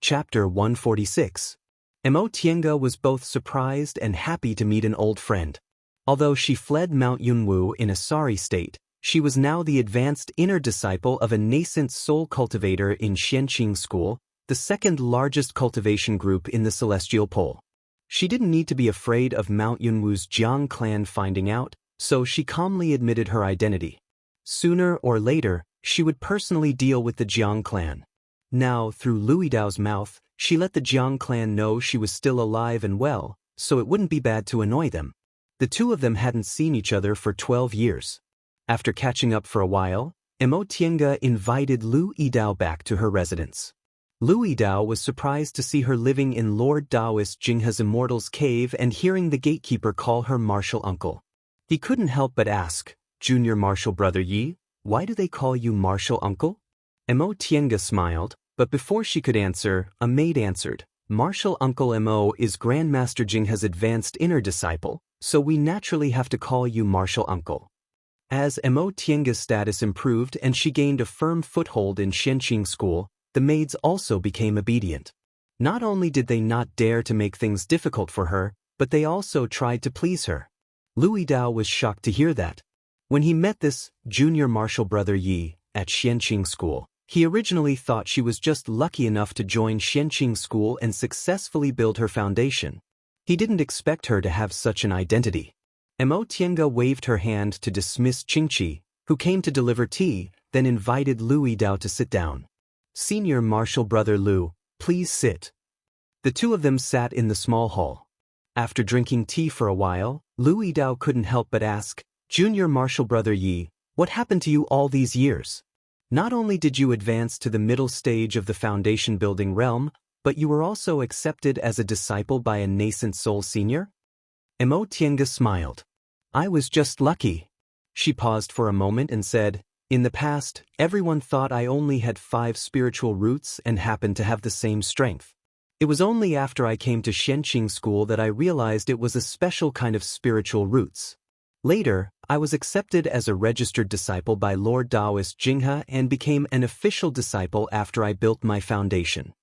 Chapter 146. Mo Tiange was both surprised and happy to meet an old friend. Although she fled Mount Yunwu in a sorry state, she was now the advanced inner disciple of a nascent soul cultivator in Xianxia School, the second largest cultivation group in the Celestial Pole. She didn't need to be afraid of Mount Yunwu's Jiang clan finding out, so she calmly admitted her identity. Sooner or later, she would personally deal with the Jiang clan. Now, through Lui Dao's mouth, she let the Jiang clan know she was still alive and well, so it wouldn't be bad to annoy them. The two of them hadn't seen each other for 12 years. After catching up for a while, Mo Tiange invited Lui Dao back to her residence. Lui Dao was surprised to see her living in Lord Daoist Jinghe's Immortal's cave and hearing the gatekeeper call her martial uncle. He couldn't help but ask, "Junior Martial Brother Yi, why do they call you martial uncle?" Mo Tiange smiled, but before she could answer, a maid answered, "Martial Uncle Mo is Grandmaster Jinghe's advanced inner disciple, so we naturally have to call you Martial Uncle." As Mo Tiange's status improved and she gained a firm foothold in Xianxia School, the maids also became obedient. Not only did they not dare to make things difficult for her, but they also tried to please her. Lui Dao was shocked to hear that. When he met this junior martial brother Yi at Xianxia School, he originally thought she was just lucky enough to join Xianxia School and successfully build her foundation. He didn't expect her to have such an identity. Mo Tiange waved her hand to dismiss Qingqi, who came to deliver tea, then invited Lui Dao to sit down. "Senior Martial Brother Lu, please sit." The two of them sat in the small hall. After drinking tea for a while, Lui Dao couldn't help but ask, "Junior Martial Brother Yi, what happened to you all these years? Not only did you advance to the middle stage of the foundation building realm, but you were also accepted as a disciple by a nascent soul senior?" Mo Tiange smiled. "I was just lucky." She paused for a moment and said, "In the past, everyone thought I only had 5 spiritual roots and happened to have the same strength. It was only after I came to Xianxia School that I realized it was a special kind of spiritual roots. Later, I was accepted as a registered disciple by Lord Daoist Jinghe and became an official disciple after I built my foundation."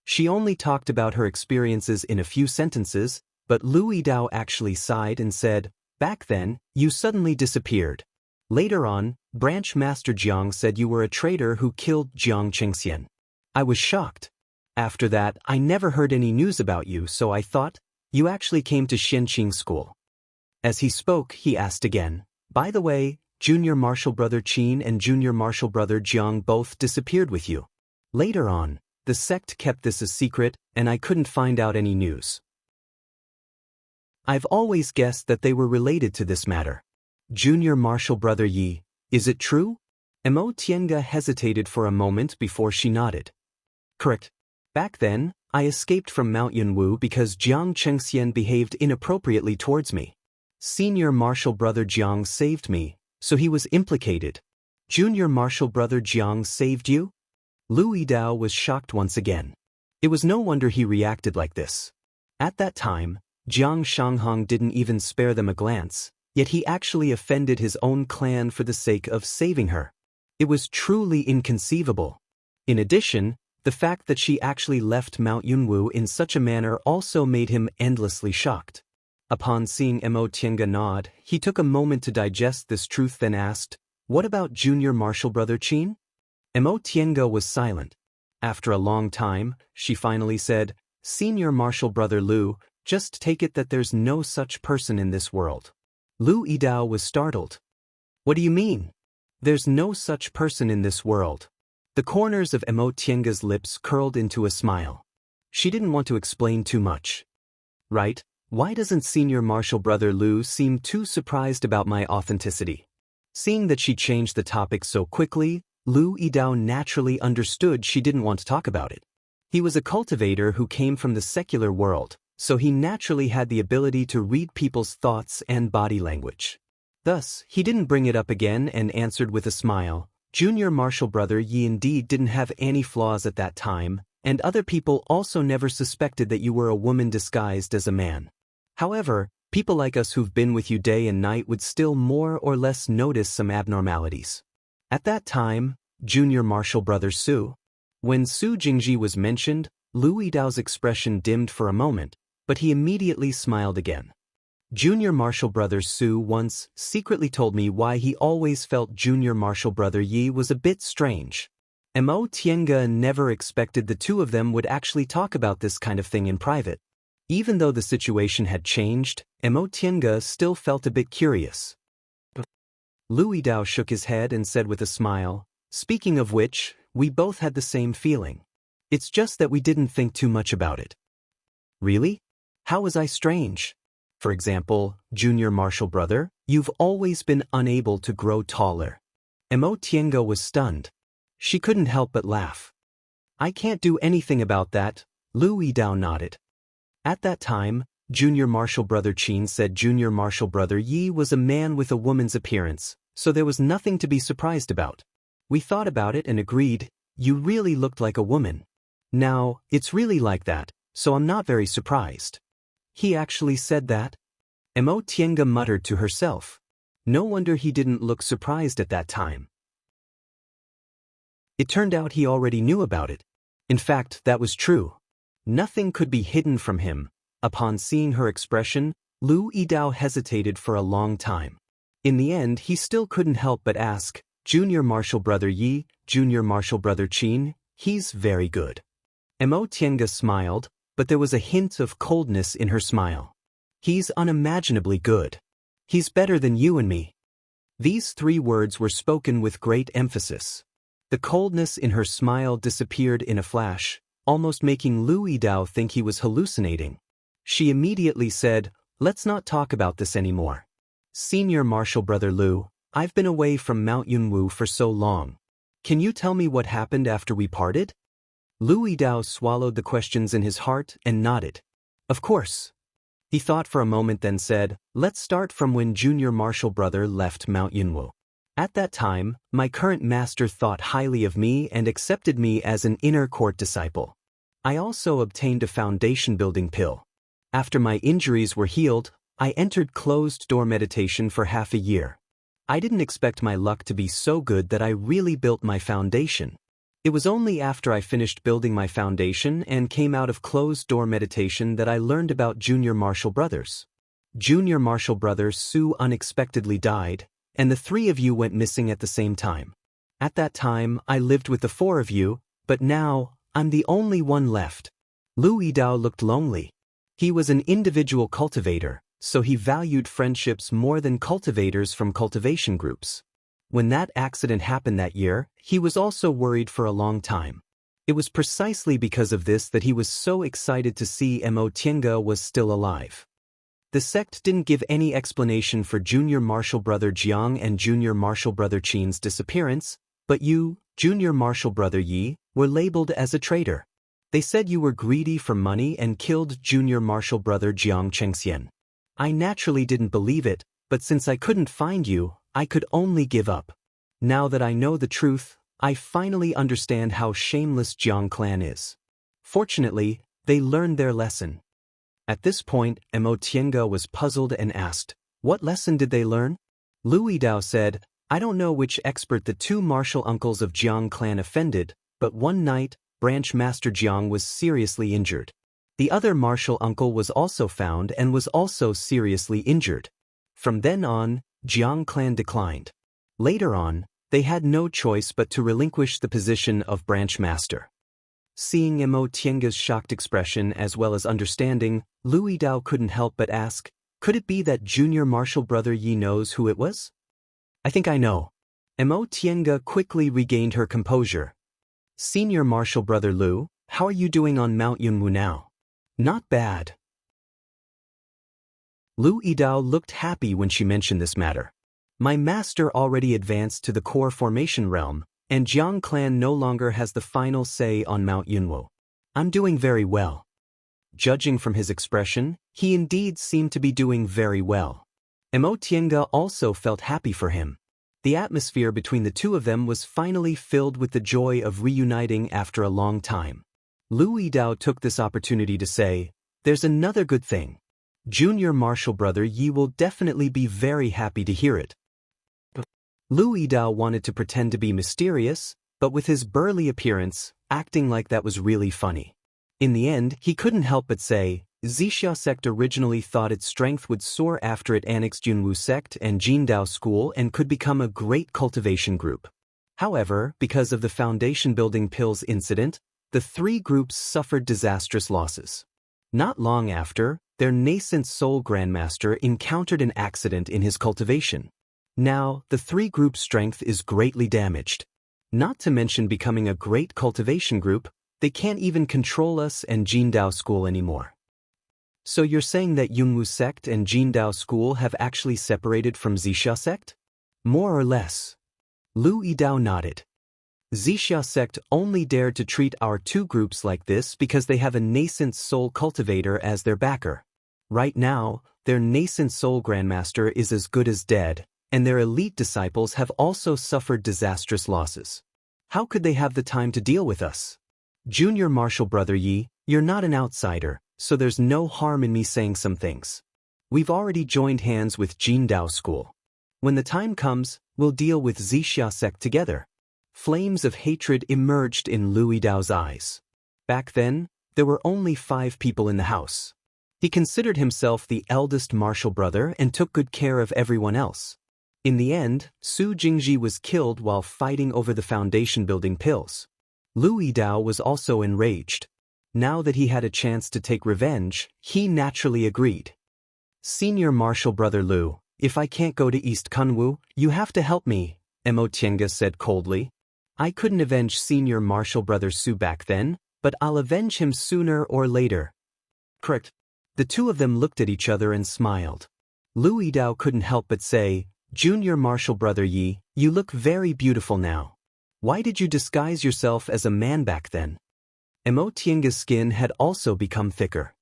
She only talked about her experiences in a few sentences, but Lui Dao actually sighed and said, "Back then, you suddenly disappeared. Later on, Branch Master Jiang said you were a traitor who killed Jiang Chengxian. I was shocked. After that, I never heard any news about you, so I thought, you actually came to Xianxia School." As he spoke, he asked again, "By the way, Junior Martial Brother Qin and Junior Martial Brother Jiang both disappeared with you. Later on, the sect kept this a secret, and I couldn't find out any news. I've always guessed that they were related to this matter. Junior Martial Brother Yi, is it true?" Mo Tiange hesitated for a moment before she nodded. "Correct. Back then, I escaped from Mount Yunwu because Jiang Chengxian behaved inappropriately towards me. Senior Martial Brother Jiang saved me, so he was implicated." "Junior Martial Brother Jiang saved you?" Lui Dao was shocked once again. It was no wonder he reacted like this. At that time, Jiang Shanghong didn't even spare them a glance, yet he actually offended his own clan for the sake of saving her. It was truly inconceivable. In addition, the fact that she actually left Mount Yunwu in such a manner also made him endlessly shocked. Upon seeing Mo Tiange nod, he took a moment to digest this truth, then asked, "What about Junior Martial Brother Qin?" Mo Tiange was silent. After a long time, she finally said, "Senior Martial Brother Lu, just take it that there's no such person in this world." Lui Dao was startled. "What do you mean? There's no such person in this world?" The corners of Mo Tiange's lips curled into a smile. She didn't want to explain too much. "Right, why doesn't Senior Martial Brother Lu seem too surprised about my authenticity?" Seeing that she changed the topic so quickly, Lui Dao naturally understood she didn't want to talk about it. He was a cultivator who came from the secular world, so he naturally had the ability to read people's thoughts and body language. Thus, he didn't bring it up again and answered with a smile, "Junior Martial Brother Yi indeed didn't have any flaws at that time, and other people also never suspected that you were a woman disguised as a man. However, people like us who've been with you day and night would still more or less notice some abnormalities. At that time, Junior Martial Brother Su." When Su Jingji was mentioned, Lu Yidao's expression dimmed for a moment, but he immediately smiled again. Junior Martial Brother Su once secretly told me why he always felt Junior Martial Brother Yi was a bit strange. Mo Tiange never expected the two of them would actually talk about this kind of thing in private. Even though the situation had changed, Mo Tiange still felt a bit curious. Lu Yidao shook his head and said with a smile, "Speaking of which, we both had the same feeling. It's just that we didn't think too much about it." "Really? How was I strange? For example, Junior Martial Brother, you've always been unable to grow taller." Mo Tiange was stunned. She couldn't help but laugh. "I can't do anything about that," Lu Yidao nodded. At that time, Junior Martial Brother Qin said Junior Martial Brother Yi was a man with a woman's appearance, so there was nothing to be surprised about. We thought about it and agreed, you really looked like a woman. Now, it's really like that, so I'm not very surprised. He actually said that? Mo Tiange muttered to herself. No wonder he didn't look surprised at that time. It turned out he already knew about it. In fact, that was true. Nothing could be hidden from him. Upon seeing her expression, Lu Yidao hesitated for a long time. In the end, he still couldn't help but ask, "Junior Martial Brother Yi, Junior Martial Brother Qin, he's very good." Mo Tiange smiled, but there was a hint of coldness in her smile. "He's unimaginably good. He's better than you and me." These three words were spoken with great emphasis. The coldness in her smile disappeared in a flash, almost making Lu Yidao think he was hallucinating. She immediately said, "Let's not talk about this anymore. Senior Martial Brother Lu, I've been away from Mount Yunwu for so long. Can you tell me what happened after we parted?" Lu Yidao swallowed the questions in his heart and nodded. "Of course." He thought for a moment then said, "Let's start from when Junior Martial Brother left Mount Yunwu. At that time, my current master thought highly of me and accepted me as an inner court disciple. I also obtained a foundation building pill. After my injuries were healed, I entered closed-door meditation for half a year. I didn't expect my luck to be so good that I really built my foundation. It was only after I finished building my foundation and came out of closed-door meditation that I learned about Junior Martial Brothers. Junior Martial Brother Su unexpectedly died, and the three of you went missing at the same time. At that time, I lived with the four of you, but now, I'm the only one left." Lu Yidao looked lonely. He was an individual cultivator, so he valued friendships more than cultivators from cultivation groups. When that accident happened that year, he was also worried for a long time. It was precisely because of this that he was so excited to see Mo Tiange was still alive. The sect didn't give any explanation for Junior Martial Brother Jiang and Junior Martial Brother Qin's disappearance, but you, Junior Martial Brother Yi, were labeled as a traitor. They said you were greedy for money and killed Junior Martial Brother Jiang Chengxian. I naturally didn't believe it, but since I couldn't find you, I could only give up. Now that I know the truth, I finally understand how shameless Jiang clan is. Fortunately, they learned their lesson. At this point, Mo Tiange was puzzled and asked, "What lesson did they learn?" Lu Yidao said, "I don't know which expert the two martial uncles of Jiang clan offended, but one night, Branch Master Jiang was seriously injured. The other martial uncle was also found and was also seriously injured. From then on, Jiang clan declined. Later on, they had no choice but to relinquish the position of Branch Master." Seeing Mo Tiange's shocked expression as well as understanding, Lu Yidao couldn't help but ask, "Could it be that Junior Martial Brother Yi knows who it was?" "I think I know." Mo Tiange quickly regained her composure. "Senior Martial Brother Lu, how are you doing on Mount Yunwu now?" "Not bad." Lu Yidao looked happy when she mentioned this matter. "My master already advanced to the core formation realm, and Jiang clan no longer has the final say on Mount Yunwu. I'm doing very well." Judging from his expression, he indeed seemed to be doing very well. Mo Tiange also felt happy for him. The atmosphere between the two of them was finally filled with the joy of reuniting after a long time. Lu Yidao took this opportunity to say, "There's another good thing. Junior Martial Brother Yi will definitely be very happy to hear it." Lu Yidao wanted to pretend to be mysterious, but with his burly appearance, acting like that was really funny. In the end, he couldn't help but say, Xianxia sect originally thought its strength would soar after it annexed Yunwu sect and Jindao school and could become a great cultivation group. However, because of the foundation building pills incident, the three groups suffered disastrous losses. Not long after, their nascent soul grandmaster encountered an accident in his cultivation. Now, the three groups' strength is greatly damaged. Not to mention becoming a great cultivation group, they can't even control us and Jindao school anymore. So you're saying that Yunwu sect and Jindao school have actually separated from Xianxia sect? More or less. Lu Yidao nodded. Xianxia sect only dared to treat our two groups like this because they have a nascent soul cultivator as their backer. Right now, their nascent soul grandmaster is as good as dead, and their elite disciples have also suffered disastrous losses. How could they have the time to deal with us? Junior Martial Brother Yi, you're not an outsider, so there's no harm in me saying some things. We've already joined hands with Jindao school. When the time comes, we'll deal with Xianxia sect together. Flames of hatred emerged in Lu Yidao's eyes. Back then, there were only 5 people in the house. He considered himself the eldest martial brother and took good care of everyone else. In the end, Su Jingji was killed while fighting over the foundation building pills. Lu Yidao was also enraged. Now that he had a chance to take revenge, he naturally agreed. Senior martial brother Lu, if I can't go to East Kunwu, you have to help me, Mo Tiange said coldly. I couldn't avenge senior martial brother Su back then, but I'll avenge him sooner or later. Correct. The two of them looked at each other and smiled. Lu Yidao couldn't help but say, Junior martial brother Yi, you look very beautiful now. Why did you disguise yourself as a man back then? Mo Tiange's skin had also become thicker.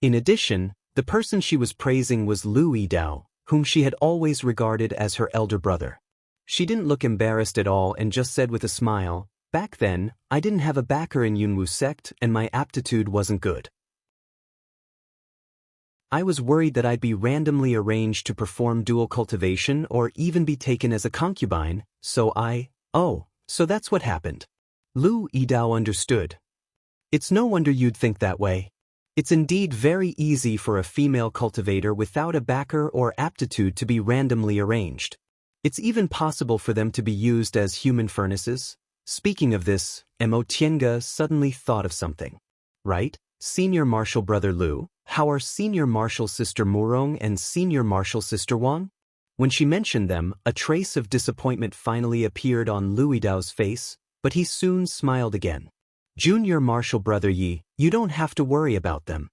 In addition, the person she was praising was Lu Yidao, whom she had always regarded as her elder brother. She didn't look embarrassed at all and just said with a smile, back then, I didn't have a backer in Yunwu sect and my aptitude wasn't good. I was worried that I'd be randomly arranged to perform dual cultivation or even be taken as a concubine, so so that's what happened. Lu Yidao understood. It's no wonder you'd think that way. It's indeed very easy for a female cultivator without a backer or aptitude to be randomly arranged. It's even possible for them to be used as human furnaces. Speaking of this, Mo Tiange suddenly thought of something. Right, Senior Martial Brother Lu, how are Senior Martial Sister Murong and Senior Martial Sister Wang? When she mentioned them, a trace of disappointment finally appeared on Lu Yidao's face, but he soon smiled again. Junior Martial Brother Yi, you don't have to worry about them.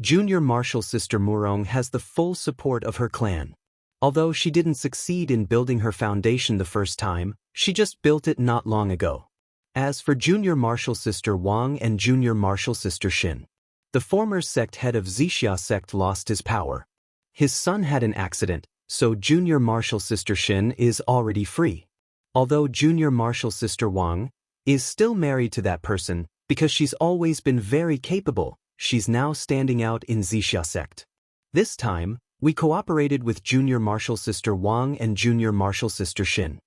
Junior Martial Sister Murong has the full support of her clan. Although she didn't succeed in building her foundation the first time, she just built it not long ago. As for Junior Martial Sister Wang and Junior Martial Sister Xin, the former sect head of Xianxia sect lost his power. His son had an accident, so Junior Martial Sister Xin is already free. Although Junior Martial Sister Wang is still married to that person, because she's always been very capable, she's now standing out in Xianxia sect. This time, we cooperated with Junior Martial Sister Wang and Junior Martial Sister Xin.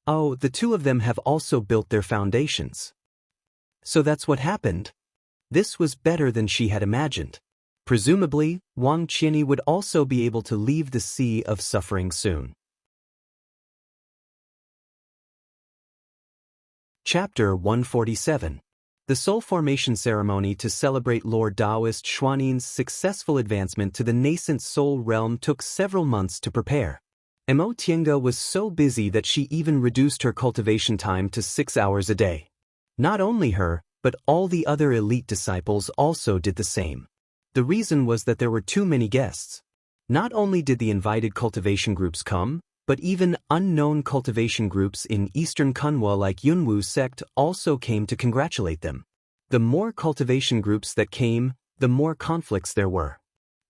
Oh, the two of them have also built their foundations. So that's what happened. This was better than she had imagined. Presumably, Wang Qianyi would also be able to leave the sea of suffering soon. Chapter 147. The Soul Formation Ceremony to celebrate Lord Daoist Xuanin's successful advancement to the nascent soul realm took several months to prepare. Mo Tiange was so busy that she even reduced her cultivation time to 6 hours a day. Not only her, but all the other elite disciples also did the same. The reason was that there were too many guests. Not only did the invited cultivation groups come, but even unknown cultivation groups in Eastern Kunwa like Yunwu sect also came to congratulate them. The more cultivation groups that came, the more conflicts there were.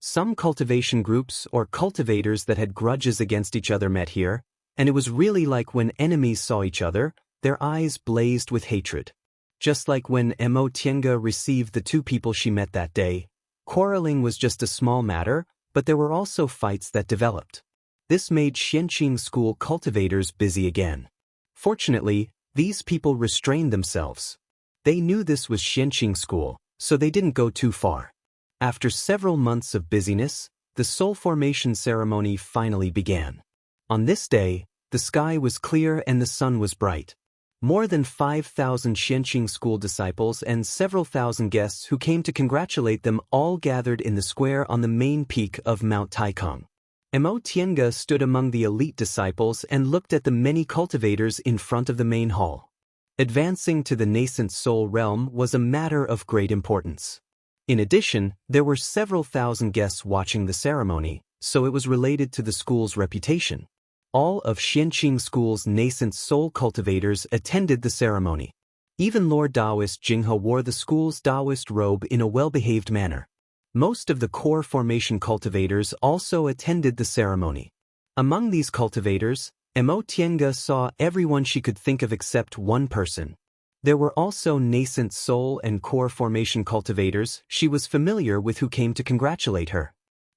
Some cultivation groups or cultivators that had grudges against each other met here, and it was really like when enemies saw each other, their eyes blazed with hatred. Just like when Mo Tiange received the 2 people she met that day, quarreling was just a small matter, but there were also fights that developed. This made Xianxia school cultivators busy again. Fortunately, these people restrained themselves. They knew this was Xianxia school, so they didn't go too far. After several months of busyness, the soul formation ceremony finally began. On this day, the sky was clear and the sun was bright. More than 5,000 Xianxia school disciples and several thousand guests who came to congratulate them all gathered in the square on the main peak of Mount Taikong. Xianxia stood among the elite disciples and looked at the many cultivators in front of the main hall. Advancing to the nascent soul realm was a matter of great importance. In addition, there were several thousand guests watching the ceremony, so it was related to the school's reputation. All of Xianxia School's nascent soul cultivators attended the ceremony. Even Lord Daoist Jinghe wore the school's Daoist robe in a well-behaved manner. Most of the core formation cultivators also attended the ceremony. Among these cultivators, Xianxia saw everyone she could think of except one person. There were also nascent soul and core formation cultivators she was familiar with who came to congratulate her.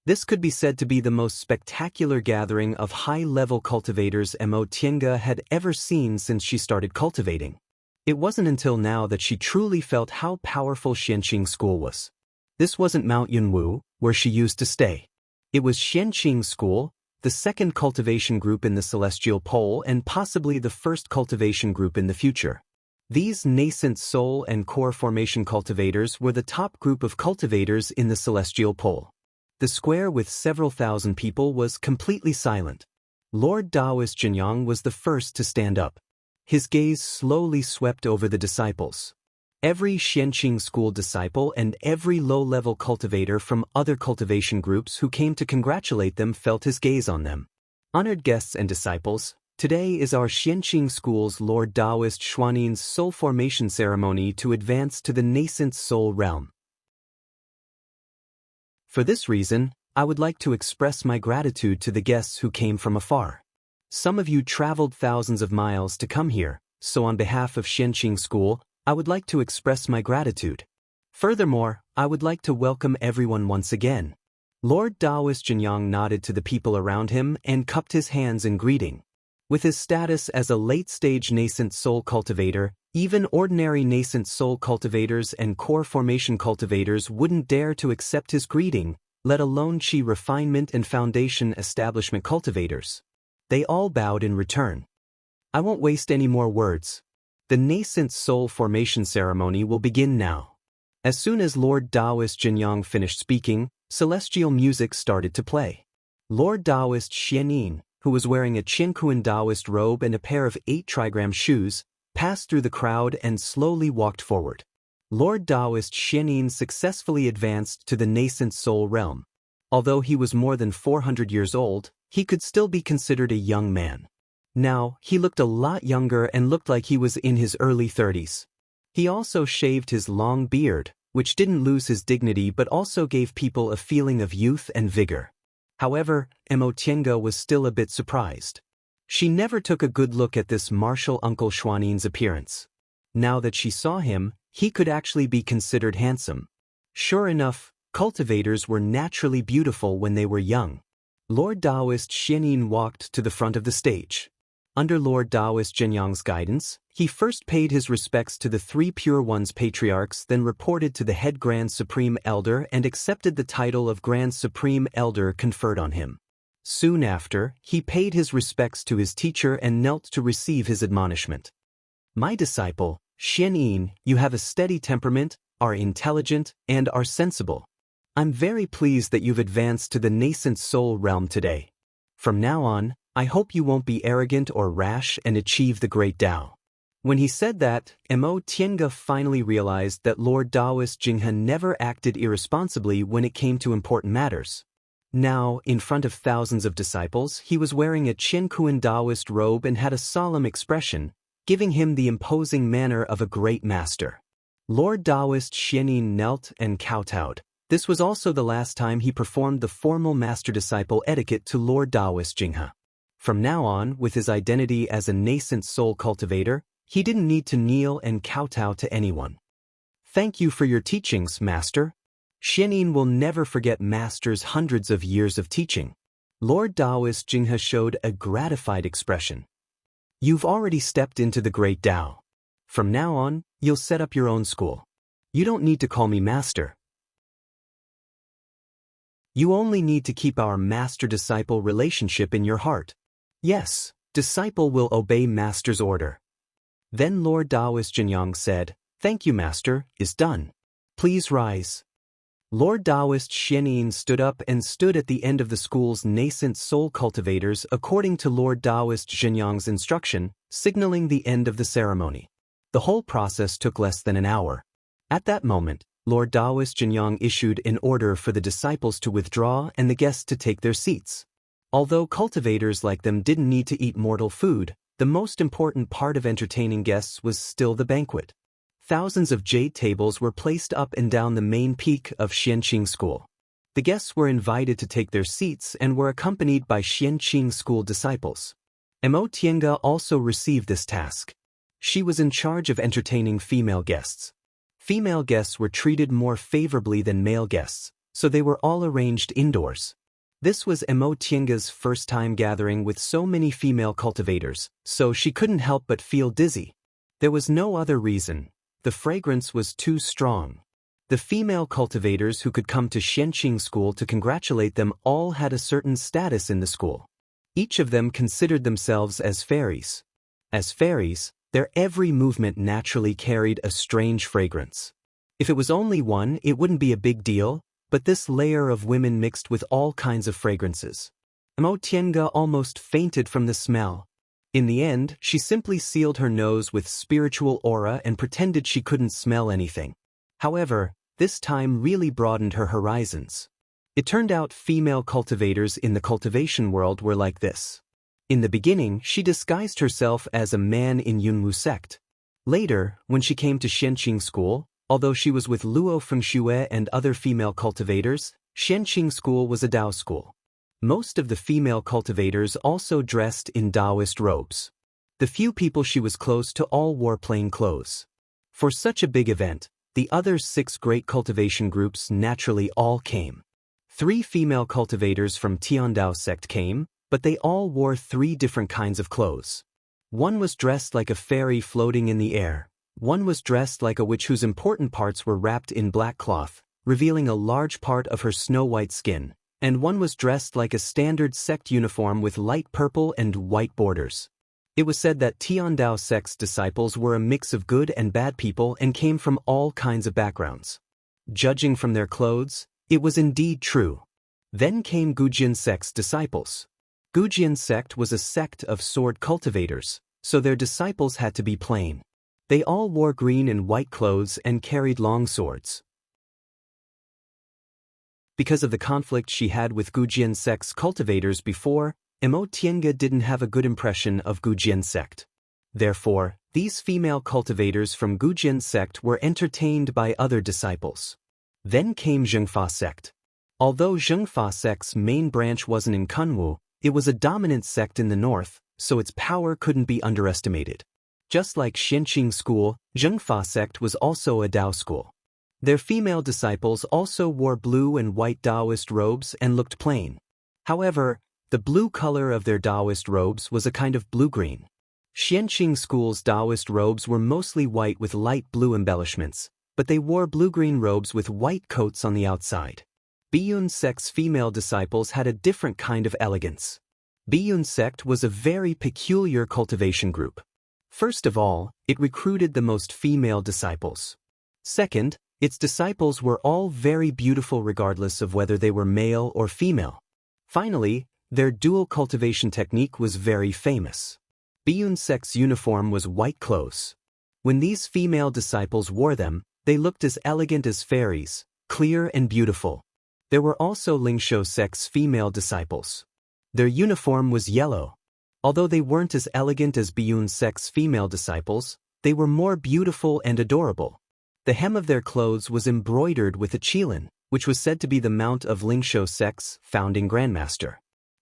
This could be said to be the most spectacular gathering of high-level cultivators Xianxia had ever seen since she started cultivating. It wasn't until now that she truly felt how powerful Xianxia School was. This wasn't Mount Yunwu, where she used to stay. It was Xianxia School, the second cultivation group in the celestial pole and possibly the first cultivation group in the future. These nascent soul and core formation cultivators were the top group of cultivators in the celestial pole. The square with several thousand people was completely silent. Lord Daoist Jinyang was the first to stand up. His gaze slowly swept over the disciples. Every Xianxia School disciple and every low-level cultivator from other cultivation groups who came to congratulate them felt his gaze on them. Honored guests and disciples, today is our Xianxia School's Lord Daoist Xuanin's soul formation ceremony to advance to the nascent soul realm. For this reason, I would like to express my gratitude to the guests who came from afar. Some of you traveled thousands of miles to come here, so on behalf of Xianxia School, I would like to express my gratitude. Furthermore, I would like to welcome everyone once again. Lord Daoist Jinyang nodded to the people around him and cupped his hands in greeting. With his status as a late-stage nascent soul cultivator, even ordinary nascent soul cultivators and core formation cultivators wouldn't dare to accept his greeting, let alone Qi refinement and foundation establishment cultivators. They all bowed in return. I won't waste any more words. The nascent soul formation ceremony will begin now. As soon as Lord Daoist Jinyang finished speaking, celestial music started to play. Lord Daoist Xianyin, who was wearing a Qinkuan Daoist robe and a pair of 8 trigram shoes, passed through the crowd and slowly walked forward. Lord Daoist Xianyin successfully advanced to the nascent soul realm. Although he was more than 400 years old, he could still be considered a young man. Now, he looked a lot younger and looked like he was in his early 30s. He also shaved his long beard, which didn't lose his dignity but also gave people a feeling of youth and vigor. However, Xianxia was still a bit surprised. She never took a good look at this martial Uncle Xuanin's appearance. Now that she saw him, he could actually be considered handsome. Sure enough, cultivators were naturally beautiful when they were young. Lord Daoist Xianyin walked to the front of the stage. Under Lord Daoist Jinyang's guidance, he first paid his respects to the 3 Pure Ones patriarchs, then reported to the head Grand Supreme Elder and accepted the title of Grand Supreme Elder conferred on him. Soon after, he paid his respects to his teacher and knelt to receive his admonishment. My disciple, Xianyin, you have a steady temperament, are intelligent, and are sensible. I'm very pleased that you've advanced to the nascent soul realm today. From now on, I hope you won't be arrogant or rash and achieve the great Tao. When he said that, Xianxia finally realized that Lord Daoist Jinghe never acted irresponsibly when it came to important matters. Now, in front of thousands of disciples, he was wearing a Qinkuan Daoist robe and had a solemn expression, giving him the imposing manner of a great master. Lord Daoist Xianyin knelt and kowtowed. This was also the last time he performed the formal master-disciple etiquette to Lord Daoist Jinghe. From now on, with his identity as a nascent soul cultivator, he didn't need to kneel and kowtow to anyone. Thank you for your teachings, Master. Xianyin will never forget Master's hundreds of years of teaching. Lord Daoist Jinghe showed a gratified expression. You've already stepped into the great Tao. From now on, you'll set up your own school. You don't need to call me master. You only need to keep our master-disciple relationship in your heart. Yes, disciple will obey master's order. Then Lord Daoist Jinyang said, "Thank you, master, is done. Please rise." Lord Daoist Xianxia stood up and stood at the end of the school's nascent soul cultivators according to Lord Daoist Jinyang's instruction, signaling the end of the ceremony. The whole process took less than an hour. At that moment, Lord Daoist Jinyang issued an order for the disciples to withdraw and the guests to take their seats. Although cultivators like them didn't need to eat mortal food, the most important part of entertaining guests was still the banquet. Thousands of jade tables were placed up and down the main peak of Xianxia School. The guests were invited to take their seats and were accompanied by Xianxia School disciples. Tiange also received this task. She was in charge of entertaining female guests. Female guests were treated more favorably than male guests, so they were all arranged indoors. This was Tiange's first time gathering with so many female cultivators, so she couldn't help but feel dizzy. There was no other reason. The fragrance was too strong. The female cultivators who could come to Xianxia School to congratulate them all had a certain status in the school. Each of them considered themselves as fairies. As fairies, their every movement naturally carried a strange fragrance. If it was only one, it wouldn't be a big deal, but this layer of women mixed with all kinds of fragrances. Tiange almost fainted from the smell. In the end, she simply sealed her nose with spiritual aura and pretended she couldn't smell anything. However, this time really broadened her horizons. It turned out female cultivators in the cultivation world were like this. In the beginning, she disguised herself as a man in Yunwu sect. Later, when she came to Xianxia School, although she was with Luo Fengxue and other female cultivators, Xianxia School was a Dao school. Most of the female cultivators also dressed in Daoist robes. The few people she was close to all wore plain clothes. For such a big event, the other 6 great cultivation groups naturally all came. 3 female cultivators from Tiandao sect came, but they all wore 3 different kinds of clothes. One was dressed like a fairy floating in the air. One was dressed like a witch whose important parts were wrapped in black cloth, revealing a large part of her snow-white skin. And one was dressed like a standard sect uniform with light purple and white borders. It was said that Tiandao sect's disciples were a mix of good and bad people and came from all kinds of backgrounds. Judging from their clothes, it was indeed true. Then came Gujian sect's disciples. Gujian sect was a sect of sword cultivators, so their disciples had to be plain. They all wore green and white clothes and carried long swords. Because of the conflict she had with Gujian sect's cultivators before, Tiange didn't have a good impression of Gujian sect. Therefore, these female cultivators from Gujian sect were entertained by other disciples. Then came Zhengfa sect. Although Zhengfa sect's main branch wasn't in Kunwu, it was a dominant sect in the north, so its power couldn't be underestimated. Just like Xianxia School, Zhengfa sect was also a Dao school. Their female disciples also wore blue and white Daoist robes and looked plain. However, the blue color of their Daoist robes was a kind of blue-green. Xianxia School's Daoist robes were mostly white with light blue embellishments, but they wore blue-green robes with white coats on the outside. Biyun sect's female disciples had a different kind of elegance. Biyun sect was a very peculiar cultivation group. First of all, it recruited the most female disciples. Second, its disciples were all very beautiful regardless of whether they were male or female. Finally, their dual cultivation technique was very famous. Biyun sect's uniform was white clothes. When these female disciples wore them, they looked as elegant as fairies, clear and beautiful. There were also Lingshou sect's female disciples. Their uniform was yellow. Although they weren't as elegant as Biyun sect's female disciples, they were more beautiful and adorable. The hem of their clothes was embroidered with a qilin, which was said to be the mount of Lingshou sect's founding grandmaster.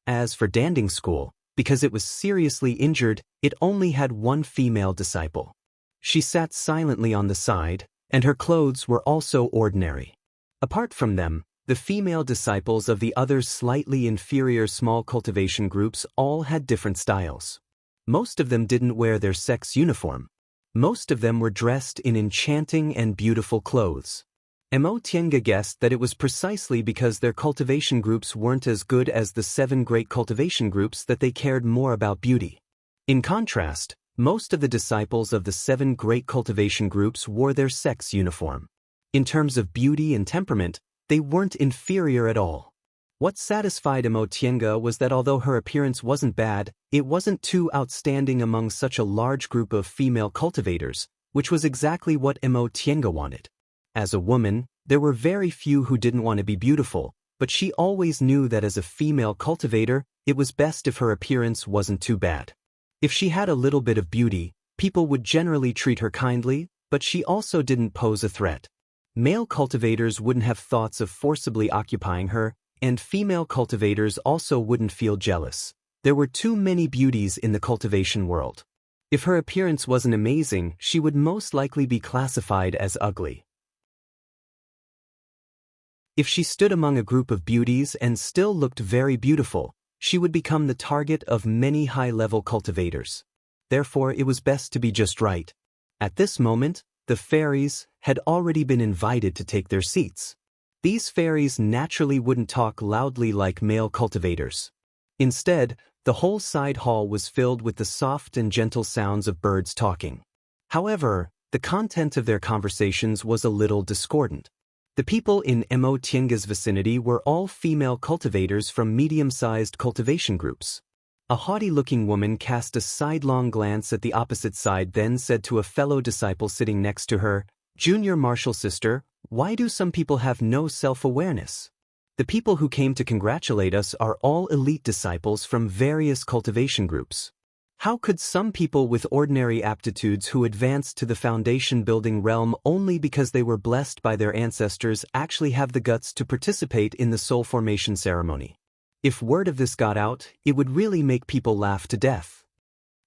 As for Danding School, because it was seriously injured, it only had one female disciple. She sat silently on the side, and her clothes were also ordinary. Apart from them, the female disciples of the other slightly inferior small cultivation groups all had different styles. Most of them didn't wear their sect's uniform. Most of them were dressed in enchanting and beautiful clothes. Mo Tiange guessed that it was precisely because their cultivation groups weren't as good as the 7 great cultivation groups that they cared more about beauty. In contrast, most of the disciples of the 7 great cultivation groups wore their sex uniform. In terms of beauty and temperament, they weren't inferior at all. What satisfied Mo Tiange was that although her appearance wasn't bad, it wasn't too outstanding among such a large group of female cultivators, which was exactly what Mo Tiange wanted. As a woman, there were very few who didn't want to be beautiful, but she always knew that as a female cultivator, it was best if her appearance wasn't too bad. If she had a little bit of beauty, people would generally treat her kindly, but she also didn't pose a threat. Male cultivators wouldn't have thoughts of forcibly occupying her, and female cultivators also wouldn't feel jealous. There were too many beauties in the cultivation world. If her appearance wasn't amazing, she would most likely be classified as ugly. If she stood among a group of beauties and still looked very beautiful, she would become the target of many high-level cultivators. Therefore, it was best to be just right. At this moment, the fairies had already been invited to take their seats. These fairies naturally wouldn't talk loudly like male cultivators. Instead, the whole side hall was filled with the soft and gentle sounds of birds talking. However, the content of their conversations was a little discordant. The people in Mo Tiange's vicinity were all female cultivators from medium-sized cultivation groups. A haughty-looking woman cast a sidelong glance at the opposite side, then said to a fellow disciple sitting next to her, "Junior Martial Sister, why do some people have no self-awareness? The people who came to congratulate us are all elite disciples from various cultivation groups. How could some people with ordinary aptitudes who advanced to the foundation-building realm only because they were blessed by their ancestors actually have the guts to participate in the soul formation ceremony? If word of this got out, it would really make people laugh to death."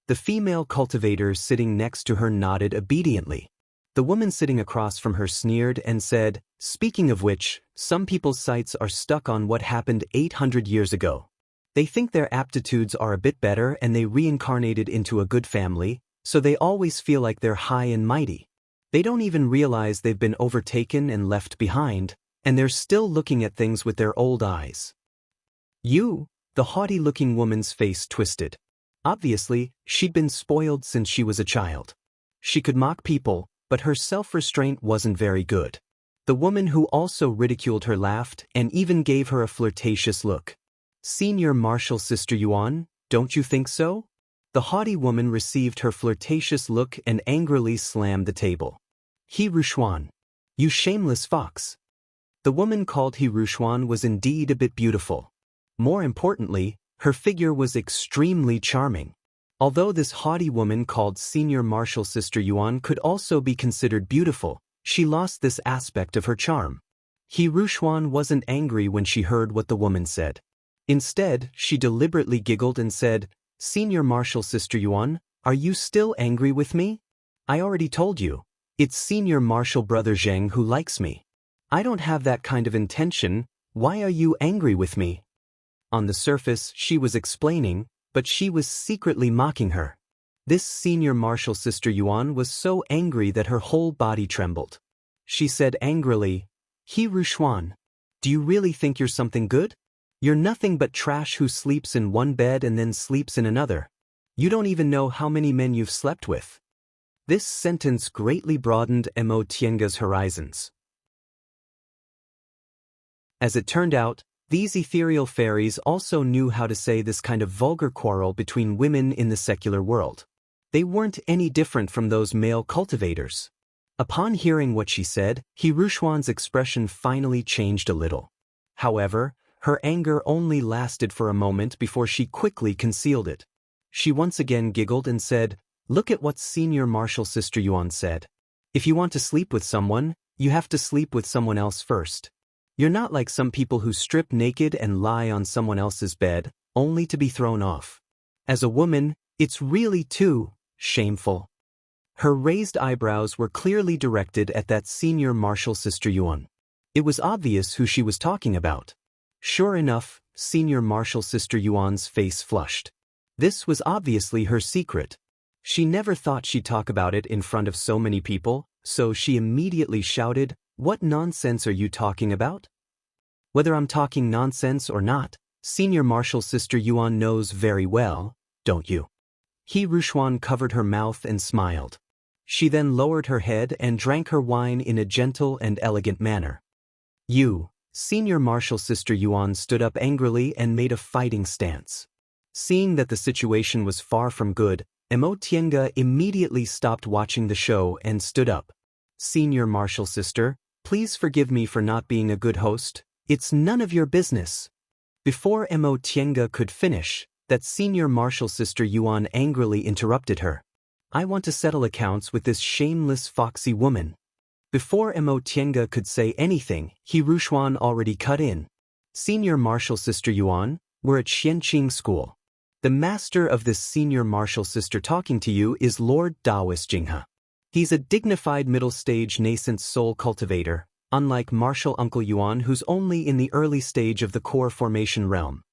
The female cultivator sitting next to her nodded obediently. The woman sitting across from her sneered and said, "Speaking of which, some people's sights are stuck on what happened 800 years ago. They think their aptitudes are a bit better and they reincarnated into a good family, so they always feel like they're high and mighty. They don't even realize they've been overtaken and left behind, and they're still looking at things with their old eyes." The haughty-looking woman's face twisted. Obviously, she'd been spoiled since she was a child. She could mock people, but her self-restraint wasn't very good. The woman who also ridiculed her laughed and even gave her a flirtatious look. "Senior Martial Sister Yuan, don't you think so?" The haughty woman received her flirtatious look and angrily slammed the table. "He Rushuan, you shameless fox." The woman called He Rushuan was indeed a bit beautiful. More importantly, her figure was extremely charming. Although this haughty woman called Senior Martial Sister Yuan could also be considered beautiful, she lost this aspect of her charm. He Rushuan wasn't angry when she heard what the woman said. Instead, she deliberately giggled and said, "Senior Martial Sister Yuan, are you still angry with me? I already told you. It's Senior Martial Brother Zheng who likes me. I don't have that kind of intention. Why are you angry with me?" On the surface, she was explaining, but she was secretly mocking her. This Senior Martial Sister Yuan was so angry that her whole body trembled. She said angrily, "He Rushuan, do you really think you're something good? You're nothing but trash who sleeps in one bed and then sleeps in another. You don't even know how many men you've slept with." This sentence greatly broadened Mo Tiange's horizons. As it turned out, these ethereal fairies also knew how to say this kind of vulgar quarrel between women in the secular world. They weren't any different from those male cultivators. Upon hearing what she said, He Rushuan's expression finally changed a little. However, her anger only lasted for a moment before she quickly concealed it. She once again giggled and said, "Look at what Senior Martial Sister Yuan said. If you want to sleep with someone, you have to sleep with someone else first. You're not like some people who strip naked and lie on someone else's bed, only to be thrown off. As a woman, it's really too shameful." Her raised eyebrows were clearly directed at that Senior Martial Sister Yuan. It was obvious who she was talking about. Sure enough, Senior Martial Sister Yuan's face flushed. This was obviously her secret. She never thought she'd talk about it in front of so many people, so she immediately shouted, "What nonsense are you talking about?" "Whether I'm talking nonsense or not, Senior Marshal Sister Yuan knows very well, don't you?" He Rushuan covered her mouth and smiled. She then lowered her head and drank her wine in a gentle and elegant manner. "You," Senior Marshal Sister Yuan stood up angrily and made a fighting stance. Seeing that the situation was far from good, Tienge immediately stopped watching the show and stood up. "Senior Marshal Sister, please forgive me for not being a good host. It's none of your business." Before Tienge could finish, that Senior Marshal Sister Yuan angrily interrupted her. "I want to settle accounts with this shameless foxy woman." Before Tienge could say anything, He Rushuan already cut in. "Senior Marshal Sister Yuan, we're at Xianxia School. The master of this Senior Marshal Sister talking to you is Lord Daoist Jinghe. He's a dignified middle-stage nascent soul cultivator, unlike Marshal Uncle Yuan who's only in the early stage of the core formation realm."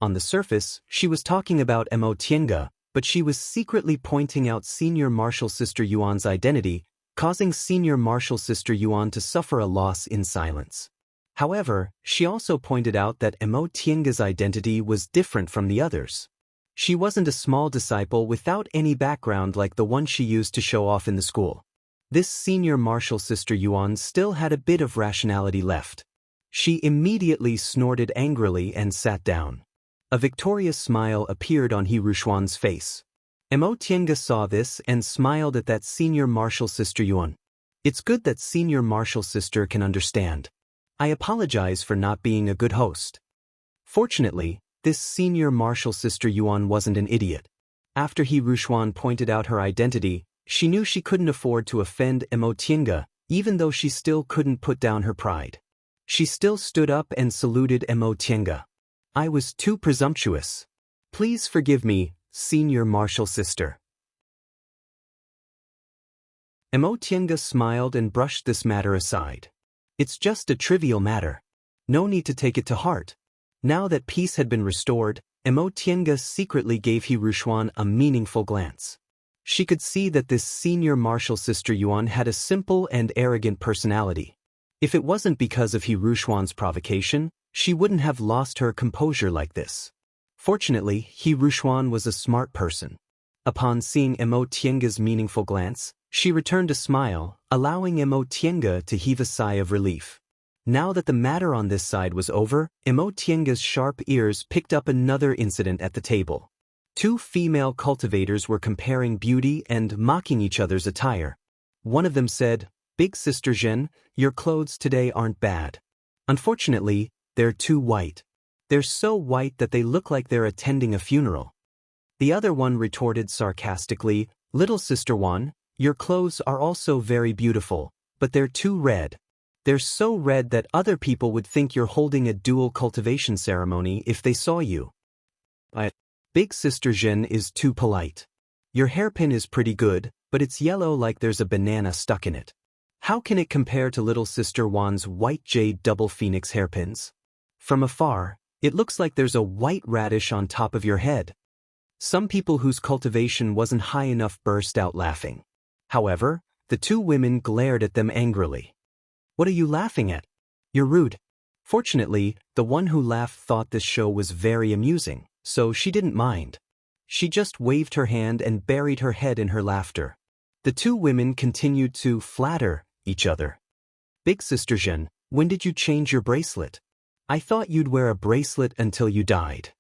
On the surface, she was talking about Tienge, but she was secretly pointing out Senior Marshal Sister Yuan's identity, causing Senior Marshal Sister Yuan to suffer a loss in silence. However, she also pointed out that Tienge's identity was different from the others. She wasn't a small disciple without any background like the one she used to show off in the school. This Senior Marshal Sister Yuan still had a bit of rationality left. She immediately snorted angrily and sat down. A victorious smile appeared on He Rushuan's face. Tienge saw this and smiled at that Senior Marshal Sister Yuan. "It's good that Senior Marshal Sister can understand. I apologize for not being a good host." Fortunately, this Senior Marshal Sister Yuan wasn't an idiot. After He Rushuan pointed out her identity, she knew she couldn't afford to offend Tienge, even though she still couldn't put down her pride. She still stood up and saluted Tienge. "I was too presumptuous. Please forgive me, Senior Marshal Sister." Tienge smiled and brushed this matter aside. "It's just a trivial matter. No need to take it to heart." Now that peace had been restored, Tienge secretly gave He Rushuan a meaningful glance. She could see that this Senior Marshal Sister Yuan had a simple and arrogant personality. If it wasn't because of He Rushuan's provocation, she wouldn't have lost her composure like this. Fortunately, He Rushuan was a smart person. Upon seeing Tienge's meaningful glance, she returned a smile, allowing Tienge to heave a sigh of relief. Now that the matter on this side was over, Tienge's sharp ears picked up another incident at the table. Two female cultivators were comparing beauty and mocking each other's attire. One of them said, "Big Sister Zhen, your clothes today aren't bad. Unfortunately, they're too white. They're so white that they look like they're attending a funeral." The other one retorted sarcastically, "Little Sister Wan, your clothes are also very beautiful, but they're too red. They're so red that other people would think you're holding a dual cultivation ceremony if they saw you. But Big Sister Zhen is too polite. Your hairpin is pretty good, but it's yellow like there's a banana stuck in it. How can it compare to Little Sister Wan's white jade double phoenix hairpins? From afar, it looks like there's a white radish on top of your head." Some people whose cultivation wasn't high enough burst out laughing. However, the two women glared at them angrily. "What are you laughing at? You're rude." Fortunately, the one who laughed thought this show was very amusing, so she didn't mind. She just waved her hand and buried her head in her laughter. The two women continued to flatter each other. "Big Sister Zhen, when did you change your bracelet? I thought you'd wear a bracelet until you died."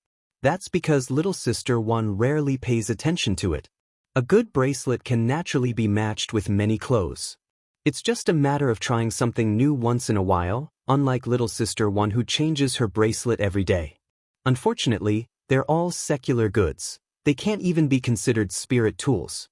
"That's because Little Sister Wan rarely pays attention to it. A good bracelet can naturally be matched with many clothes. It's just a matter of trying something new once in a while, unlike Little Sister Wan who changes her bracelet every day. Unfortunately, they're all secular goods. They can't even be considered spirit tools.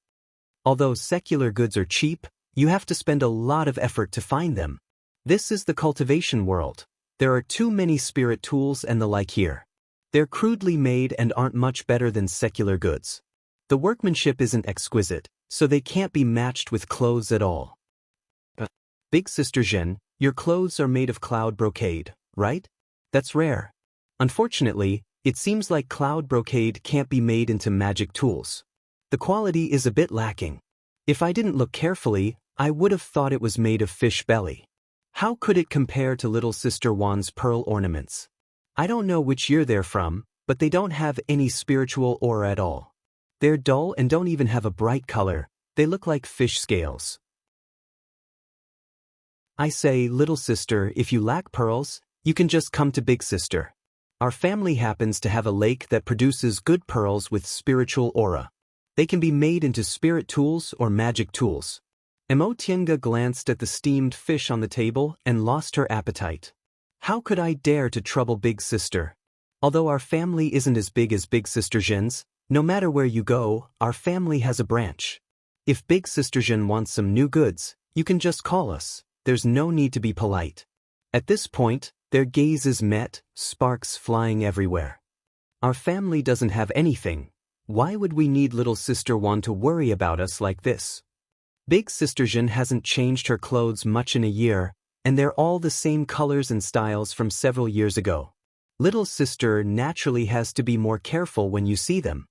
Although secular goods are cheap, you have to spend a lot of effort to find them. This is the cultivation world. There are too many spirit tools and the like here. They're crudely made and aren't much better than secular goods. The workmanship isn't exquisite, so they can't be matched with clothes at all." "Big Sister Zhen, your clothes are made of cloud brocade, right? That's rare. Unfortunately, it seems like cloud brocade can't be made into magic tools. The quality is a bit lacking. If I didn't look carefully, I would have thought it was made of fish belly. How could it compare to little sister Wan's pearl ornaments? I don't know which year they're from, but they don't have any spiritual aura at all. They're dull and don't even have a bright color. They look like fish scales. I say, little sister, if you lack pearls, you can just come to big sister. Our family happens to have a lake that produces good pearls with spiritual aura. They can be made into spirit tools or magic tools. Tiange glanced at the steamed fish on the table and lost her appetite. How could I dare to trouble big sister? Although our family isn't as big as big sister Jin's, no matter where you go, our family has a branch. If big sister Jin wants some new goods, you can just call us. There's no need to be polite. At this point, their gazes met, sparks flying everywhere. Our family doesn't have anything. Why would we need little sister Wan to worry about us like this? Big sister Jin hasn't changed her clothes much in a year, and they're all the same colors and styles from several years ago. Little sister naturally has to be more careful when you see them.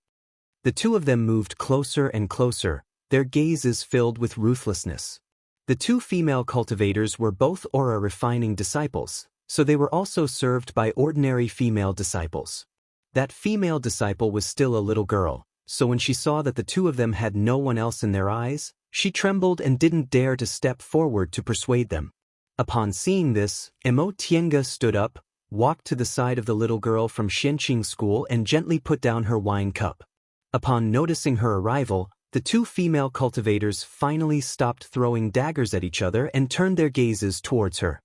The two of them moved closer and closer, their gazes filled with ruthlessness. The two female cultivators were both aura-refining disciples, so they were also served by ordinary female disciples. That female disciple was still a little girl, so when she saw that the two of them had no one else in their eyes, she trembled and didn't dare to step forward to persuade them. Upon seeing this, Tiange stood up, walked to the side of the little girl from Xianxia school and gently put down her wine cup. Upon noticing her arrival, the two female cultivators finally stopped throwing daggers at each other and turned their gazes towards her.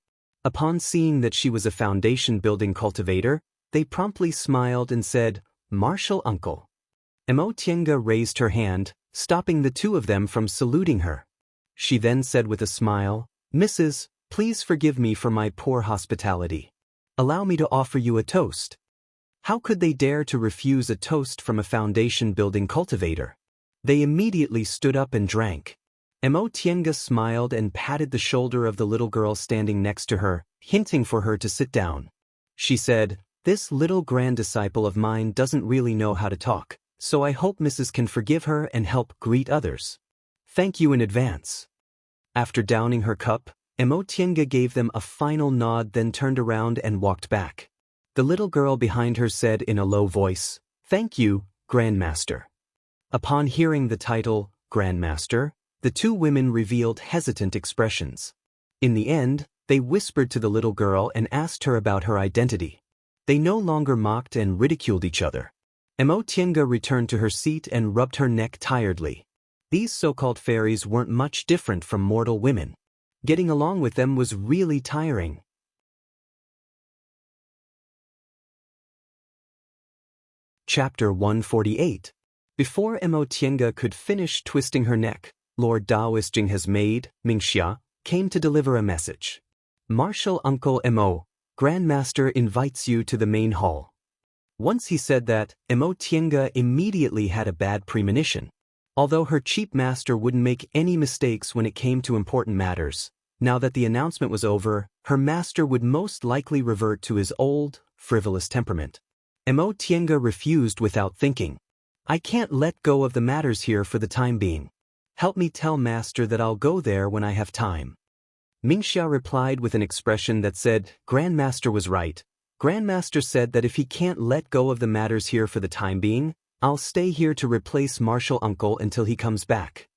Upon seeing that she was a foundation-building cultivator, they promptly smiled and said, "Martial uncle." Tiange raised her hand, stopping the two of them from saluting her. She then said with a smile, "Mrs., please forgive me for my poor hospitality. Allow me to offer you a toast." How could they dare to refuse a toast from a foundation-building cultivator? They immediately stood up and drank. Tiange smiled and patted the shoulder of the little girl standing next to her, hinting for her to sit down. She said, "This little grand disciple of mine doesn't really know how to talk, so I hope Mrs. can forgive her and help greet others. Thank you in advance." After downing her cup, Tiange gave them a final nod, then turned around and walked back. The little girl behind her said in a low voice, "Thank you, Grandmaster." Upon hearing the title, Grandmaster, the two women revealed hesitant expressions. In the end, they whispered to the little girl and asked her about her identity. They no longer mocked and ridiculed each other. Tiange returned to her seat and rubbed her neck tiredly. These so-called fairies weren't much different from mortal women. Getting along with them was really tiring. Chapter 148. Before Tiange could finish twisting her neck, Lord Daoist Jinghe's maid, Mingxia, came to deliver a message. "Martial Uncle Grandmaster invites you to the main hall." Once he said that, Tiange immediately had a bad premonition. Although her cheap master wouldn't make any mistakes when it came to important matters, now that the announcement was over, her master would most likely revert to his old, frivolous temperament. Tiange refused without thinking. "I can't let go of the matters here for the time being. Help me tell master that I'll go there when I have time." Mingxia replied with an expression that said, "Grandmaster was right. Grandmaster said that if he can't let go of the matters here for the time being, I'll stay here to replace Martial Uncle until he comes back."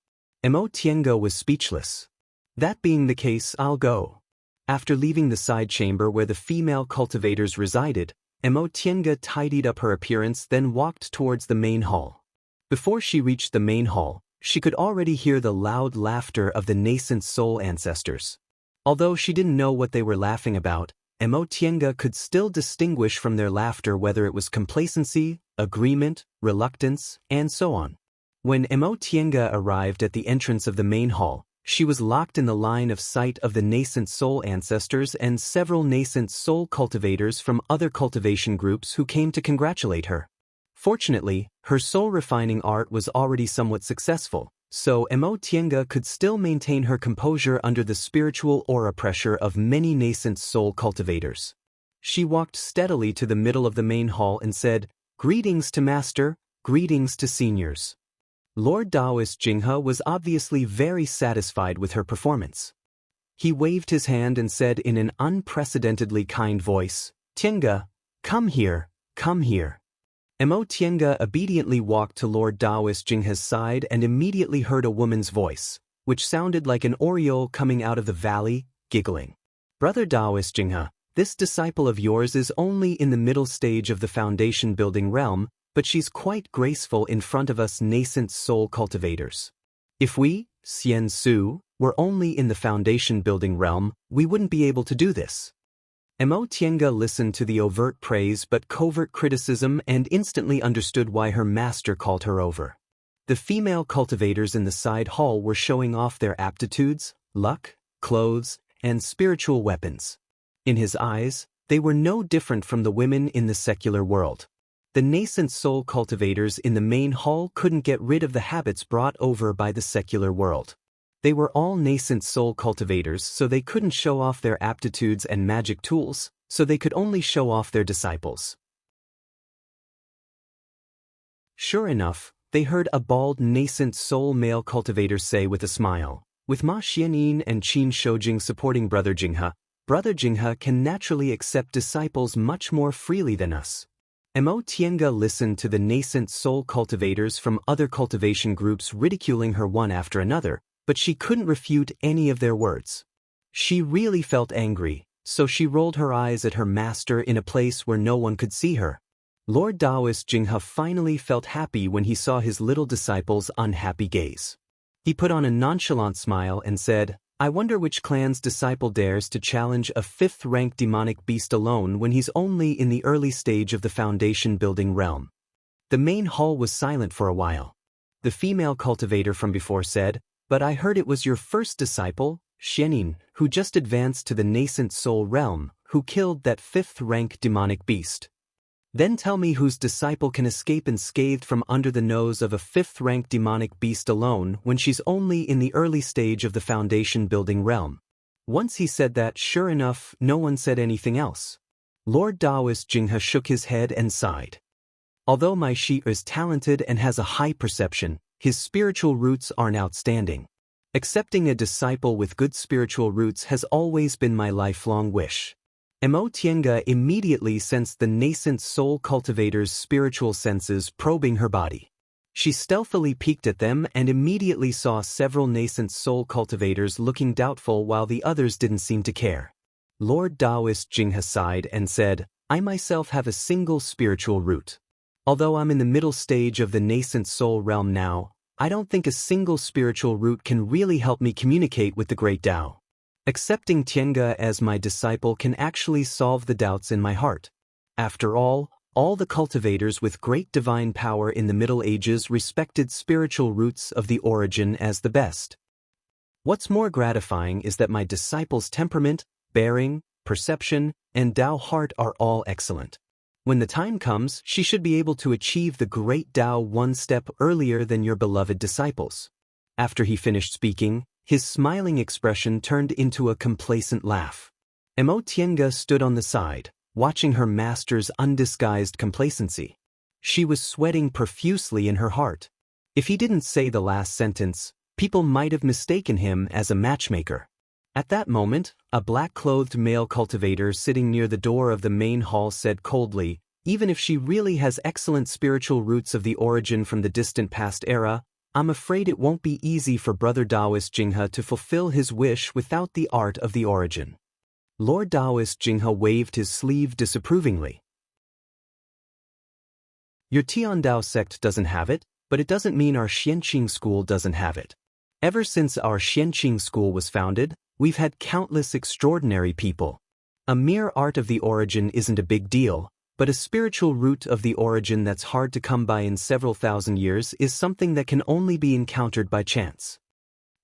Tiange was speechless. "That being the case, I'll go." After leaving the side chamber where the female cultivators resided, Tiange tidied up her appearance, then walked towards the main hall. Before she reached the main hall, she could already hear the loud laughter of the nascent soul ancestors. Although she didn't know what they were laughing about, Tiange could still distinguish from their laughter whether it was complacency, agreement, reluctance, and so on. When Tiange arrived at the entrance of the main hall, she was locked in the line of sight of the nascent soul ancestors and several nascent soul cultivators from other cultivation groups who came to congratulate her. Fortunately, her soul-refining art was already somewhat successful, so Tiange could still maintain her composure under the spiritual aura pressure of many nascent soul cultivators. She walked steadily to the middle of the main hall and said, "Greetings to Master, greetings to seniors." Lord Daoist Jinghe was obviously very satisfied with her performance. He waved his hand and said in an unprecedentedly kind voice, "Tienge, come here, come here." Tienge obediently walked to Lord Daoist Jinghe's side and immediately heard a woman's voice, which sounded like an oriole coming out of the valley, giggling. "Brother Daoist Jinghe, this disciple of yours is only in the middle stage of the foundation building realm, but she's quite graceful in front of us nascent soul cultivators. If we, Xian Su, were only in the foundation building realm, we wouldn't be able to do this." Tienge listened to the overt praise but covert criticism and instantly understood why her master called her over. The female cultivators in the side hall were showing off their aptitudes, luck, clothes, and spiritual weapons. In his eyes, they were no different from the women in the secular world. The nascent soul cultivators in the main hall couldn't get rid of the habits brought over by the secular world. They were all nascent soul cultivators, so they couldn't show off their aptitudes and magic tools, so they could only show off their disciples. Sure enough, they heard a bald nascent soul male cultivator say with a smile, "With Ma Xianyin and Qin Shoujing supporting Brother Jinghe can naturally accept disciples much more freely than us." Tienge listened to the nascent soul cultivators from other cultivation groups ridiculing her one after another, but she couldn't refute any of their words. She really felt angry, so she rolled her eyes at her master in a place where no one could see her. Lord Daoist Jinghe finally felt happy when he saw his little disciple's unhappy gaze. He put on a nonchalant smile and said, "I wonder which clan's disciple dares to challenge a 5th-rank demonic beast alone when he's only in the early stage of the foundation-building realm." The main hall was silent for a while. The female cultivator from before said, "But I heard it was your first disciple, Xianyin, who just advanced to the nascent soul realm, who killed that 5th-rank demonic beast. Then tell me whose disciple can escape unscathed from under the nose of a 5th-rank demonic beast alone when she's only in the early stage of the foundation-building realm." Once he said that, sure enough, no one said anything else. Lord Daoist Jinghe shook his head and sighed. Although my Shi is talented and has a high perception, his spiritual roots aren't outstanding. Accepting a disciple with good spiritual roots has always been my lifelong wish. Tienge immediately sensed the nascent soul cultivator's spiritual senses probing her body. She stealthily peeked at them and immediately saw several nascent soul cultivators looking doubtful while the others didn't seem to care. Lord Daoist Jinghe sighed and said, "I myself have a single spiritual root. Although I'm in the middle stage of the nascent soul realm now, I don't think a single spiritual root can really help me communicate with the great Tao. Accepting Tienge as my disciple can actually solve the doubts in my heart. After all the cultivators with great divine power in the Middle Ages respected spiritual roots of the origin as the best. What's more gratifying is that my disciple's temperament, bearing, perception, and Tao heart are all excellent. When the time comes, she should be able to achieve the great Tao one step earlier than your beloved disciples." After he finished speaking, his smiling expression turned into a complacent laugh. Tienge stood on the side, watching her master's undisguised complacency. She was sweating profusely in her heart. If he didn't say the last sentence, people might have mistaken him as a matchmaker. At that moment, a black-clothed male cultivator sitting near the door of the main hall said coldly, "Even if she really has excellent spiritual roots of the origin from the distant past era, I'm afraid it won't be easy for Brother Daoist Jinghe to fulfill his wish without the art of the origin." Lord Daoist Jinghe waved his sleeve disapprovingly. "Your Tiandao sect doesn't have it, but it doesn't mean our Xianqing school doesn't have it. Ever since our Xianqing school was founded, we've had countless extraordinary people. A mere art of the origin isn't a big deal, but a spiritual root of the origin that's hard to come by in several thousand years is something that can only be encountered by chance."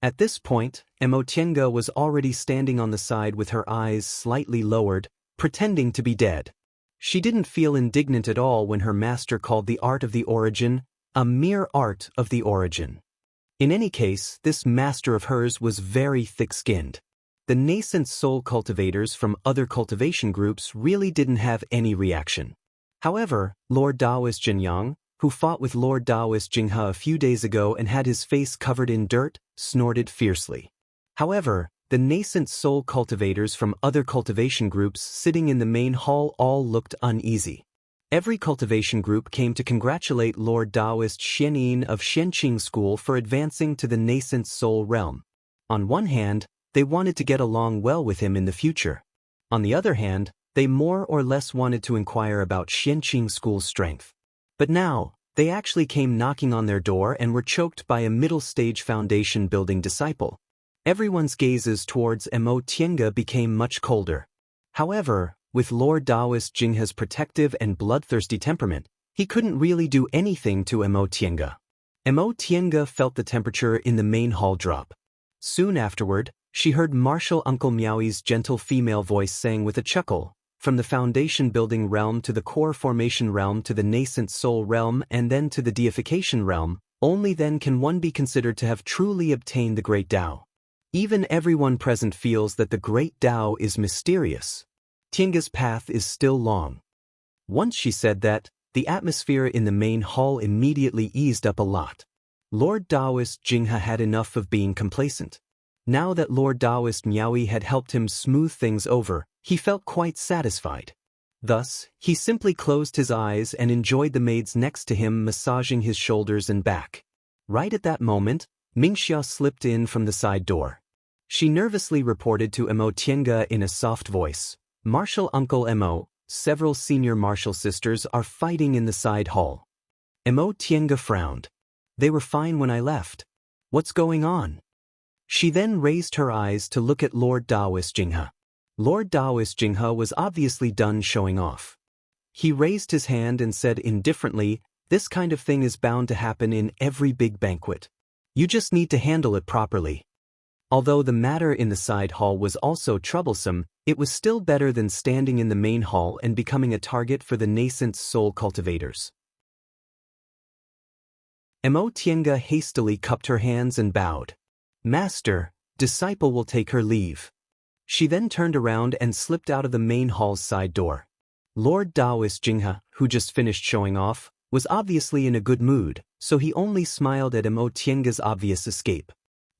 At this point, Tienge was already standing on the side with her eyes slightly lowered, pretending to be dead. She didn't feel indignant at all when her master called the art of the origin a mere art of the origin. In any case, this master of hers was very thick-skinned. The nascent soul cultivators from other cultivation groups really didn't have any reaction. However, Lord Daoist Jinyang, who fought with Lord Daoist Jinghe a few days ago and had his face covered in dirt, snorted fiercely. However, the nascent soul cultivators from other cultivation groups sitting in the main hall all looked uneasy. Every cultivation group came to congratulate Lord Daoist Xianxia of Xianqing School for advancing to the nascent soul realm. On one hand, they wanted to get along well with him in the future. On the other hand, they more or less wanted to inquire about Xianqing School's strength. But now, they actually came knocking on their door and were choked by a middle-stage foundation-building disciple. Everyone's gazes towards Immortal became much colder. However, with Lord Daoist Jinghe's protective and bloodthirsty temperament, he couldn't really do anything to Immortal. Immortal felt the temperature in the main hall drop. Soon afterward, she heard Martial Uncle Miaoi's gentle female voice saying with a chuckle, "From the foundation building realm to the core formation realm to the nascent soul realm and then to the deification realm, only then can one be considered to have truly obtained the great Tao. Even everyone present feels that the great Tao is mysterious. Tiange's path is still long." Once she said that, the atmosphere in the main hall immediately eased up a lot. Lord Daoist Jinghe had enough of being complacent. Now that Lord Daoist Miaoi had helped him smooth things over, he felt quite satisfied. Thus, he simply closed his eyes and enjoyed the maids next to him massaging his shoulders and back. Right at that moment, Mingxia slipped in from the side door. She nervously reported to Immortal in a soft voice, "Martial Uncle Mo, several senior martial sisters are fighting in the side hall." Immortal frowned. "They were fine when I left. What's going on?" She then raised her eyes to look at Lord Daoist Jinghe. Lord Daoist Jinghe was obviously done showing off. He raised his hand and said indifferently, "This kind of thing is bound to happen in every big banquet. You just need to handle it properly." Although the matter in the side hall was also troublesome, it was still better than standing in the main hall and becoming a target for the nascent soul cultivators. Immortal hastily cupped her hands and bowed. "Master, disciple will take her leave." She then turned around and slipped out of the main hall's side door. Lord Daoist Jinghe, who just finished showing off, was obviously in a good mood, so he only smiled at Immortal's obvious escape.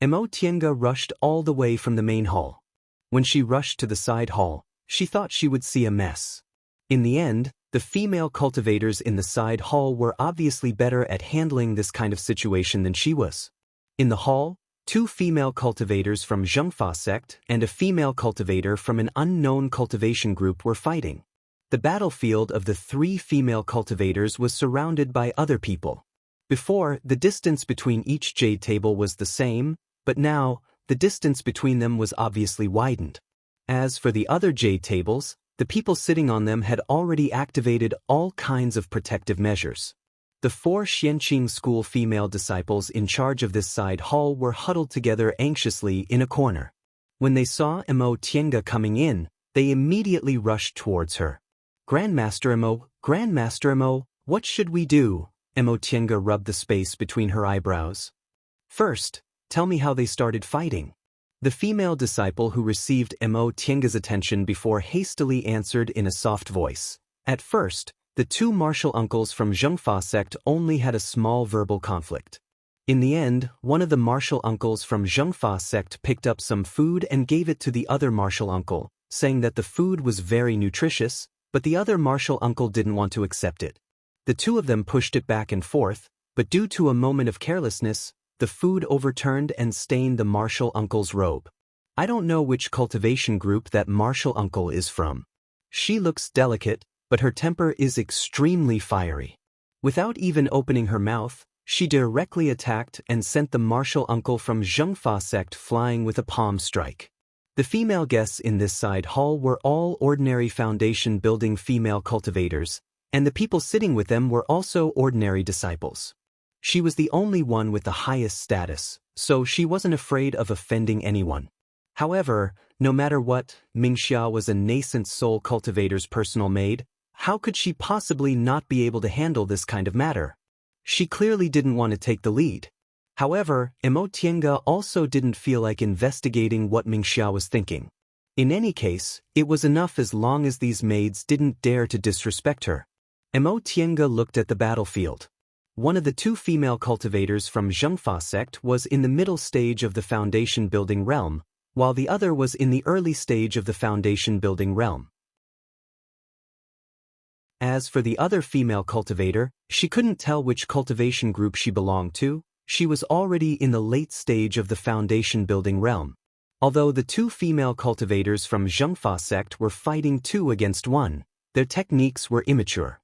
Immortal rushed all the way from the main hall. When she rushed to the side hall, she thought she would see a mess. In the end, the female cultivators in the side hall were obviously better at handling this kind of situation than she was. In the hall, 2 female cultivators from Xianxia sect and a female cultivator from an unknown cultivation group were fighting. The battlefield of the 3 female cultivators was surrounded by other people. Before, the distance between each jade table was the same, but now, the distance between them was obviously widened. As for the other jade tables, the people sitting on them had already activated all kinds of protective measures. The 4 Xianqing School female disciples in charge of this side hall were huddled together anxiously in a corner. When they saw Immortal coming in, they immediately rushed towards her. Grandmaster Immo, what should we do?" Immortal rubbed the space between her eyebrows. "First, tell me how they started fighting." The female disciple who received Immortal's attention before hastily answered in a soft voice. At first, the 2 martial uncles from Xianxia sect only had a small verbal conflict. In the end, one of the martial uncles from Xianxia sect picked up some food and gave it to the other martial uncle, saying that the food was very nutritious, but the other martial uncle didn't want to accept it. The 2 of them pushed it back and forth, but due to a moment of carelessness, the food overturned and stained the martial uncle's robe. I don't know which cultivation group that martial uncle is from. She looks delicate, but her temper is extremely fiery. Without even opening her mouth, she directly attacked and sent the martial uncle from Xianxia sect flying with a palm strike. The female guests in this side hall were all ordinary foundation-building female cultivators, and the people sitting with them were also ordinary disciples. She was the only one with the highest status, so she wasn't afraid of offending anyone. However, no matter what, Mingxia was a nascent soul cultivator's personal maid. How could she possibly not be able to handle this kind of matter? She clearly didn't want to take the lead. However, Immortal also didn't feel like investigating what Mingxia was thinking. In any case, it was enough as long as these maids didn't dare to disrespect her. Immortal looked at the battlefield. One of the two female cultivators from Xianxia sect was in the middle stage of the foundation building realm, while the other was in the early stage of the foundation building realm. As for the other female cultivator, she couldn't tell which cultivation group she belonged to. She was already in the late stage of the foundation building realm. Although the two female cultivators from Xianxia sect were fighting 2 against 1, their techniques were immature.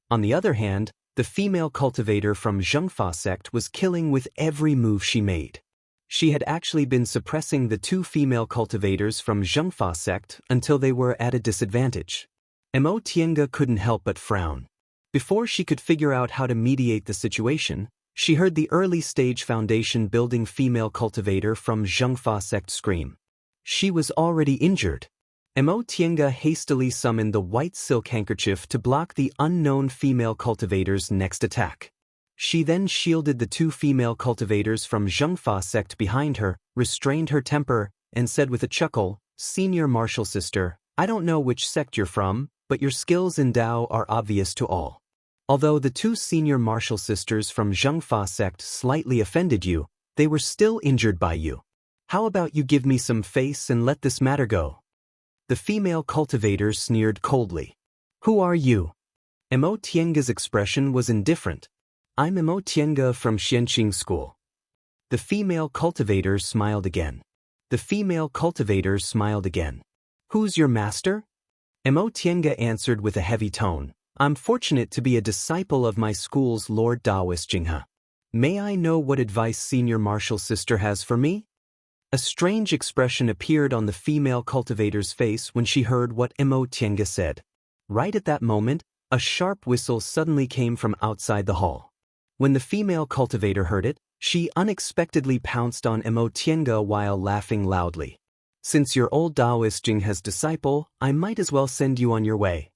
On the other hand, the female cultivator from Xianxia sect was killing with every move she made. She had actually been suppressing the two female cultivators from Xianxia sect until they were at a disadvantage. Immortal couldn't help but frown. Before she could figure out how to mediate the situation, she heard the early-stage foundation-building female cultivator from Xianxia sect scream. She was already injured. Immortal hastily summoned the white silk handkerchief to block the unknown female cultivator's next attack. She then shielded the two female cultivators from Xianxia sect behind her, restrained her temper, and said with a chuckle, "Senior martial sister, I don't know which sect you're from, but your skills in Dao are obvious to all." Although the two senior martial sisters from Xianxia sect slightly offended you, they were still injured by you. How about you give me some face and let this matter go? The female cultivator sneered coldly. Who are you? Immortal's expression was indifferent. I'm Immortal from Xianxia School. The female cultivator smiled again. The female cultivator smiled again. Who's your master? Immortal answered with a heavy tone. I'm fortunate to be a disciple of my school's Lord Daoist Jinghe. May I know what advice senior martial sister has for me? A strange expression appeared on the female cultivator's face when she heard what Immortal said. Right at that moment, a sharp whistle suddenly came from outside the hall. When the female cultivator heard it, she unexpectedly pounced on Immortal while laughing loudly. Since you're old Daoist Jinghe's disciple, I might as well send you on your way.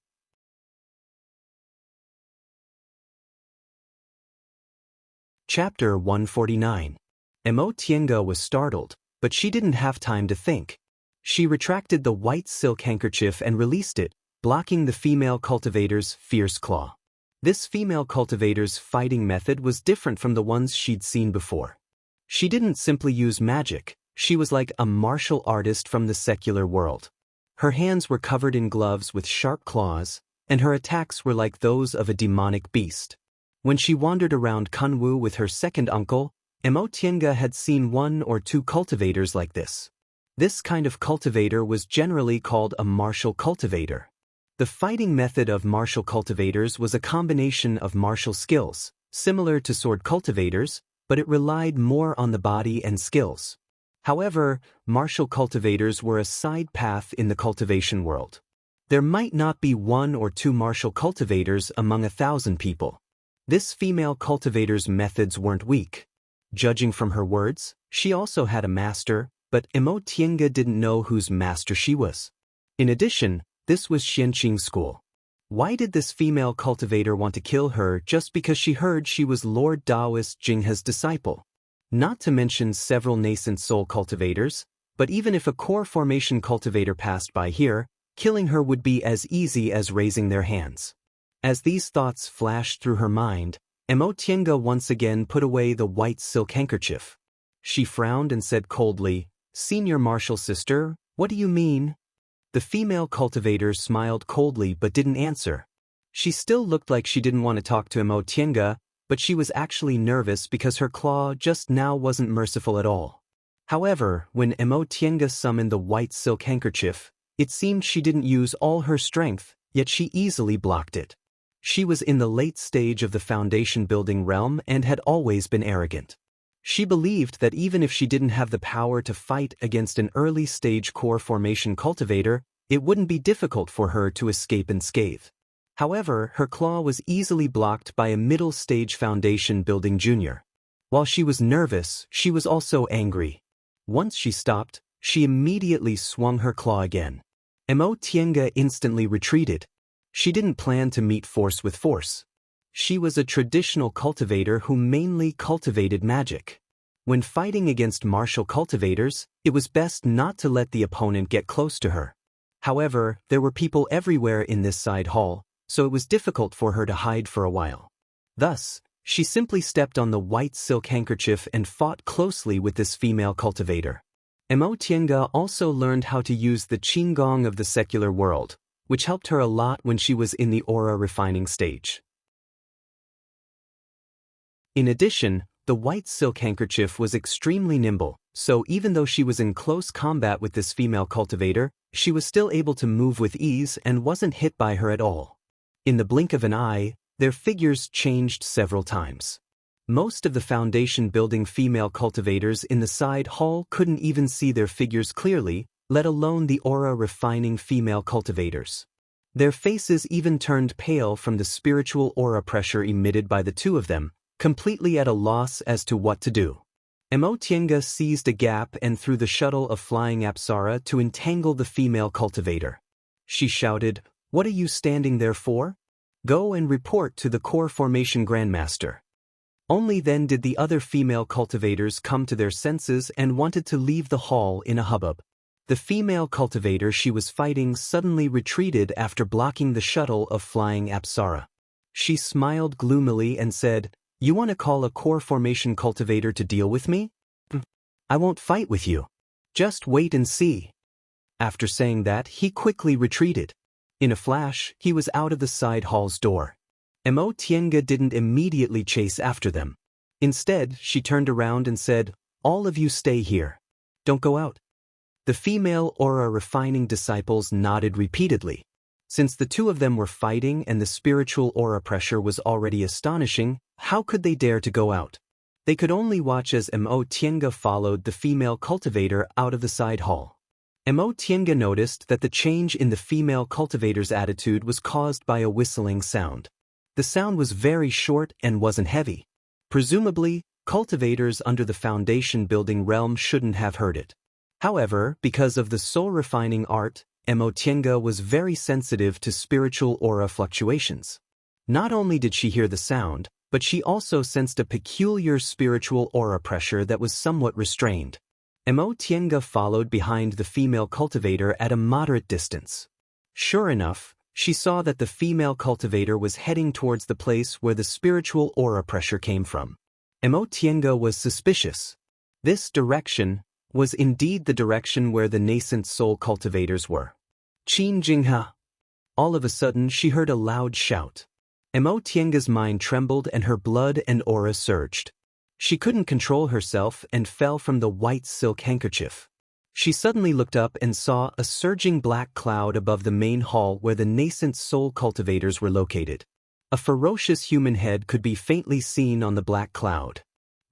Chapter 149. Immortal was startled, but she didn't have time to think. She retracted the white silk handkerchief and released it, blocking the female cultivator's fierce claw. This female cultivator's fighting method was different from the ones she'd seen before. She didn't simply use magic, she was like a martial artist from the secular world. Her hands were covered in gloves with sharp claws, and her attacks were like those of a demonic beast. When she wandered around Kunwu with her second uncle, Immortal had seen 1 or 2 cultivators like this. This kind of cultivator was generally called a martial cultivator. The fighting method of martial cultivators was a combination of martial skills, similar to sword cultivators, but it relied more on the body and skills. However, martial cultivators were a side path in the cultivation world. There might not be 1 or 2 martial cultivators among 1,000 people. This female cultivator's methods weren't weak. Judging from her words, she also had a master, but Immortal didn't know whose master she was. In addition, this was Xianxia School. Why did this female cultivator want to kill her just because she heard she was Lord Daoist Jinghe's disciple? Not to mention several nascent soul cultivators, but even if a core formation cultivator passed by here, killing her would be as easy as raising their hands. As these thoughts flashed through her mind, Immortal once again put away the white silk handkerchief. She frowned and said coldly, "Senior martial sister, what do you mean?" The female cultivator smiled coldly but didn't answer. She still looked like she didn't want to talk to Immortal, but she was actually nervous because her claw just now wasn't merciful at all. However, when Immortal summoned the white silk handkerchief, it seemed she didn't use all her strength, yet she easily blocked it. She was in the late stage of the foundation building realm and had always been arrogant. She believed that even if she didn't have the power to fight against an early-stage core formation cultivator, it wouldn't be difficult for her to escape unscathed. However, her claw was easily blocked by a middle-stage foundation building junior. While she was nervous, she was also angry. Once she stopped, she immediately swung her claw again. Immortal instantly retreated. She didn't plan to meet force with force. She was a traditional cultivator who mainly cultivated magic. When fighting against martial cultivators, it was best not to let the opponent get close to her. However, there were people everywhere in this side hall, so it was difficult for her to hide for a while. Thus, She simply stepped on the white silk handkerchief and fought closely with this female cultivator. Tiange also learned how to use the qigong of the secular world, which helped her a lot when she was in the aura refining stage. In addition, the white silk handkerchief was extremely nimble, so even though she was in close combat with this female cultivator, she was still able to move with ease and wasn't hit by her at all. In the blink of an eye, their figures changed several times. Most of the foundation-building female cultivators in the side hall couldn't even see their figures clearly, let alone the aura-refining female cultivators. Their faces even turned pale from the spiritual aura pressure emitted by the two of them, completely at a loss as to what to do. Tiange seized a gap and threw the shuttle of flying apsara to entangle the female cultivator. She shouted, "What are you standing there for? Go and report to the core formation grandmaster." Only then did the other female cultivators come to their senses and wanted to leave the hall in a hubbub. The female cultivator she was fighting suddenly retreated after blocking the shuttle of flying apsara. She smiled gloomily and said, "You want to call a core formation cultivator to deal with me? I won't fight with you. Just wait and see." After saying that, he quickly retreated. In a flash, he was out of the side hall's door. Tiange didn't immediately chase after them. Instead, she turned around and said, "All of you stay here. Don't go out." The female aura-refining disciples nodded repeatedly. Since the two of them were fighting and the spiritual aura pressure was already astonishing, how could they dare to go out? They could only watch as Tiange followed the female cultivator out of the side hall. Tiange noticed that the change in the female cultivator's attitude was caused by a whistling sound. The sound was very short and wasn't heavy. Presumably, cultivators under the foundation-building realm shouldn't have heard it. However, because of the soul-refining art, Tiange was very sensitive to spiritual aura fluctuations. Not only did she hear the sound, but she also sensed a peculiar spiritual aura pressure that was somewhat restrained. Tiange followed behind the female cultivator at a moderate distance. Sure enough, she saw that the female cultivator was heading towards the place where the spiritual aura pressure came from. Tiange was suspicious. This direction was indeed the direction where the nascent soul cultivators were. "Qin Jingha!" All of a sudden, she heard a loud shout. Tiange's mind trembled and her blood and aura surged. She couldn't control herself and fell from the white silk handkerchief. She suddenly looked up and saw a surging black cloud above the main hall where the nascent soul cultivators were located. A ferocious human head could be faintly seen on the black cloud.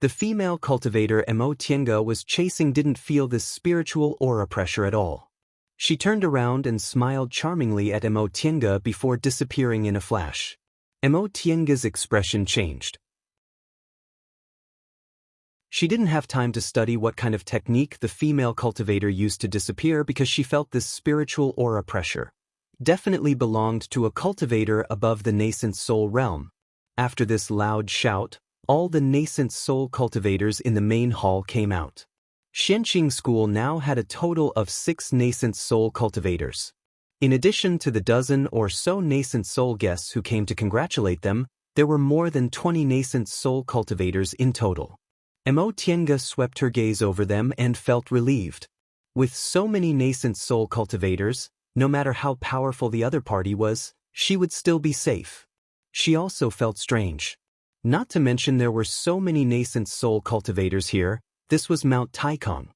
The female cultivator Tiange was chasing didn't feel this spiritual aura pressure at all. She turned around and smiled charmingly at Tiange before disappearing in a flash. Tiange's expression changed. She didn't have time to study what kind of technique the female cultivator used to disappear because she felt this spiritual aura pressure. Definitely belonged to a cultivator above the nascent soul realm. After this loud shout, all the nascent soul cultivators in the main hall came out. Xianxia School now had a total of 6 nascent soul cultivators. In addition to the dozen or so nascent soul guests who came to congratulate them, there were more than 20 nascent soul cultivators in total. Tiange swept her gaze over them and felt relieved. With so many nascent soul cultivators, no matter how powerful the other party was, she would still be safe. She also felt strange. Not to mention there were so many nascent soul cultivators here. This was Mount Taikong.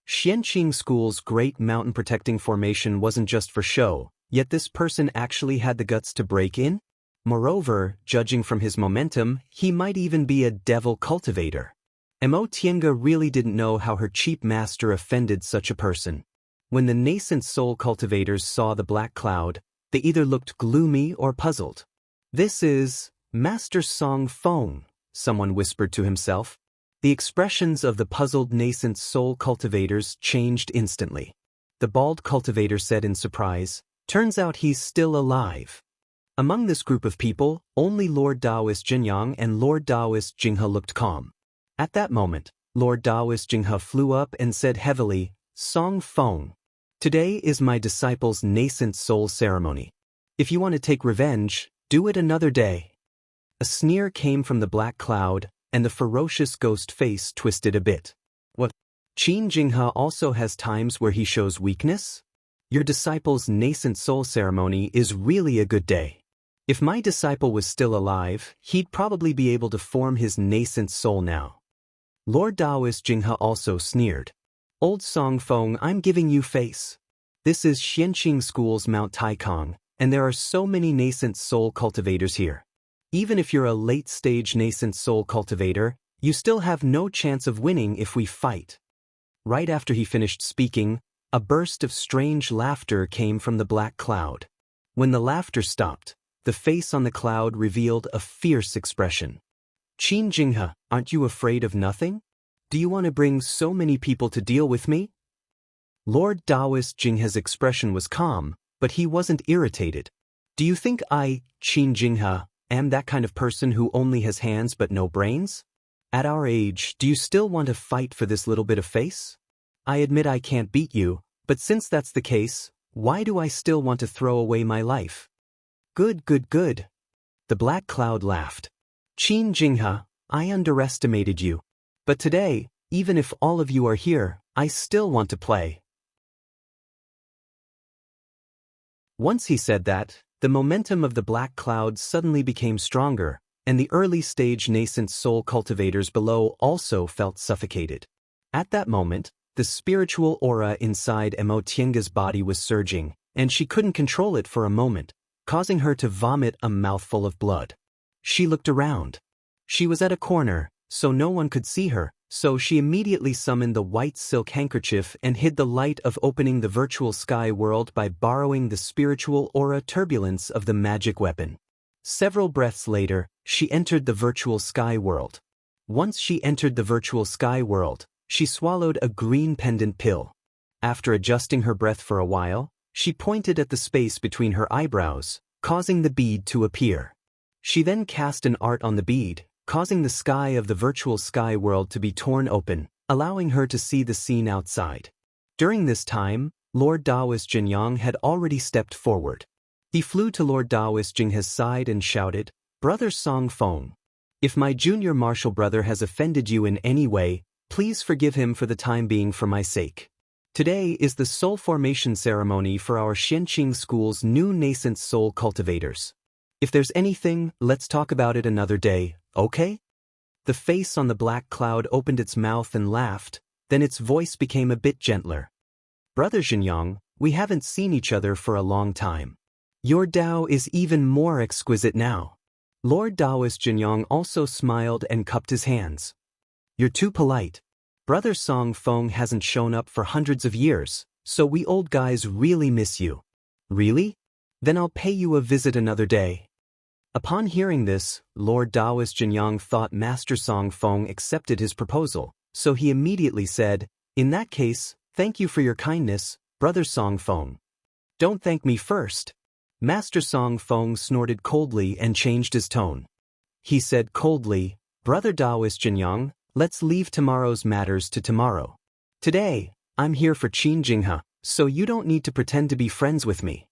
Xianxia School's great mountain protecting formation wasn't just for show, yet this person actually had the guts to break in? Moreover, judging from his momentum, he might even be a devil cultivator. Tiange really didn't know how her cheap master offended such a person. When the nascent soul cultivators saw the black cloud, they either looked gloomy or puzzled. "This is Master Song Feng," someone whispered to himself. The expressions of the puzzled nascent soul cultivators changed instantly. The bald cultivator said in surprise, "Turns out he's still alive." Among this group of people, only Lord Daoist Jinyang and Lord Daoist Jinghe looked calm. At that moment, Lord Daoist Jinghe flew up and said heavily, "Song Feng, today is my disciple's nascent soul ceremony. If you want to take revenge, do it another day." A sneer came from the black cloud, and the ferocious ghost face twisted a bit. What? Qin Jinghe also has times where he shows weakness? Your disciple's nascent soul ceremony is really a good day. If my disciple was still alive, he'd probably be able to form his nascent soul now. Lord Daoist Jinghe also sneered. Old Song Feng, I'm giving you face. This is Xianxia School's Mount Taikong, and there are so many nascent soul cultivators here. Even if you're a late-stage nascent soul cultivator, you still have no chance of winning if we fight. Right after he finished speaking, a burst of strange laughter came from the black cloud. When the laughter stopped, the face on the cloud revealed a fierce expression. Qin Jinghe, aren't you afraid of nothing? Do you want to bring so many people to deal with me? Lord Daoist Jinghe's expression was calm, but he wasn't irritated. Do you think I, Qin Jinghe, am that kind of person who only has hands but no brains? At our age, do you still want to fight for this little bit of face? I admit I can't beat you, but since that's the case, why do I still want to throw away my life? Good, good, good. The black cloud laughed. Qin Jinghe, I underestimated you. But today, even if all of you are here, I still want to play. Once he said that, the momentum of the black cloud suddenly became stronger, and the early-stage nascent soul cultivators below also felt suffocated. At that moment, the spiritual aura inside Tiange's body was surging, and she couldn't control it for a moment, causing her to vomit a mouthful of blood. She looked around. She was at a corner, so no one could see her, so she immediately summoned the white silk handkerchief and hid the light of opening the virtual sky world by borrowing the spiritual aura turbulence of the magic weapon. Several breaths later, she entered the virtual sky world. Once she entered the virtual sky world, she swallowed a green pendant pill. After adjusting her breath for a while, she pointed at the space between her eyebrows, causing the bead to appear. She then cast an art on the bead, causing the sky of the virtual sky world to be torn open, allowing her to see the scene outside. During this time, Lord Daoist Jinyang had already stepped forward. He flew to Lord Daoist Jinghe's side and shouted, "Brother Song Feng, if my junior martial brother has offended you in any way, please forgive him for the time being for my sake. Today is the soul formation ceremony for our Xianxia School's new nascent soul cultivators. If there's anything, let's talk about it another day, okay?" The face on the black cloud opened its mouth and laughed, then its voice became a bit gentler. "Brother Jinyang, we haven't seen each other for a long time. Your Dao is even more exquisite now." Lord Daoist Jinyang also smiled and cupped his hands. "You're too polite. Brother Song Feng hasn't shown up for hundreds of years, so we old guys really miss you." "Really? Then I'll pay you a visit another day." Upon hearing this, Lord Daoist Jinyang thought Master Song Feng accepted his proposal, so he immediately said, "In that case, thank you for your kindness, Brother Song Feng." "Don't thank me first." Master Song Feng snorted coldly and changed his tone. He said coldly, "Brother Daoist Jinyang, let's leave tomorrow's matters to tomorrow. Today, I'm here for Qin Jinghe, so you don't need to pretend to be friends with me."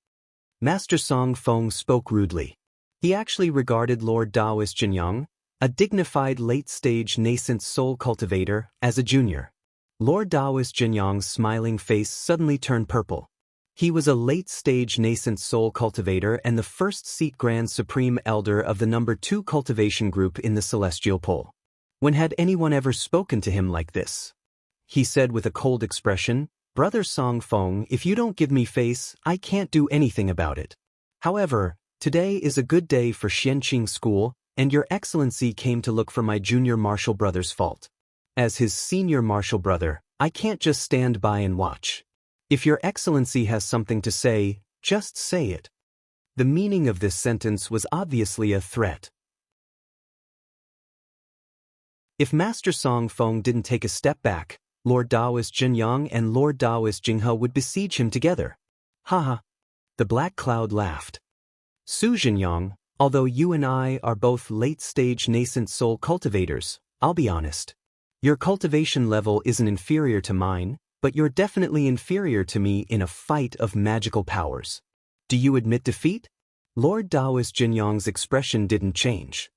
Master Song Feng spoke rudely. He actually regarded Lord Daoist Jinyang, a dignified late-stage nascent soul cultivator, as a junior. Lord Daoist Jinyang's smiling face suddenly turned purple. He was a late-stage nascent soul cultivator and the first-seat Grand Supreme Elder of the number 2 cultivation group in the Celestial Pole. When had anyone ever spoken to him like this? He said with a cold expression, "Brother Song Feng, if you don't give me face, I can't do anything about it. However, today is a good day for Xianxia School, and Your Excellency came to look for my junior martial brother's fault. As his senior martial brother, I can't just stand by and watch. If Your Excellency has something to say, just say it." The meaning of this sentence was obviously a threat. If Master Song Feng didn't take a step back, Lord Daoist Jinyang and Lord Daoist Jinghe would besiege him together. "Haha." The black cloud laughed. "Su Jinyang, although you and I are both late-stage nascent soul cultivators, I'll be honest. Your cultivation level isn't inferior to mine, but you're definitely inferior to me in a fight of magical powers. Do you admit defeat?" Lord Daoist Jinyang's expression didn't change.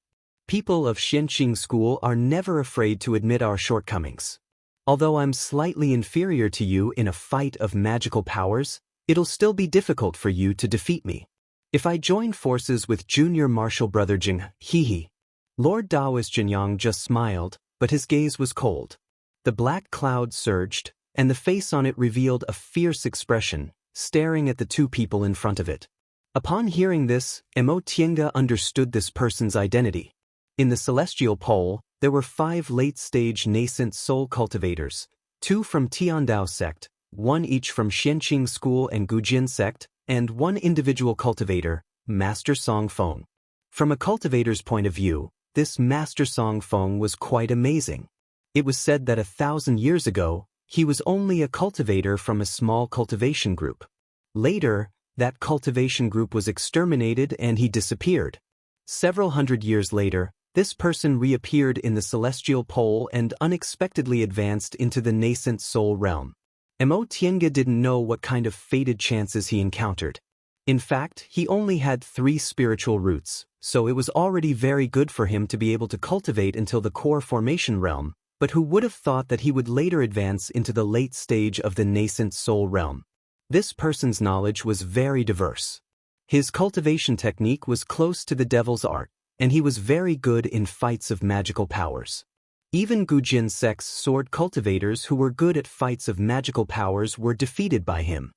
People of Xianxia school are never afraid to admit our shortcomings. Although I'm slightly inferior to you in a fight of magical powers, it'll still be difficult for you to defeat me. If I join forces with junior martial brother Jing, hee. Lord Daoist Jinyang just smiled, but his gaze was cold. The black cloud surged, and the face on it revealed a fierce expression, staring at the two people in front of it. Upon hearing this, Tiange understood this person's identity. In the celestial pole, there were 5 late-stage nascent soul cultivators, 2 from Tiandao sect, 1 each from Xianxia school and Gujin sect, and 1 individual cultivator, Master Song Feng. From a cultivator's point of view, this Master Song Feng was quite amazing. It was said that 1,000 years ago, he was only a cultivator from a small cultivation group. Later, that cultivation group was exterminated and he disappeared. Several hundred years later, this person reappeared in the celestial pole and unexpectedly advanced into the nascent soul realm. Tiange didn't know what kind of fated chances he encountered. In fact, he only had 3 spiritual roots, so it was already very good for him to be able to cultivate until the core formation realm, but who would have thought that he would later advance into the late stage of the nascent soul realm? This person's knowledge was very diverse. His cultivation technique was close to the devil's art, and he was very good in fights of magical powers. Even Gujin sect's sword cultivators who were good at fights of magical powers were defeated by him.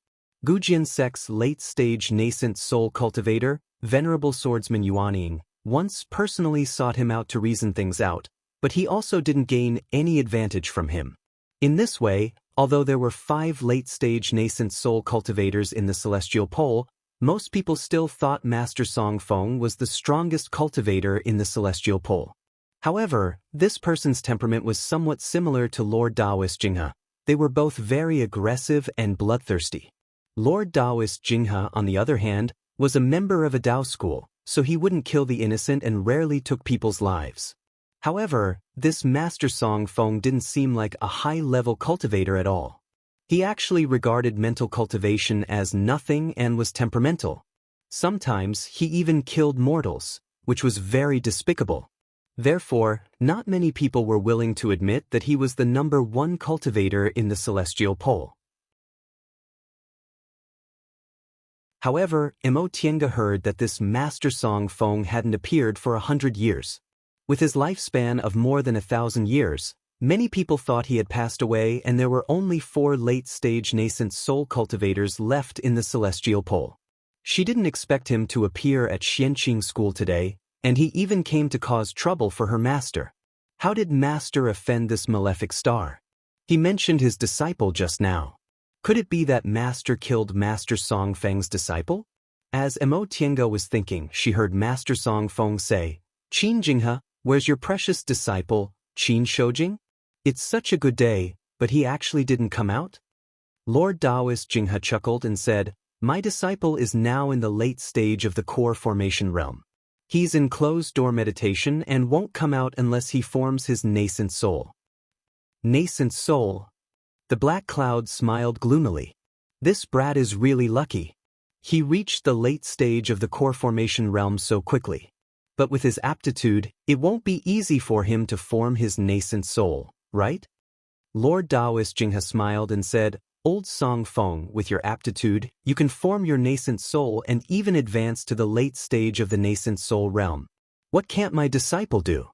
Gujin sect's late-stage nascent soul cultivator, Venerable Swordsman Yuanying, once personally sought him out to reason things out, but he also didn't gain any advantage from him. In this way, although there were 5 late-stage nascent soul cultivators in the celestial pole, most people still thought Master Song Feng was the strongest cultivator in the celestial pole. However, this person's temperament was somewhat similar to Lord Daoist Jinghe. They were both very aggressive and bloodthirsty. Lord Daoist Jinghe, on the other hand, was a member of a Dao school, so he wouldn't kill the innocent and rarely took people's lives. However, this Master Song Feng didn't seem like a high-level cultivator at all. He actually regarded mental cultivation as nothing and was temperamental. Sometimes he even killed mortals, which was very despicable. Therefore, not many people were willing to admit that he was the number 1 cultivator in the celestial pole. However, Tiange heard that this Master Song Feng hadn't appeared for 100 years. With his lifespan of more than 1,000 years, many people thought he had passed away and there were only 4 late-stage nascent soul cultivators left in the celestial pole. She didn't expect him to appear at Xianxia school today, and he even came to cause trouble for her master. How did Master offend this malefic star? He mentioned his disciple just now. Could it be that Master killed Master Song Feng's disciple? As Tiange was thinking, she heard Master Song Feng say, "Qin Jinghe, where's your precious disciple, Qin Shoujing? It's such a good day, but he actually didn't come out?" Lord Daoist Jinghe chuckled and said, "My disciple is now in the late stage of the core formation realm. He's in closed-door meditation and won't come out unless he forms his nascent soul." Nascent soul? The black cloud smiled gloomily. This brat is really lucky. He reached the late stage of the core formation realm so quickly. But with his aptitude, it won't be easy for him to form his nascent soul, right? Lord Daoist Jinghe smiled and said, "Old Song Feng, with your aptitude, you can form your nascent soul and even advance to the late stage of the nascent soul realm. What can't my disciple do?"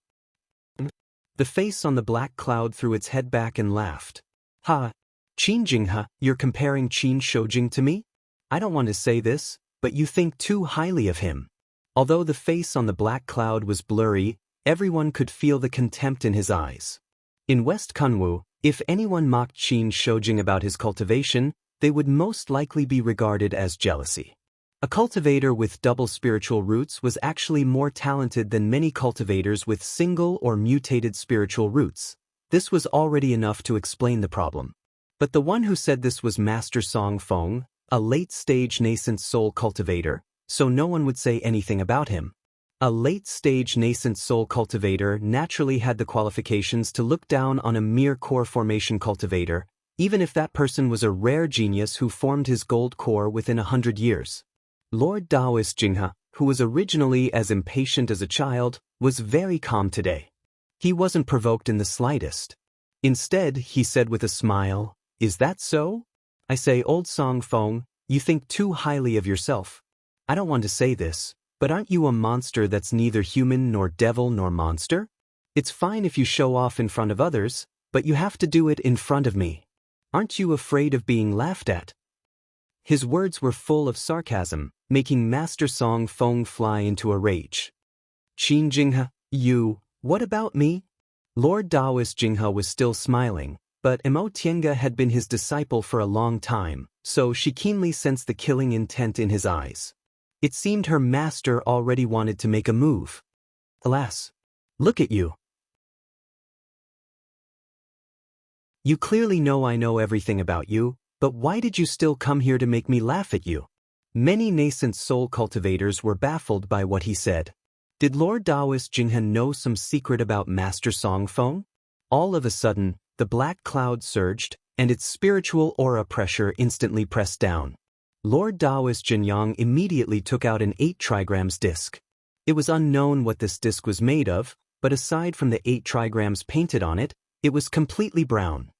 The face on the black cloud threw its head back and laughed. "Ha! Qin Jinghe, you're comparing Qin Shoujing to me? I don't want to say this, but you think too highly of him." Although the face on the black cloud was blurry, everyone could feel the contempt in his eyes. In West Kunwu, if anyone mocked Qin Shoujing about his cultivation, they would most likely be regarded as jealousy. A cultivator with double spiritual roots was actually more talented than many cultivators with single or mutated spiritual roots. This was already enough to explain the problem. But the one who said this was Master Song Feng, a late-stage nascent soul cultivator, so no one would say anything about him. A late-stage nascent soul cultivator naturally had the qualifications to look down on a mere core formation cultivator, even if that person was a rare genius who formed his gold core within 100 years. Lord Daoist Jinghe, who was originally as impatient as a child, was very calm today. He wasn't provoked in the slightest. Instead, he said with a smile, "Is that so? I say, old Song Feng, you think too highly of yourself. I don't want to say this, but aren't you a monster that's neither human nor devil nor monster? It's fine if you show off in front of others, but you have to do it in front of me. Aren't you afraid of being laughed at?" His words were full of sarcasm, making Master Song Feng fly into a rage. "Qin Jinghe, what about me?" Lord Daoist Jinghe was still smiling, but Imo Tiange had been his disciple for a long time, so she keenly sensed the killing intent in his eyes. It seemed her master already wanted to make a move. "Alas! Look at you. You clearly know I know everything about you, but why did you still come here to make me laugh at you?" Many nascent soul cultivators were baffled by what he said. Did Lord Daoist Jinghe know some secret about Master Song Feng? All of a sudden, the black cloud surged, and its spiritual aura pressure instantly pressed down. Lord Daoist Jinyang immediately took out an 8 trigrams disc. It was unknown what this disc was made of, but aside from the 8 trigrams painted on it, it was completely brown.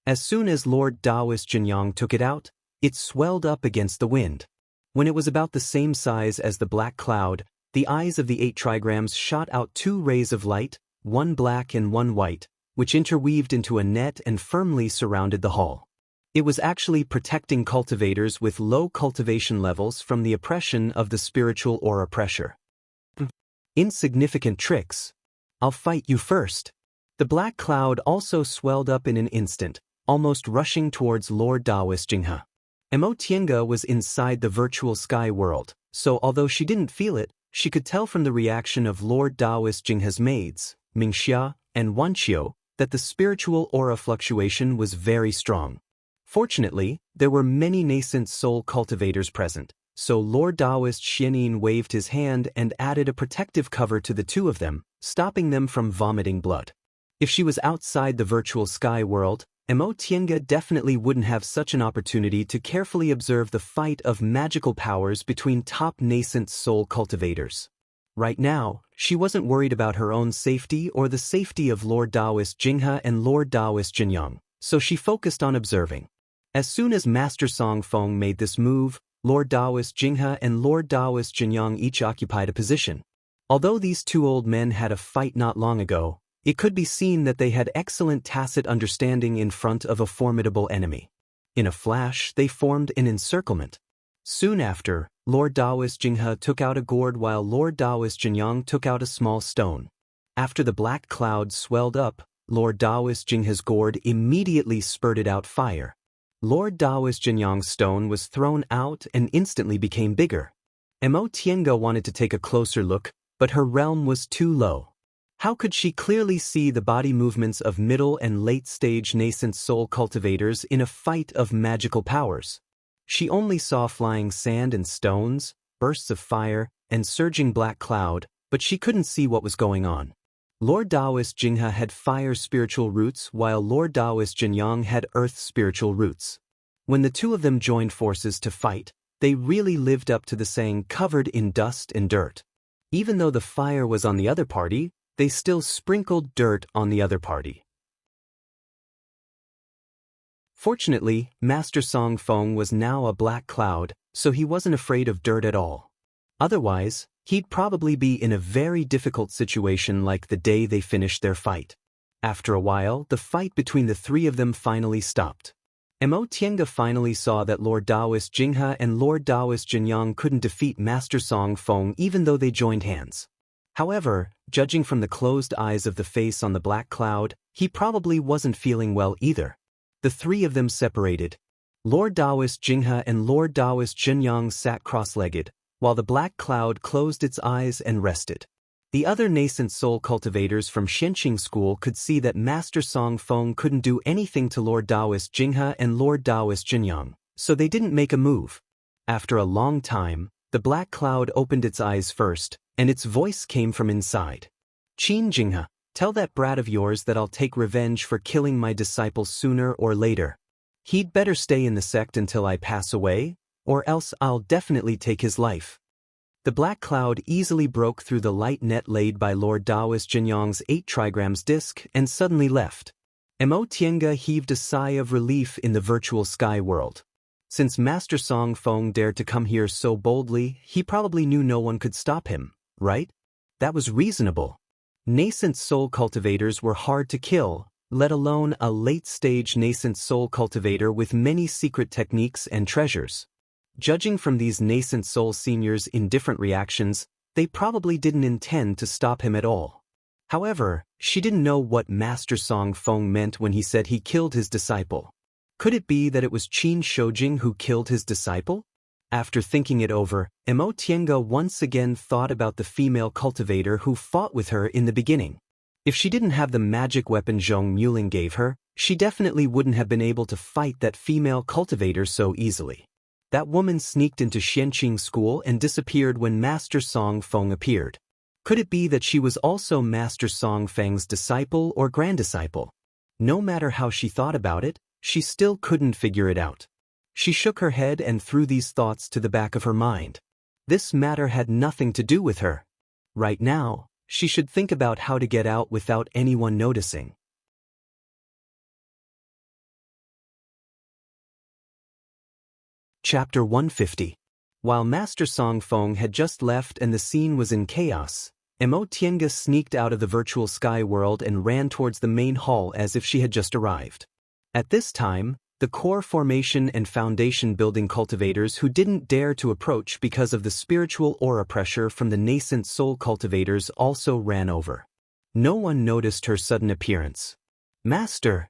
As soon as Lord Daoist Jinyang took it out, it swelled up against the wind. When it was about the same size as the black cloud, the eyes of the 8 trigrams shot out 2 rays of light, one black and one white, which interweaved into a net and firmly surrounded the hall. It was actually protecting cultivators with low cultivation levels from the oppression of the spiritual aura pressure. Insignificant tricks. I'll fight you first. The black cloud also swelled up in an instant, almost rushing towards Lord Daoist Jinghe. Imo Tiange was inside the virtual sky world, so although she didn't feel it, she could tell from the reaction of Lord Daoist Jinghe's maids, Mingxia and Wanqiu, that the spiritual aura fluctuation was very strong. Fortunately, there were many nascent soul cultivators present, so Lord Daoist Xianxia waved his hand and added a protective cover to the 2 of them, stopping them from vomiting blood. If she was outside the virtual sky world, Imo Tiange definitely wouldn't have such an opportunity to carefully observe the fight of magical powers between top nascent soul cultivators. Right now, she wasn't worried about her own safety or the safety of Lord Daoist Jinghe and Lord Daoist Jinyang, so she focused on observing. As soon as Master Song Feng made this move, Lord Daoist Jinghe and Lord Daoist Jinyang each occupied a position. Although these 2 old men had a fight not long ago, it could be seen that they had excellent tacit understanding in front of a formidable enemy. In a flash, they formed an encirclement. Soon after, Lord Daoist Jinghe took out a gourd while Lord Daoist Jinyang took out a small stone. After the black cloud swelled up, Lord Daoist Jinghe's gourd immediately spurted out fire. Lord Daoist Jinyang's stone was thrown out and instantly became bigger. Imo Tiange wanted to take a closer look, but her realm was too low. How could she clearly see the body movements of middle and late-stage nascent soul cultivators in a fight of magical powers? She only saw flying sand and stones, bursts of fire, and surging black cloud, but she couldn't see what was going on. Lord Daoist Jinghe had fire spiritual roots while Lord Daoist Jinyang had earth spiritual roots. When the 2 of them joined forces to fight, they really lived up to the saying covered in dust and dirt. Even though the fire was on the other party, they still sprinkled dirt on the other party. Fortunately, Master Song Feng was now a black cloud, so he wasn't afraid of dirt at all. Otherwise, he'd probably be in a very difficult situation like the day they finished their fight. After a while, the fight between the 3 of them finally stopped. Imo Tiange finally saw that Lord Daoist Jinghe and Lord Daoist Jinyang couldn't defeat Master Song Feng even though they joined hands. However, judging from the closed eyes of the face on the black cloud, he probably wasn't feeling well either. The 3 of them separated. Lord Daoist Jinghe and Lord Daoist Jinyang sat cross-legged, while the black cloud closed its eyes and rested. The other nascent soul cultivators from Xianxia School could see that Master Song Feng couldn't do anything to Lord Daoist Jinghe and Lord Daoist Jinyang, so they didn't make a move. After a long time, the black cloud opened its eyes first, and its voice came from inside. "Qin Jinghe, tell that brat of yours that I'll take revenge for killing my disciple sooner or later. He'd better stay in the sect until I pass away, or else I'll definitely take his life." The black cloud easily broke through the light net laid by Lord Daoist Jinyang's 8 trigrams disc and suddenly left. Mo Tiange heaved a sigh of relief in the virtual sky world. Since Master Song Feng dared to come here so boldly, he probably knew no one could stop him, right? That was reasonable. Nascent soul cultivators were hard to kill, let alone a late-stage nascent soul cultivator with many secret techniques and treasures. Judging from these nascent soul seniors' indifferent reactions, they probably didn't intend to stop him at all. However, she didn't know what Master Song Feng meant when he said he killed his disciple. Could it be that it was Qin Shoujing who killed his disciple? After thinking it over, Mo Tiange once again thought about the female cultivator who fought with her in the beginning. If she didn't have the magic weapon Zhong Muling gave her, she definitely wouldn't have been able to fight that female cultivator so easily. That woman sneaked into Xianqing school and disappeared when Master Song Feng appeared. Could it be that she was also Master Song Feng's disciple or granddisciple? No matter how she thought about it, she still couldn't figure it out. She shook her head and threw these thoughts to the back of her mind. This matter had nothing to do with her. Right now, she should think about how to get out without anyone noticing. Chapter 150. While Master Song Feng had just left and the scene was in chaos, Mo Tiange sneaked out of the virtual sky world and ran towards the main hall as if she had just arrived. At this time, the core formation and foundation building cultivators who didn't dare to approach because of the spiritual aura pressure from the nascent soul cultivators also ran over. No one noticed her sudden appearance. Master!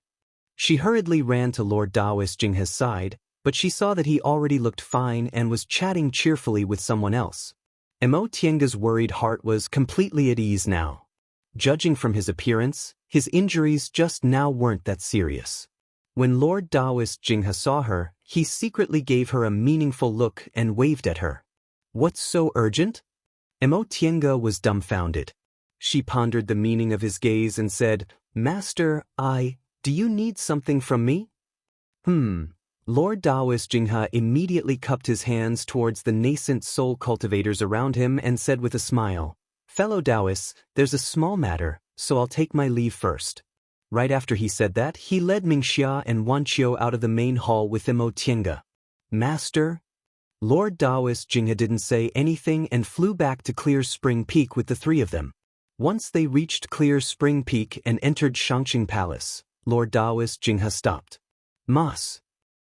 She hurriedly ran to Lord Daoist Jinghe's side, but she saw that he already looked fine and was chatting cheerfully with someone else. Mo Tiange's worried heart was completely at ease now. Judging from his appearance, his injuries just now weren't that serious. When Lord Daoist Jinghe saw her, he secretly gave her a meaningful look and waved at her. What's so urgent? Mo Tiange was dumbfounded. She pondered the meaning of his gaze and said, Master, do you need something from me? Lord Daoist Jinghe immediately cupped his hands towards the nascent soul cultivators around him and said with a smile, Fellow Daoists, there's a small matter, so I'll take my leave first. Right after he said that, he led Wuxia and Xianxia out of the main hall with Mo Tiange. Master? Lord Daoist Jinghe didn't say anything and flew back to Clear Spring Peak with the 3 of them. Once they reached Clear Spring Peak and entered Xianxing Palace, Lord Daoist Jinghe stopped. Mas.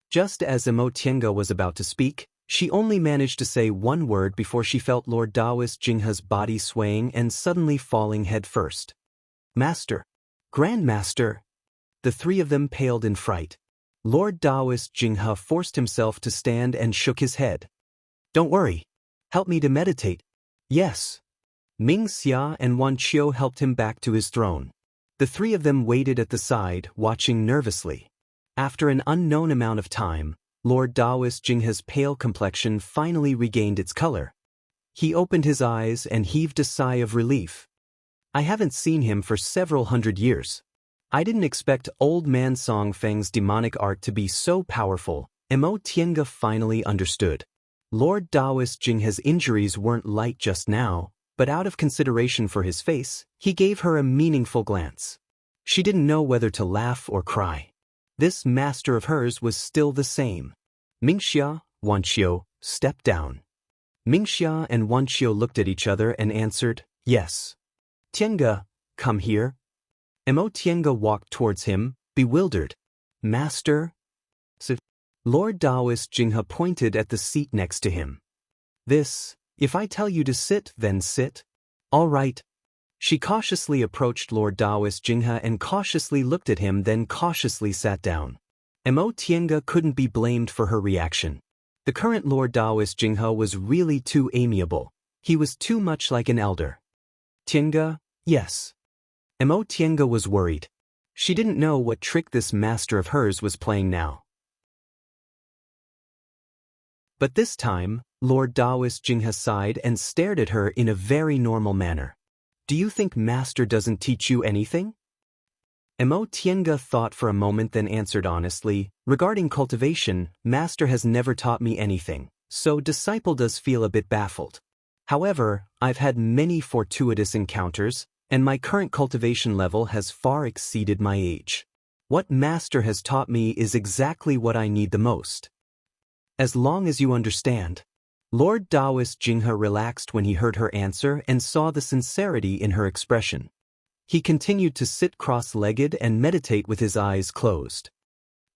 Just as Mo Tiange was about to speak, she only managed to say one word before she felt Lord Daoist Jinghe's body swaying and suddenly falling head first. Master! Grandmaster! The 3 of them paled in fright. Lord Daoist Jinghe forced himself to stand and shook his head. Don't worry. Help me to meditate. Yes. Xia and Xianxia helped him back to his throne. The 3 of them waited at the side, watching nervously. After an unknown amount of time, Lord Daoist Jinghe's pale complexion finally regained its color. He opened his eyes and heaved a sigh of relief. I haven't seen him for several hundred years. I didn't expect old man Song Feng's demonic art to be so powerful. Mo Tiange finally understood. Lord Daoist Jinghe's injuries weren't light just now, but out of consideration for his face, he gave her a meaningful glance. She didn't know whether to laugh or cry. This master of hers was still the same. Wuxia, Xianxia, stepped down. Wuxia and Xianxia looked at each other and answered, yes. Tiange, come here. Mo Tiange walked towards him, bewildered. Master? Lord Daoist Jinghe pointed at the seat next to him. If I tell you to sit, then sit. All right. She cautiously approached Lord Daoist Jinghe and cautiously looked at him, then cautiously sat down. Mo Tiange couldn't be blamed for her reaction. The current Lord Daoist Jinghe was really too amiable. He was too much like an elder. Tiange, yes. Mo Tiange was worried. She didn't know what trick this master of hers was playing now. But this time, Lord Daoist Jinghe sighed and stared at her in a very normal manner. Do you think Master doesn't teach you anything? Mo Tiange thought for a moment, then answered honestly, regarding cultivation, Master has never taught me anything, so disciple does feel a bit baffled. However, I've had many fortuitous encounters, and my current cultivation level has far exceeded my age. What Master has taught me is exactly what I need the most. As long as you understand. Lord Daoist Jinghe relaxed when he heard her answer and saw the sincerity in her expression. He continued to sit cross-legged and meditate with his eyes closed.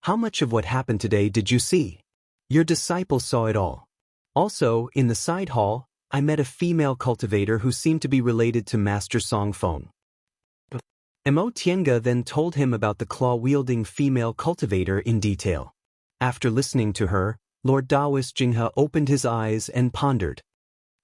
How much of what happened today did you see? Your disciple saw it all. Also, in the side hall, I met a female cultivator who seemed to be related to Master Song Feng. Mo Tiange then told him about the claw-wielding female cultivator in detail. After listening to her, Lord Daoist Jinghe opened his eyes and pondered.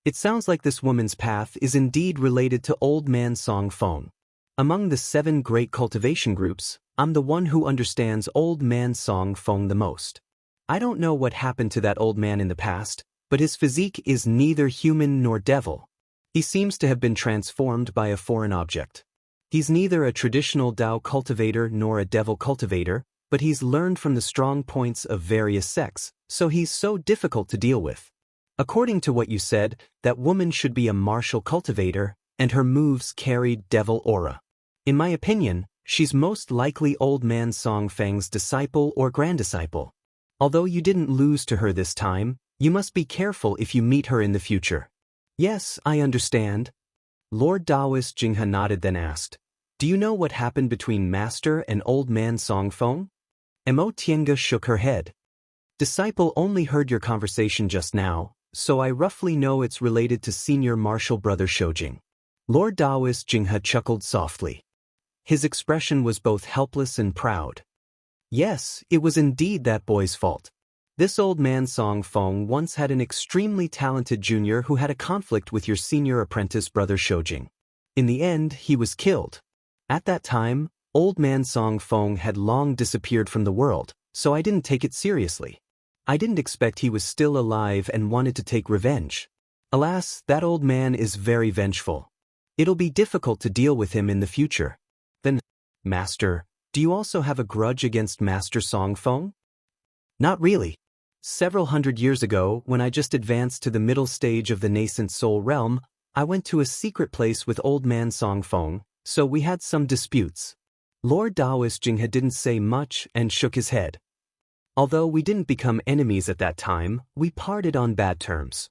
It sounds like this woman's path is indeed related to Old Man Song Feng. Among the 7 great cultivation groups, I'm the one who understands Old Man Song Feng the most. I don't know what happened to that old man in the past, but his physique is neither human nor devil. He seems to have been transformed by a foreign object. He's neither a traditional Dao cultivator nor a devil cultivator, but he's learned from the strong points of various sects, so he's so difficult to deal with. According to what you said, that woman should be a martial cultivator, and her moves carried devil aura. In my opinion, she's most likely Old Man Song Feng's disciple or granddisciple. Although you didn't lose to her this time, you must be careful if you meet her in the future. Yes, I understand. Lord Daoist Jinghe nodded then asked, do you know what happened between Master and Old Man Song Feng? Mo Tiange shook her head. Disciple only heard your conversation just now, so I roughly know it's related to Senior Martial Brother Shoujing. Lord Daoist Jinghe chuckled softly. His expression was both helpless and proud. Yes, it was indeed that boy's fault. This Old Man Song Feng once had an extremely talented junior who had a conflict with your senior apprentice Brother Shoujing. In the end, he was killed. At that time, Old Man Song Feng had long disappeared from the world, so I didn't take it seriously. I didn't expect he was still alive and wanted to take revenge. Alas, that old man is very vengeful. It'll be difficult to deal with him in the future. Then, Master, do you also have a grudge against Master Song Feng? Not really. Several hundred years ago, when I just advanced to the middle stage of the nascent soul realm, I went to a secret place with Old Man Song Feng, so we had some disputes. Lord Daoist Jinghe didn't say much and shook his head. Although we didn't become enemies at that time, we parted on bad terms.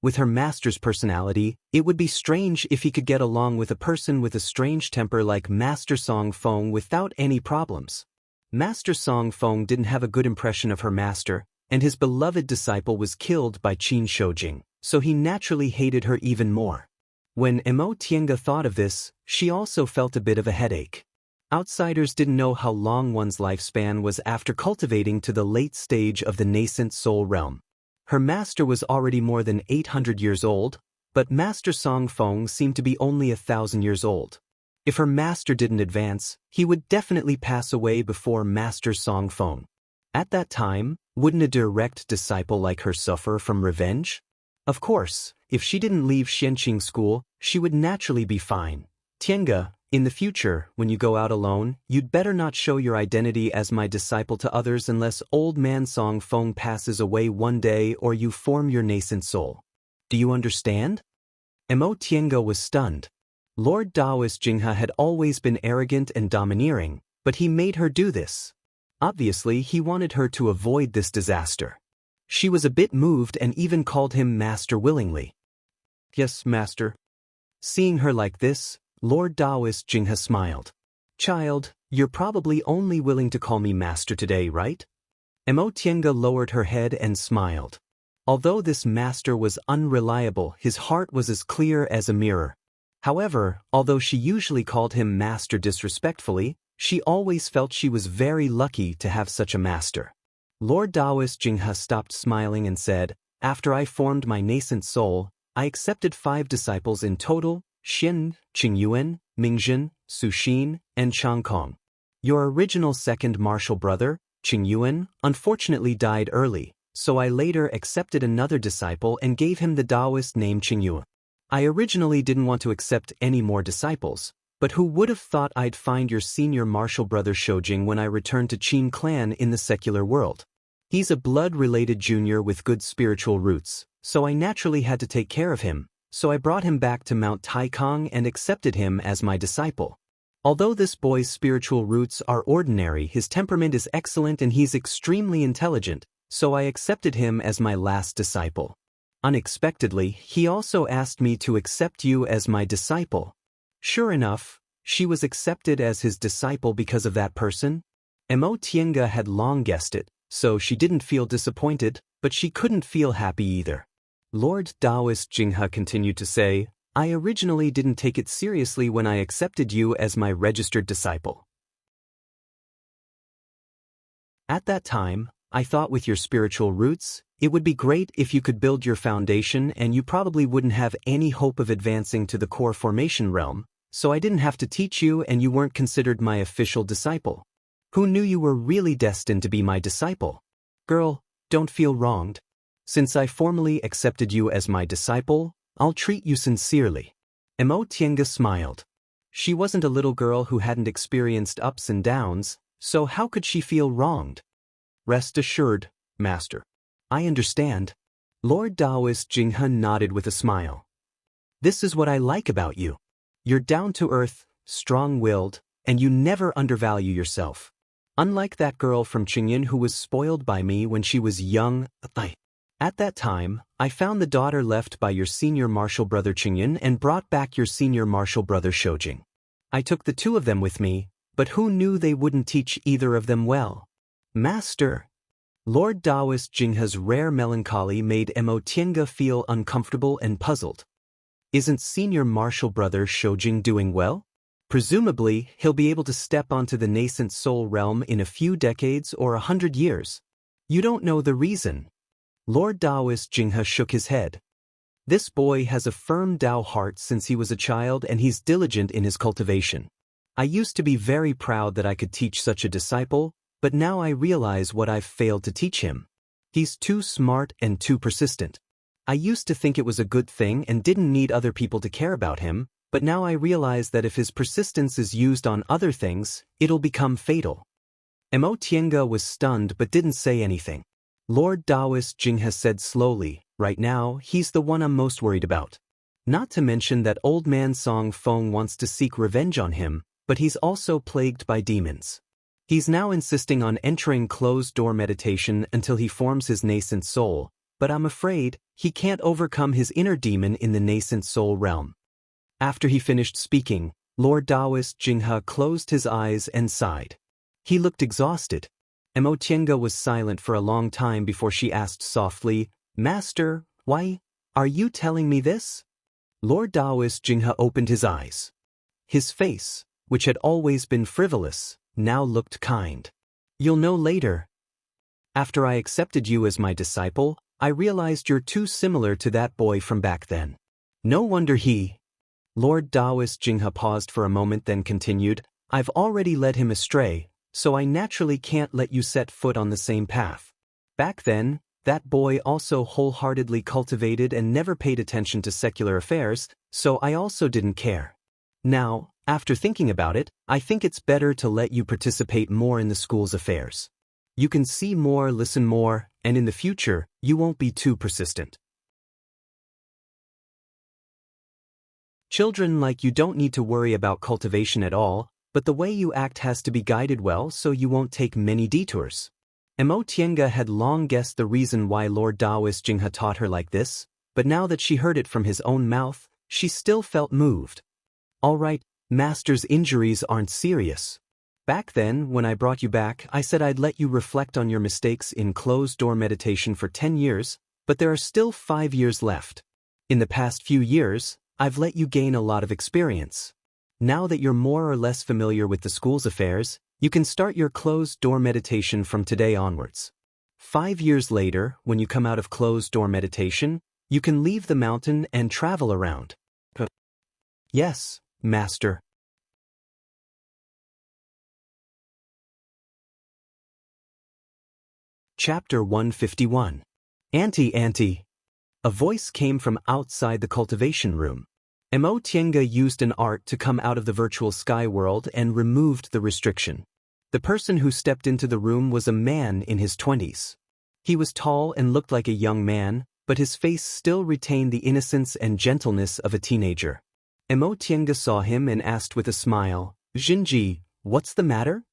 With her master's personality, it would be strange if he could get along with a person with a strange temper like Master Song Feng without any problems. Master Song Feng didn't have a good impression of her master, and his beloved disciple was killed by Qin Shoujing, so he naturally hated her even more. When Mo Tiange thought of this, she also felt a bit of a headache. Outsiders didn't know how long one's lifespan was after cultivating to the late stage of the nascent soul realm. Her master was already more than 800 years old, but Master Song Feng seemed to be only 1,000 years old. If her master didn't advance, he would definitely pass away before Master Song Feng. At that time, wouldn't a direct disciple like her suffer from revenge? Of course, if she didn't leave Xianxia school, she would naturally be fine. Tiange, in the future, when you go out alone, you'd better not show your identity as my disciple to others unless Old Man Song Feng passes away one day or you form your nascent soul. Do you understand? Mo Tiange was stunned. Lord Daoist Jinghe had always been arrogant and domineering, but he made her do this. Obviously, he wanted her to avoid this disaster. She was a bit moved and even called him Master willingly. Yes, Master. Seeing her like this, Lord Daoist Jinghe smiled. Child, you're probably only willing to call me Master today, right? Mo Tiange lowered her head and smiled. Although this master was unreliable, his heart was as clear as a mirror. However, although she usually called him Master disrespectfully, she always felt she was very lucky to have such a master. Lord Daoist Jinghe stopped smiling and said, after I formed my nascent soul, I accepted 5 disciples in total, Xin, Qingyuan, Mingjin, Suxin, and Changkong. Your original second martial brother, Qingyuan, unfortunately died early, so I later accepted another disciple and gave him the Daoist name Qingyuan. I originally didn't want to accept any more disciples, but who would have thought I'd find your senior martial brother Shoujing when I returned to Qin clan in the secular world? He's a blood-related junior with good spiritual roots, so I naturally had to take care of him, so I brought him back to Mount Taikang and accepted him as my disciple. Although this boy's spiritual roots are ordinary, his temperament is excellent and he's extremely intelligent, so I accepted him as my last disciple. Unexpectedly, he also asked me to accept you as my disciple. Sure enough, she was accepted as his disciple because of that person. Mo Tiange had long guessed it, so she didn't feel disappointed, but she couldn't feel happy either. Lord Daoist Jinghe continued to say, I originally didn't take it seriously when I accepted you as my registered disciple. At that time, I thought with your spiritual roots, it would be great if you could build your foundation and you probably wouldn't have any hope of advancing to the core formation realm, so I didn't have to teach you and you weren't considered my official disciple. Who knew you were really destined to be my disciple? Girl, don't feel wronged. Since I formally accepted you as my disciple, I'll treat you sincerely. Mo Tiange smiled. She wasn't a little girl who hadn't experienced ups and downs, so how could she feel wronged? Rest assured, Master. I understand. Lord Daoist Jinghe nodded with a smile. This is what I like about you. You're down-to-earth, strong-willed, and you never undervalue yourself. Unlike that girl from Qingyan who was spoiled by me when she was young. At that time, I found the daughter left by your senior martial brother Qingyan and brought back your senior martial brother Shoujing. I took the two of them with me, but who knew they wouldn't teach either of them well? Master. Lord Daoist Jinghe's rare melancholy made Mo Tiange feel uncomfortable and puzzled. Isn't senior martial brother Shoujing doing well? Presumably, he'll be able to step onto the nascent soul realm in a few decades or 100 years. You don't know the reason. Lord Daoist Jinghe shook his head. This boy has a firm Dao heart since he was a child and he's diligent in his cultivation. I used to be very proud that I could teach such a disciple, but now I realize what I've failed to teach him. He's too smart and too persistent. I used to think it was a good thing and didn't need other people to care about him, but now I realize that if his persistence is used on other things, it'll become fatal. Mo Tiange was stunned but didn't say anything. Lord Daoist Jinghe said slowly, right now, he's the one I'm most worried about. Not to mention that old man Song Feng wants to seek revenge on him, but he's also plagued by demons. He's now insisting on entering closed-door meditation until he forms his nascent soul, but I'm afraid he can't overcome his inner demon in the nascent soul realm. After he finished speaking, Lord Daoist Jinghe closed his eyes and sighed. He looked exhausted. Mo Tiange was silent for a long time before she asked softly, Master, why are you telling me this? Lord Daoist Jinghe opened his eyes. His face, which had always been frivolous, now looked kind. You'll know later. After I accepted you as my disciple, I realized you're too similar to that boy from back then. No wonder he... Lord Daoist Jinghe paused for a moment then continued, I've already led him astray, so I naturally can't let you set foot on the same path. Back then, that boy also wholeheartedly cultivated and never paid attention to secular affairs, so I also didn't care. Now, after thinking about it, I think it's better to let you participate more in the school's affairs. You can see more, listen more, and in the future, you won't be too persistent. Children like you don't need to worry about cultivation at all, but the way you act has to be guided well so you won't take many detours. Mo Tiange had long guessed the reason why Lord Daoist Jinghe taught her like this, but now that she heard it from his own mouth, she still felt moved. All right, Master's injuries aren't serious. Back then, when I brought you back, I said I'd let you reflect on your mistakes in closed-door meditation for 10 years, but there are still 5 years left. In the past few years, I've let you gain a lot of experience. Now that you're more or less familiar with the school's affairs, you can start your closed-door meditation from today onwards. 5 years later, when you come out of closed-door meditation, you can leave the mountain and travel around. Yes, Master. Chapter 151. Auntie. A voice came from outside the cultivation room. Mo Tiange used an art to come out of the virtual sky world and removed the restriction. The person who stepped into the room was a man in his 20s. He was tall and looked like a young man, but his face still retained the innocence and gentleness of a teenager. Tiange saw him and asked with a smile, "Xinji, what's the matter?"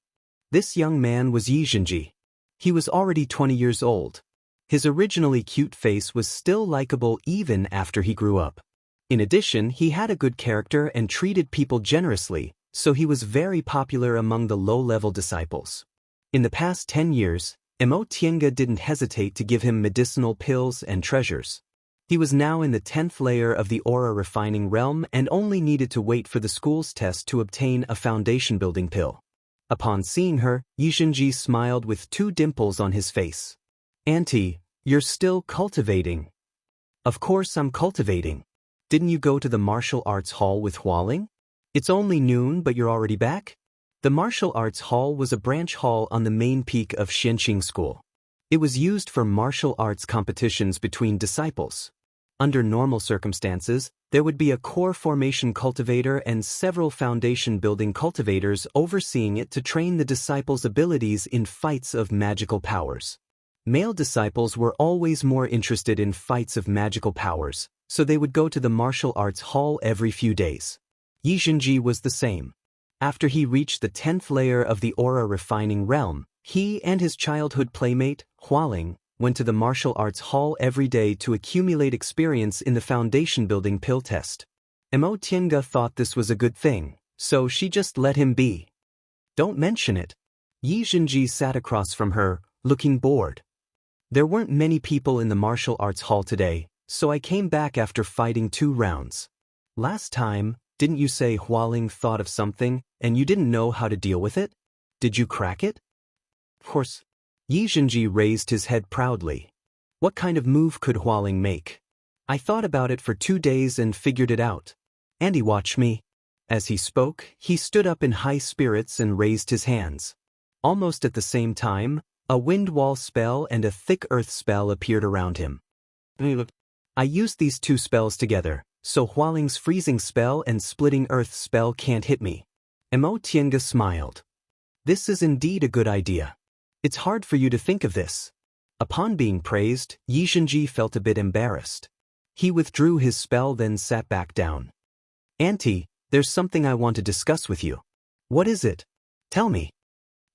This young man was Xinji. He was already 20 years old. His originally cute face was still likable even after he grew up. In addition, he had a good character and treated people generously, so he was very popular among the low-level disciples. In the past 10 years, Tiange didn't hesitate to give him medicinal pills and treasures. He was now in the 10th layer of the aura refining realm and only needed to wait for the school's test to obtain a foundation-building pill. Upon seeing her, Yixinji smiled with 2 dimples on his face. "Auntie, you're still cultivating." "Of course I'm cultivating. Didn't you go to the martial arts hall with Hualing? It's only noon but you're already back?" The martial arts hall was a branch hall on the main peak of Xianxia School. It was used for martial arts competitions between disciples. Under normal circumstances, there would be a core formation cultivator and several foundation-building cultivators overseeing it to train the disciples' abilities in fights of magical powers. Male disciples were always more interested in fights of magical powers, so they would go to the martial arts hall every few days. Yixinji was the same. After he reached the 10th layer of the aura refining realm, he and his childhood playmate, Hualing, went to the martial arts hall every day to accumulate experience in the foundation-building pill test. Tiange thought this was a good thing, so she just let him be. "Don't mention it." Yixinji sat across from her, looking bored. "There weren't many people in the martial arts hall today, so I came back after fighting 2 rounds. Last time, didn't you say Hualing thought of something, and you didn't know how to deal with it? Did you crack it?" "Of course." Yixinji raised his head proudly. "What kind of move could Hualing make? I thought about it for 2 days and figured it out. Andy, watch me." As he spoke, he stood up in high spirits and raised his hands. Almost at the same time, a wind wall spell and a thick earth spell appeared around him. "I used these 2 spells together, so Hualing's freezing spell and splitting earth spell can't hit me." Tiange smiled. "This is indeed a good idea. It's hard for you to think of this." Upon being praised, Yixinji felt a bit embarrassed. He withdrew his spell then sat back down. "Auntie, there's something I want to discuss with you." "What is it? Tell me."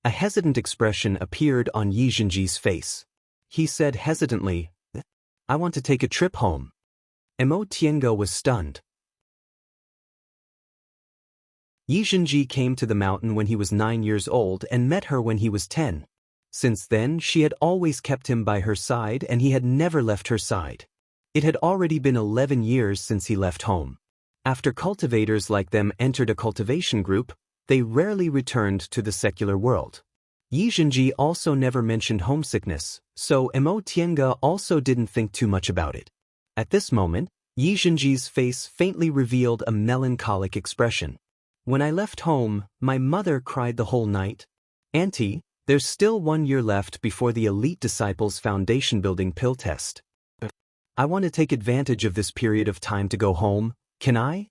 A hesitant expression appeared on Yixinji's face. He said hesitantly, "I want to take a trip home." Tiange was stunned. Yixinji came to the mountain when he was 9 years old and met her when he was 10. Since then, she had always kept him by her side and he had never left her side. It had already been 11 years since he left home. After cultivators like them entered a cultivation group, they rarely returned to the secular world. Yixinji also never mentioned homesickness, so Tiange also didn't think too much about it. At this moment, Yixinji's face faintly revealed a melancholic expression. "When I left home, my mother cried the whole night. Auntie, there's still 1 year left before the elite disciples' foundation-building pill test. I want to take advantage of this period of time to go home, can I?"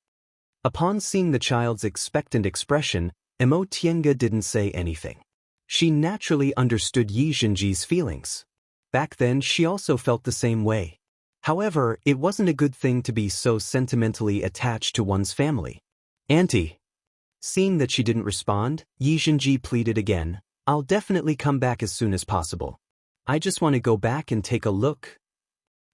Upon seeing the child's expectant expression, Tiange didn't say anything. She naturally understood Yixinji's feelings. Back then, she also felt the same way. However, it wasn't a good thing to be so sentimentally attached to one's family. "Auntie." Seeing that she didn't respond, Yixinji pleaded again, "I'll definitely come back as soon as possible. I just want to go back and take a look.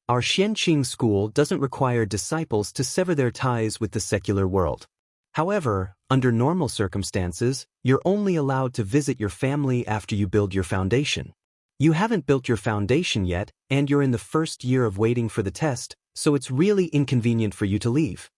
Our Xianxia school doesn't require disciples to sever their ties with the secular world. However, under normal circumstances, you're only allowed to visit your family after you build your foundation. You haven't built your foundation yet, and you're in the 1st year of waiting for the test, so it's really inconvenient for you to leave."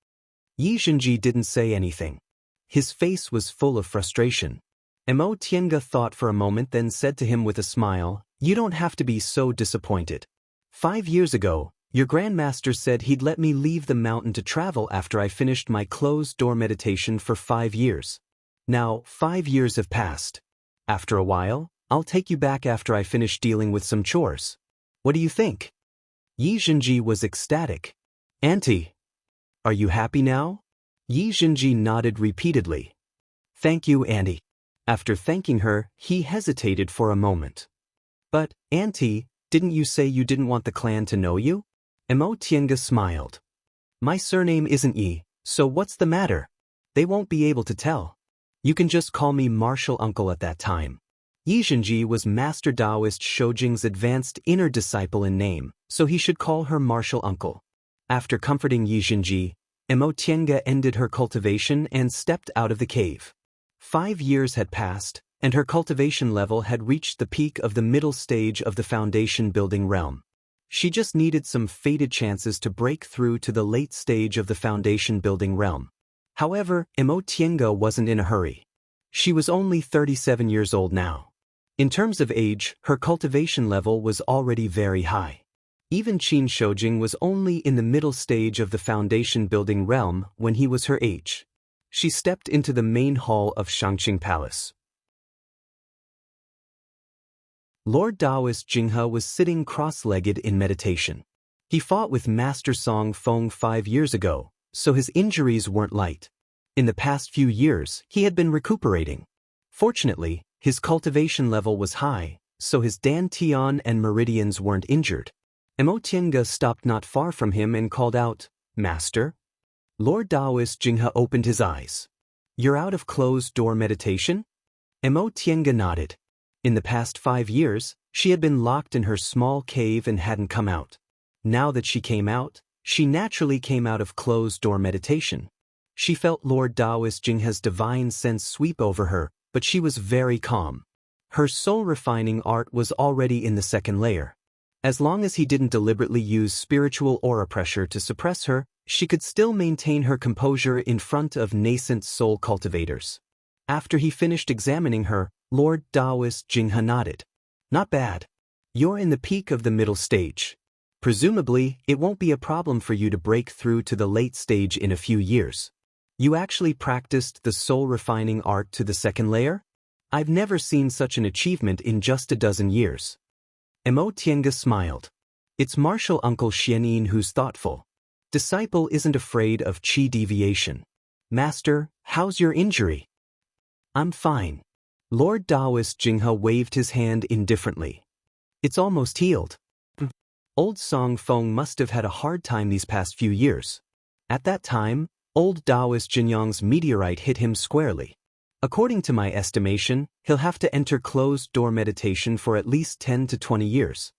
Yixinji didn't say anything. His face was full of frustration. Tiange thought for a moment then said to him with a smile, "You don't have to be so disappointed. 5 years ago, your grandmaster said he'd let me leave the mountain to travel after I finished my closed-door meditation for 5 years. Now, 5 years have passed. After a while, I'll take you back after I finish dealing with some chores. What do you think?" Yixinji was ecstatic. "Auntie, are you happy now?" Yixinji nodded repeatedly. "Thank you, Auntie." After thanking her, he hesitated for a moment. "But, Auntie, Didn't you say you didn't want the clan to know you? Mo Tiange smiled. My surname isn't Yi, so what's the matter? They won't be able to tell. You can just call me Martial Uncle at that time. Yi Zhenji was Master Daoist Shoujing's advanced inner disciple in name, so he should call her Martial Uncle. After comforting Yi Zhenji, Mo Tiange ended her cultivation and stepped out of the cave. 5 years had passed, and her cultivation level had reached the peak of the middle stage of the foundation building realm. She just needed some fated chances to break through to the late stage of the foundation building realm. However, Mo Tiange wasn't in a hurry. She was only 37 years old now. In terms of age, her cultivation level was already very high. Even Qin Shoujing was only in the middle stage of the foundation building realm when he was her age. She stepped into the main hall of Shangqing Palace. Lord Daoist Jinghe was sitting cross-legged in meditation. He fought with Master Song Feng 5 years ago, so his injuries weren't light. In the past few years, he had been recuperating. Fortunately, his cultivation level was high, so his dantian and meridians weren't injured. Mo Tiange stopped not far from him and called out, Master? Lord Daoist Jinghe opened his eyes. You're out of closed-door meditation? Mo Tiange nodded. In the past 5 years, she had been locked in her small cave and hadn't come out. Now that she came out, she naturally came out of closed-door meditation. She felt Lord Daoist Jinghe's divine sense sweep over her, but she was very calm. Her soul-refining art was already in the second layer. As long as he didn't deliberately use spiritual aura pressure to suppress her, she could still maintain her composure in front of nascent soul cultivators. After he finished examining her, Lord Daoist Jinghe nodded. Not bad. You're in the peak of the middle stage. Presumably, it won't be a problem for you to break through to the late stage in a few years. You actually practiced the soul-refining art to the second layer? I've never seen such an achievement in just a dozen years. Mo Tiange smiled. It's Martial Uncle Xianyin who's thoughtful. Disciple isn't afraid of qi deviation. Master, how's your injury? I'm fine. Lord Daoist Jinghe waved his hand indifferently. It's almost healed. Old Song Feng must have had a hard time these past few years. At that time, old Daoist Jinyang's meteorite hit him squarely. According to my estimation, he'll have to enter closed-door meditation for at least 10 to 20 years.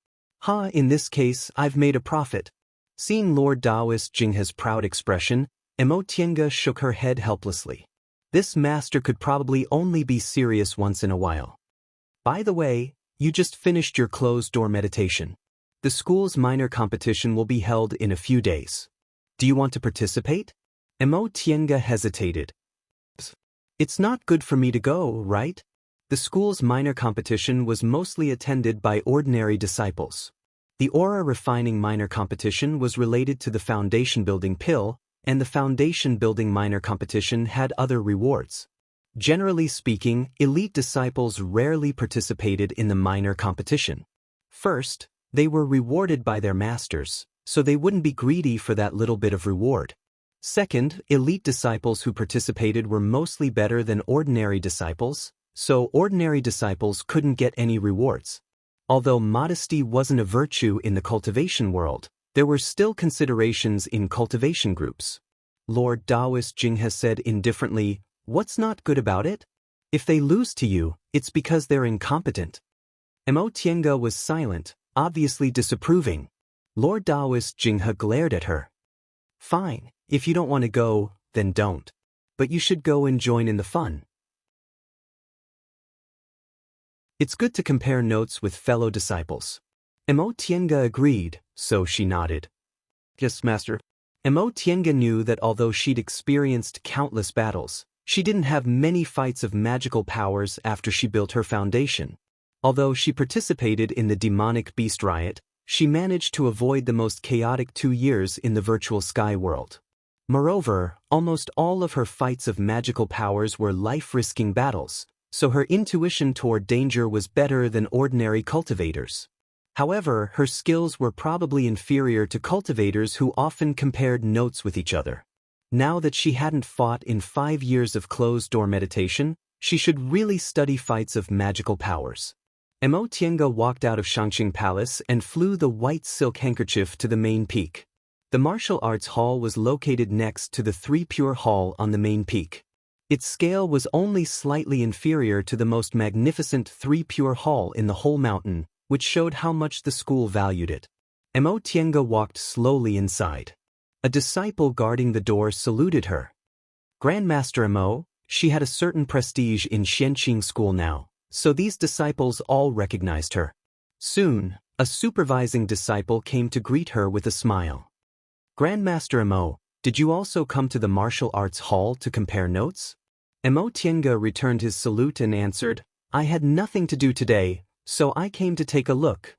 In this case, I've made a profit. Seeing Lord Daoist Jinghe's proud expression, Mo Tiange shook her head helplessly. This master could probably only be serious once in a while. By the way, you just finished your closed-door meditation. The school's minor competition will be held in a few days. Do you want to participate? Mo Tiange hesitated. It's not good for me to go, right? The school's minor competition was mostly attended by ordinary disciples. The aura-refining minor competition was related to the foundation-building pill, and the foundation-building minor competition had other rewards. Generally speaking, elite disciples rarely participated in the minor competition. First, they were rewarded by their masters, so they wouldn't be greedy for that little bit of reward. Second, elite disciples who participated were mostly better than ordinary disciples, so ordinary disciples couldn't get any rewards. Although modesty wasn't a virtue in the cultivation world, there were still considerations in cultivation groups. Lord Daoist Jinghe said indifferently, "What's not good about it? If they lose to you, it's because they're incompetent." Mo Tiange was silent, obviously disapproving. Lord Daoist Jinghe glared at her. Fine, if you don't want to go, then don't. But you should go and join in the fun. It's good to compare notes with fellow disciples. Mo Tiange agreed, so she nodded. Yes, master. Mo Tiange knew that although she'd experienced countless battles, she didn't have many fights of magical powers after she built her foundation. Although she participated in the demonic beast riot, she managed to avoid the most chaotic 2 years in the virtual sky world. Moreover, almost all of her fights of magical powers were life-risking battles, so her intuition toward danger was better than ordinary cultivators. However, her skills were probably inferior to cultivators who often compared notes with each other. Now that she hadn't fought in 5 years of closed-door meditation, she should really study fights of magical powers. Mo Tiange walked out of Shangqing Palace and flew the white silk handkerchief to the main peak. The martial arts hall was located next to the Three Pure Hall on the main peak. Its scale was only slightly inferior to the most magnificent Three Pure Hall in the whole mountain, which showed how much the school valued it. Mo Tiange walked slowly inside. A disciple guarding the door saluted her. Grandmaster Mo, she had a certain prestige in Xianxia school now, so these disciples all recognized her. Soon, a supervising disciple came to greet her with a smile. Grandmaster Mo, did you also come to the martial arts hall to compare notes? Mo Tiange returned his salute and answered, I had nothing to do today, so I came to take a look.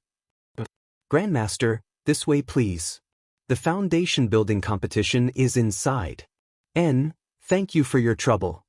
Grandmaster, this way please. The foundation building competition is inside. Thank you for your trouble.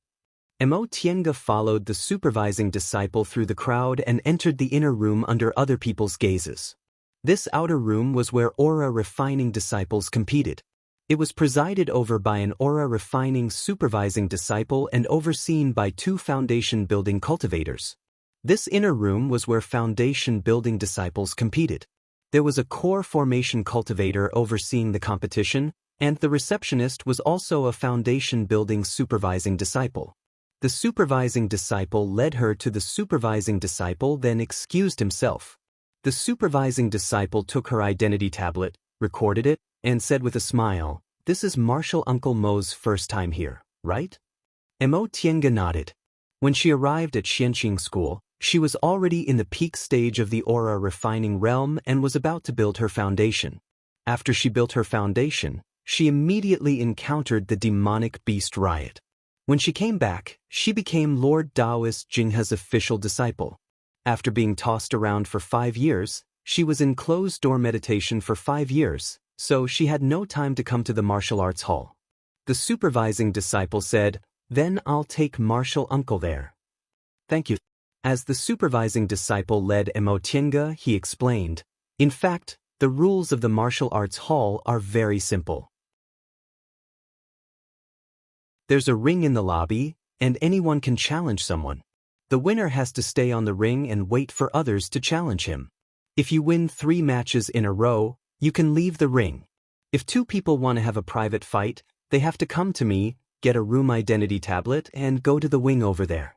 Mo Tiange followed the supervising disciple through the crowd and entered the inner room under other people's gazes. This outer room was where aura refining disciples competed. It was presided over by an aura refining supervising disciple and overseen by 2 foundation building cultivators. This inner room was where foundation building disciples competed. There was a core formation cultivator overseeing the competition, and the receptionist was also a foundation building supervising disciple. The supervising disciple led her to the supervising disciple, then excused himself. The supervising disciple took her identity tablet, recorded it, and said with a smile, This is Martial Uncle Mo's first time here, right? Mo Tiange nodded. When she arrived at Xianxia school, she was already in the peak stage of the aura refining realm and was about to build her foundation. After she built her foundation, she immediately encountered the demonic beast riot. When she came back, she became Lord Daoist Jinghe's official disciple. After being tossed around for 5 years, she was in closed-door meditation for 5 years, so she had no time to come to the martial arts hall. The supervising disciple said, Then I'll take Martial Uncle there. Thank you. As the supervising disciple led Mo Tiange, he explained, In fact, the rules of the martial arts hall are very simple. There's a ring in the lobby, and anyone can challenge someone. The winner has to stay on the ring and wait for others to challenge him. If you win 3 matches in a row, you can leave the ring. If 2 people want to have a private fight, they have to come to me, get a room identity tablet, and go to the wing over there.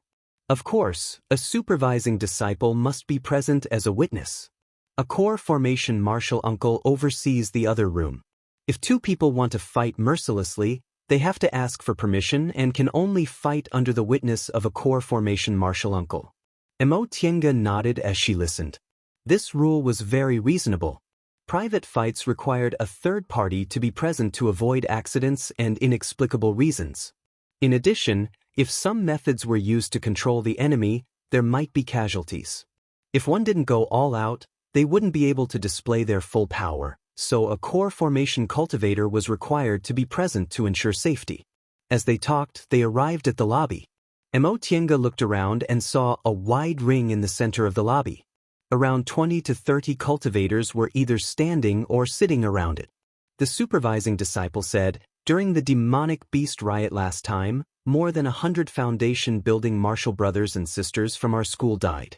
Of course, a supervising disciple must be present as a witness. A core formation martial uncle oversees the other room. If 2 people want to fight mercilessly, they have to ask for permission and can only fight under the witness of a core formation martial uncle. Mo Tiange nodded as she listened. This rule was very reasonable. Private fights required a third party to be present to avoid accidents and inexplicable reasons. In addition, if some methods were used to control the enemy, there might be casualties. If one didn't go all out, they wouldn't be able to display their full power. So a core formation cultivator was required to be present to ensure safety. As they talked, they arrived at the lobby. Mo Tiange looked around and saw a wide ring in the center of the lobby. Around 20 to 30 cultivators were either standing or sitting around it. The supervising disciple said, During the demonic beast riot last time, more than 100 foundation building martial brothers and sisters from our school died.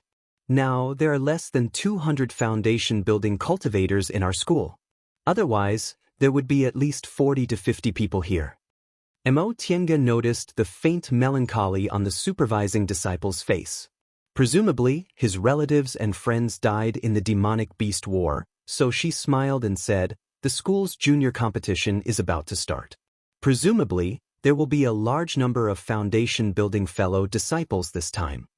Now there are less than 200 foundation building cultivators in our school. Otherwise, there would be at least 40 to 50 people here. Mo Tiange noticed the faint melancholy on the supervising disciple's face. Presumably, his relatives and friends died in the demonic beast war, so she smiled and said, The school's junior competition is about to start. Presumably, there will be a large number of foundation building fellow disciples this time.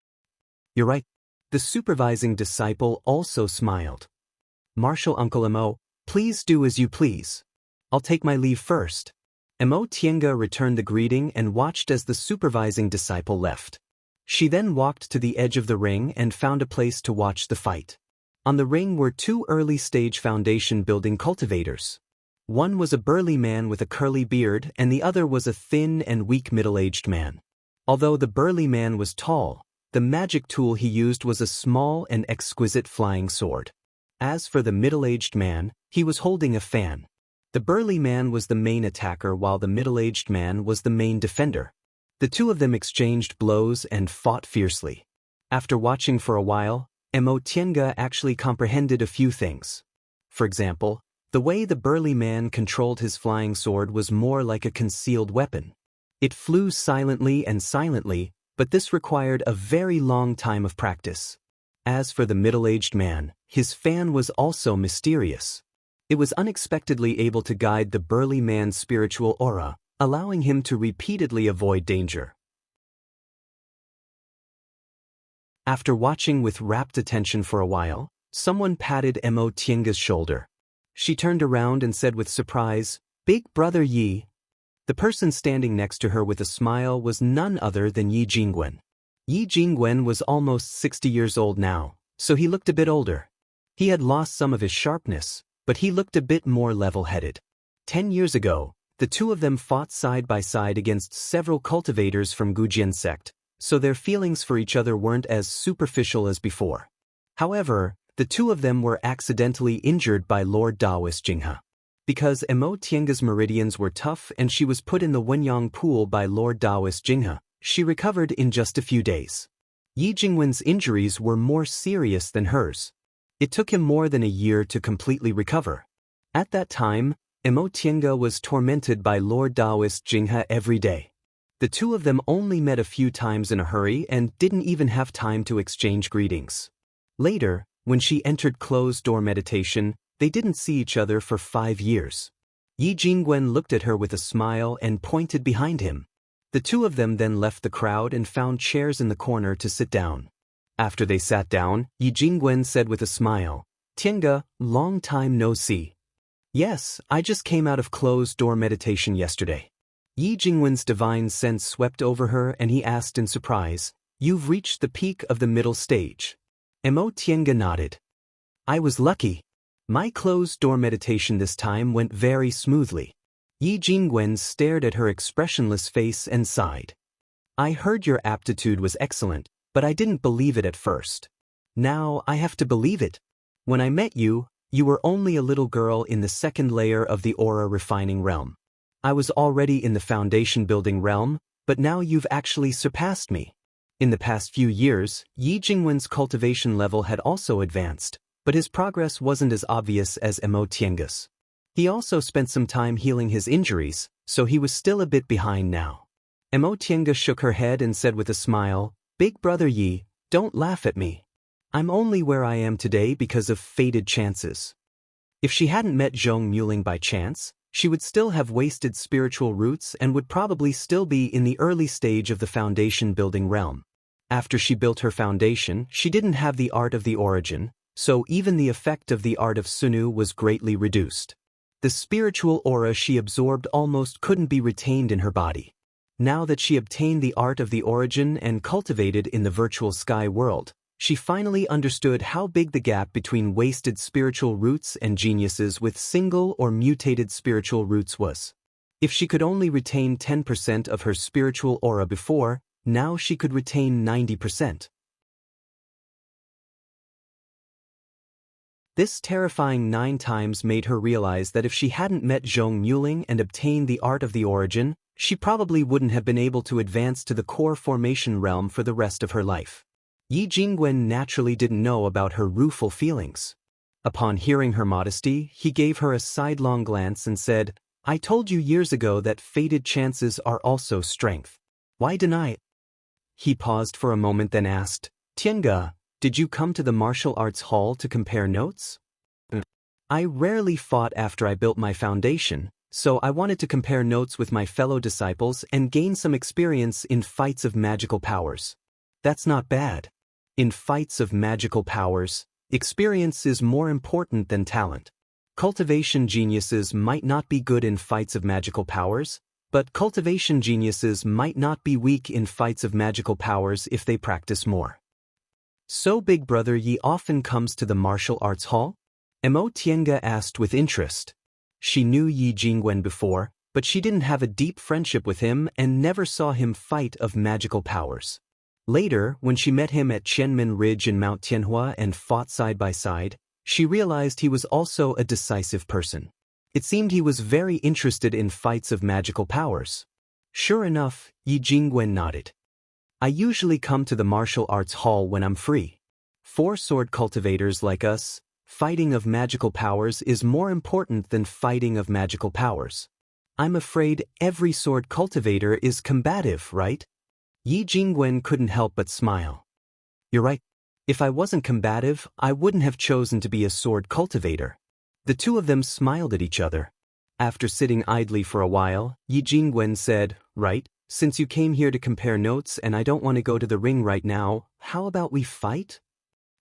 You're right. The supervising disciple also smiled. Martial Uncle Mo, please do as you please. I'll take my leave first. Mo Tiange returned the greeting and watched as the supervising disciple left. She then walked to the edge of the ring and found a place to watch the fight. On the ring were 2 early-stage foundation building cultivators. One was a burly man with a curly beard and the other was a thin and weak middle-aged man. Although the burly man was tall, the magic tool he used was a small and exquisite flying sword. As for the middle-aged man, he was holding a fan. The burly man was the main attacker while the middle-aged man was the main defender. The 2 of them exchanged blows and fought fiercely. After watching for a while, Mo Tiange actually comprehended a few things. For example, the way the burly man controlled his flying sword was more like a concealed weapon. It flew silently, but this required a very long time of practice. As for the middle-aged man, his fan was also mysterious. It was unexpectedly able to guide the burly man's spiritual aura, allowing him to repeatedly avoid danger. After watching with rapt attention for a while, someone patted Mo Tiange's shoulder. She turned around and said with surprise, "Big brother Yi." The person standing next to her with a smile was none other than Yi Jingwen. Yi Jingwen was almost 60 years old now, so he looked a bit older. He had lost some of his sharpness, but he looked a bit more level-headed. 10 years ago, the two of them fought side by side against several cultivators from Gujian sect, so their feelings for each other weren't as superficial as before. However, the two of them were accidentally injured by Lord Daoist Jinghe. Because Mo Tiange's meridians were tough and she was put in the Wenyang pool by Lord Daoist Jinghe, she recovered in just a few days. Yi Jingwen's injuries were more serious than hers. It took him more than a year to completely recover. At that time, Mo Tiange was tormented by Lord Daoist Jinghe every day. The two of them only met a few times in a hurry and didn't even have time to exchange greetings. Later, when she entered closed-door meditation, they didn't see each other for 5 years. Yi Jingwen looked at her with a smile and pointed behind him. The two of them then left the crowd and found chairs in the corner to sit down. After they sat down, Yi Jingwen said with a smile, "Tiange, long time no see." "Yes, I just came out of closed-door meditation yesterday." Yi Jingwen's divine sense swept over her and he asked in surprise, "You've reached the peak of the middle stage." Mo Tiange nodded. "I was lucky. My closed-door meditation this time went very smoothly." Yi Jingwen stared at her expressionless face and sighed. "I heard your aptitude was excellent, but I didn't believe it at first. Now I have to believe it. When I met you, you were only a little girl in the second layer of the aura refining realm. I was already in the foundation building realm, but now you've actually surpassed me." In the past few years, Yi Jingwen's cultivation level had also advanced, but his progress wasn't as obvious as Mo Tiange's. He also spent some time healing his injuries, so he was still a bit behind now. Mo Tiange shook her head and said with a smile, "Big brother Yi, don't laugh at me. I'm only where I am today because of fated chances." If she hadn't met Zhong Muling by chance, she would still have wasted spiritual roots and would probably still be in the early stage of the foundation building realm. After she built her foundation, she didn't have the art of the origin, so even the effect of the art of Sunu was greatly reduced. The spiritual aura she absorbed almost couldn't be retained in her body. Now that she obtained the art of the origin and cultivated in the virtual sky world, she finally understood how big the gap between wasted spiritual roots and geniuses with single or mutated spiritual roots was. If she could only retain 10% of her spiritual aura before, now she could retain 90%. This terrifying 9 times made her realize that if she hadn't met Zhong Muling and obtained the art of the origin, she probably wouldn't have been able to advance to the core formation realm for the rest of her life. Yi Jingwen naturally didn't know about her rueful feelings. Upon hearing her modesty, he gave her a sidelong glance and said, "I told you years ago that fated chances are also strength. Why deny it?" He paused for a moment then asked, "Tiange, did you come to the martial arts hall to compare notes?" "I rarely fought after I built my foundation, so I wanted to compare notes with my fellow disciples and gain some experience in fights of magical powers." "That's not bad. In fights of magical powers, experience is more important than talent. Cultivation geniuses might not be good in fights of magical powers, but cultivation geniuses might not be weak in fights of magical powers if they practice more." "So Big Brother Yi often comes to the martial arts hall?" Mo Tiange asked with interest. She knew Yi Jingwen before, but she didn't have a deep friendship with him and never saw him fight of magical powers. Later, when she met him at Qianmen Ridge in Mount Tianhua and fought side by side, she realized he was also a decisive person. It seemed he was very interested in fights of magical powers. Sure enough, Yi Jingwen nodded. "I usually come to the martial arts hall when I'm free. For sword cultivators like us, fighting of magical powers is more important than fighting of magical powers. I'm afraid every sword cultivator is combative, right? Yi Jingwen couldn't help but smile. You're right. If I wasn't combative, I wouldn't have chosen to be a sword cultivator. The two of them smiled at each other. After sitting idly for a while, Yi Jingwen said, right, since you came here to compare notes and I don't want to go to the ring right now, how about we fight?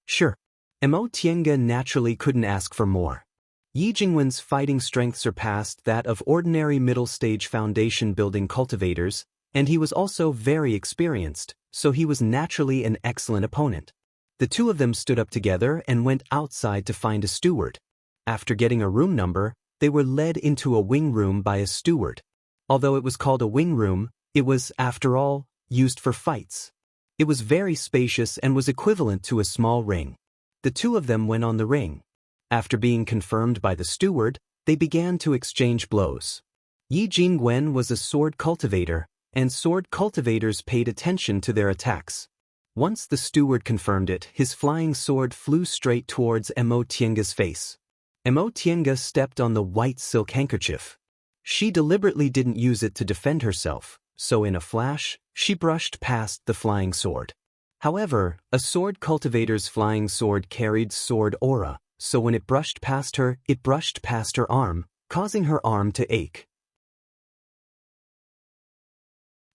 Sure. Mo Tiange naturally couldn't ask for more. Yi Jingwen's fighting strength surpassed that of ordinary middle-stage foundation-building cultivators, and he was also very experienced, so he was naturally an excellent opponent. The two of them stood up together and went outside to find a steward. After getting a room number, they were led into a wing room by a steward. Although it was called a wing room, it was, after all, used for fights. It was very spacious and was equivalent to a small ring. The two of them went on the ring. After being confirmed by the steward, they began to exchange blows. Yi Jingwen was a sword cultivator, and sword cultivators paid attention to their attacks. Once the steward confirmed it, his flying sword flew straight towards Mo Tiange's face. Mo Tiange stepped on the white silk handkerchief. She deliberately didn't use it to defend herself, so in a flash, she brushed past the flying sword. However, a sword cultivator's flying sword carried sword aura, so when it brushed past her, it brushed past her arm, causing her arm to ache.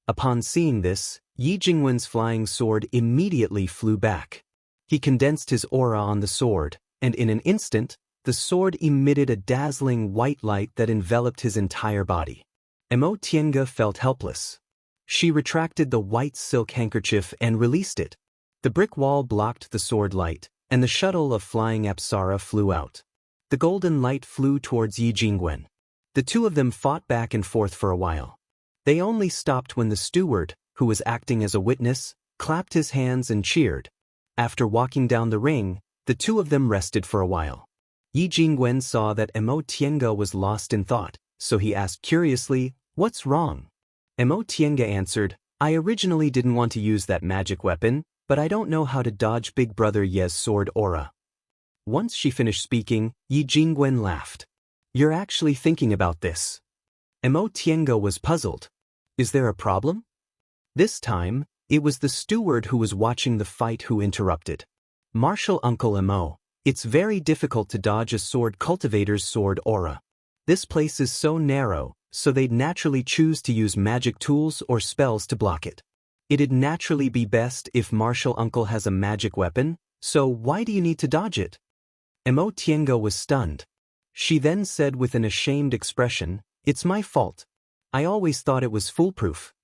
Upon seeing this, Yi Jingwen's flying sword immediately flew back. He condensed his aura on the sword, and in an instant, the sword emitted a dazzling white light that enveloped his entire body. Mo Tiange felt helpless. She retracted the white silk handkerchief and released it. The brick wall blocked the sword light, and the shuttle of flying Apsara flew out. The golden light flew towards Yi Jingwen. The two of them fought back and forth for a while. They only stopped when the steward, who was acting as a witness, clapped his hands and cheered. After walking down the ring, the two of them rested for a while. Yi Jingwen saw that Mo Tiange was lost in thought, so he asked curiously, "What's wrong?" Mo Tiange answered, "I originally didn't want to use that magic weapon, but I don't know how to dodge Big Brother Ye's sword aura." Once she finished speaking, Yi Jingwen laughed. "You're actually thinking about this." Mo Tiange was puzzled. "Is there a problem?" This time, it was the steward who was watching the fight who interrupted. "Martial Uncle Mo, it's very difficult to dodge a sword cultivator's sword aura. This place is so narrow, so they'd naturally choose to use magic tools or spells to block it. It'd naturally be best if Martial Uncle has a magic weapon, so why do you need to dodge it?" Mo Tiange was stunned. She then said with an ashamed expression, "It's my fault. I always thought it was foolproof."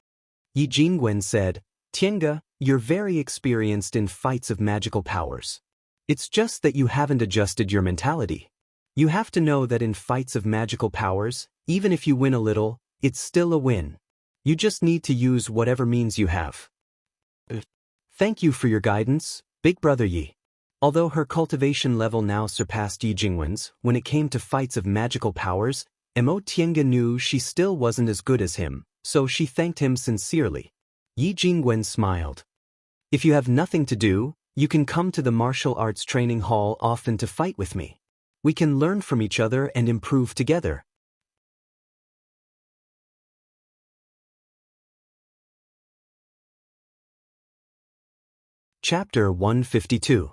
Yi Jingwen said, "Tiange, you're very experienced in fights of magical powers. It's just that you haven't adjusted your mentality. You have to know that in fights of magical powers, even if you win a little, it's still a win. You just need to use whatever means you have." "Thank you for your guidance, Big Brother Yi." Although her cultivation level now surpassed Yi Jingwen's, when it came to fights of magical powers, Mo Tiange knew she still wasn't as good as him, so she thanked him sincerely. Yi Jingwen smiled. "If you have nothing to do, you can come to the martial arts training hall often to fight with me. We can learn from each other and improve together." Chapter 152.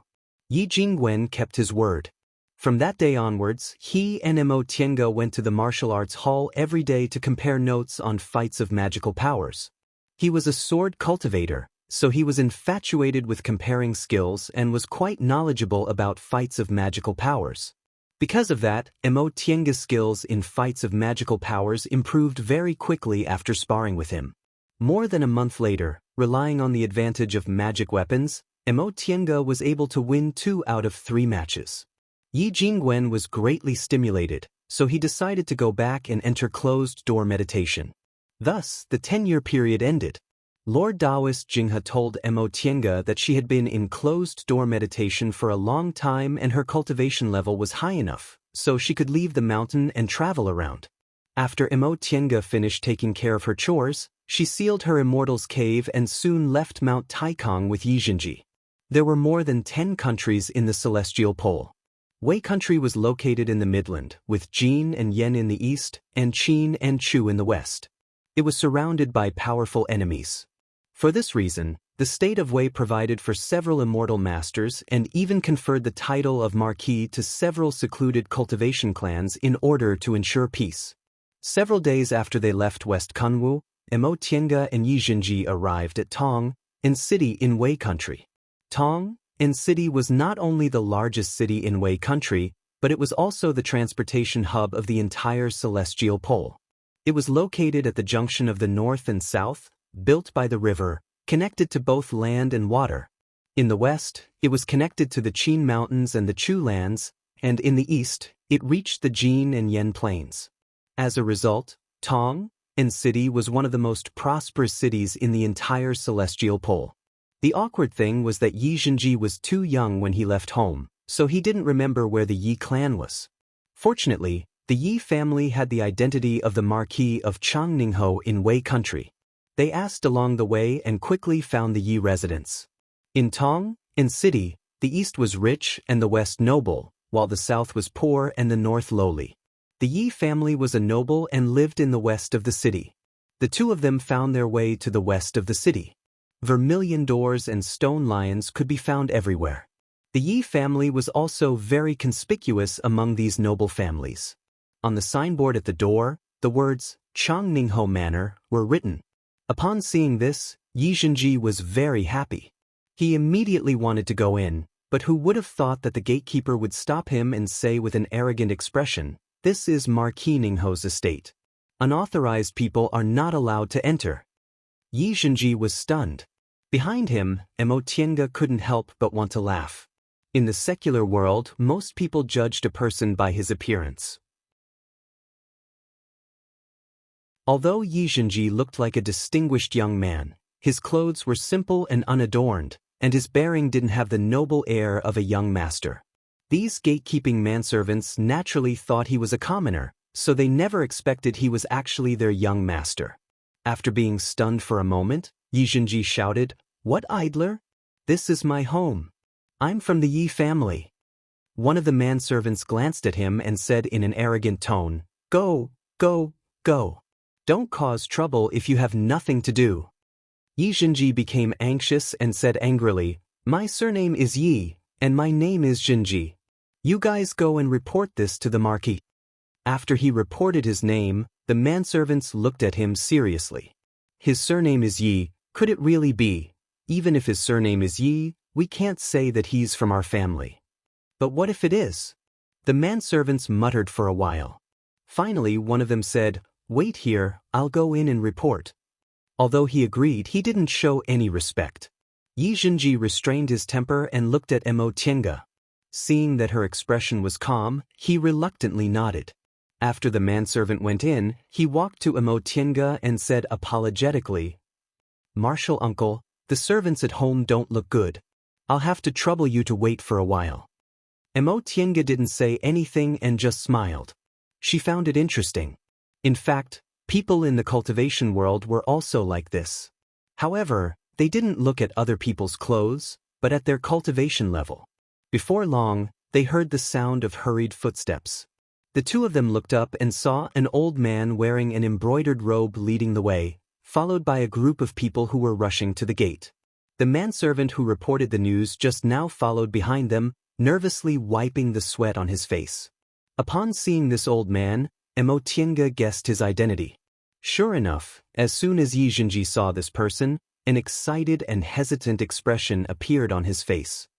Yi Jingwen kept his word. From that day onwards, he and Mo Tiange went to the martial arts hall every day to compare notes on fights of magical powers. He was a sword cultivator, so he was infatuated with comparing skills and was quite knowledgeable about fights of magical powers. Because of that, Mo Tiange's skills in fights of magical powers improved very quickly after sparring with him. More than a month later, relying on the advantage of magic weapons, Mo Tiange was able to win 2 out of 3 matches. Yi Jingwen was greatly stimulated, so he decided to go back and enter closed-door meditation. Thus, the 10-year period ended. Lord Daoist Jinghe told Mo Tiange that she had been in closed-door meditation for a long time and her cultivation level was high enough, so she could leave the mountain and travel around. After Mo Tiange finished taking care of her chores, she sealed her Immortal's cave and soon left Mount Taikong with Yi Jinji. There were more than 10 countries in the celestial pole. Wei country was located in the midland, with Jin and Yen in the east, and Qin and Chu in the west. It was surrounded by powerful enemies. For this reason, the state of Wei provided for several immortal masters and even conferred the title of Marquis to several secluded cultivation clans in order to ensure peace. Several days after they left West Kunwu, Mo Tiange and Yi Jinji arrived at Tong, a city in Wei country. Tong, a city was not only the largest city in Wei country, but it was also the transportation hub of the entire celestial pole. It was located at the junction of the north and south, built by the river, connected to both land and water. In the west, it was connected to the Qin Mountains and the Chu lands, and in the east, it reached the Jin and Yen plains. As a result, Tong, a city was one of the most prosperous cities in the entire celestial pole. The awkward thing was that Yi Jinji was too young when he left home, so he didn't remember where the Yi clan was. Fortunately, the Yi family had the identity of the Marquis of Changningho in Wei country. They asked along the way and quickly found the Yi residence. In Tong, a city, the east was rich and the west noble, while the south was poor and the north lowly. The Yi family was a noble and lived in the west of the city. The two of them found their way to the west of the city. Vermilion doors and stone lions could be found everywhere. The Yi family was also very conspicuous among these noble families. On the signboard at the door, the words, Changningho Manor, were written. Upon seeing this, Yi Jinji was very happy. He immediately wanted to go in, but who would have thought that the gatekeeper would stop him and say with an arrogant expression, "This is Marquis Ningho's estate. Unauthorized people are not allowed to enter." Yi Jinji was stunned. Behind him, Mo Tiange couldn't help but want to laugh. In the secular world, most people judged a person by his appearance. Although Yi Jinji looked like a distinguished young man, his clothes were simple and unadorned, and his bearing didn't have the noble air of a young master. These gatekeeping manservants naturally thought he was a commoner, so they never expected he was actually their young master. After being stunned for a moment, Yi Jinji shouted, "What idler? This is my home. I'm from the Yi family." One of the manservants glanced at him and said in an arrogant tone, "Go, go, go. Don't cause trouble if you have nothing to do." Yi Jinji became anxious and said angrily, "My surname is Yi, and my name is Jinji. You guys go and report this to the Marquis." After he reported his name, the manservants looked at him seriously. "His surname is Yi, could it really be? Even if his surname is Yi, we can't say that he's from our family." "But what if it is?" The manservants muttered for a while. Finally, one of them said, "Wait here, I'll go in and report." Although he agreed, he didn't show any respect. Yi Jinji restrained his temper and looked at Mo Tiange. Seeing that her expression was calm, he reluctantly nodded. After the manservant went in, he walked to Mo Tiange and said apologetically, "Martial uncle, the servants at home don't look good. I'll have to trouble you to wait for a while." Mo Tiange didn't say anything and just smiled. She found it interesting. In fact, people in the cultivation world were also like this. However, they didn't look at other people's clothes, but at their cultivation level. Before long, they heard the sound of hurried footsteps. The two of them looked up and saw an old man wearing an embroidered robe leading the way, followed by a group of people who were rushing to the gate. The manservant who reported the news just now followed behind them, nervously wiping the sweat on his face. Upon seeing this old man, Mo Tiange guessed his identity. Sure enough, as soon as Yi Jinji saw this person, an excited and hesitant expression appeared on his face.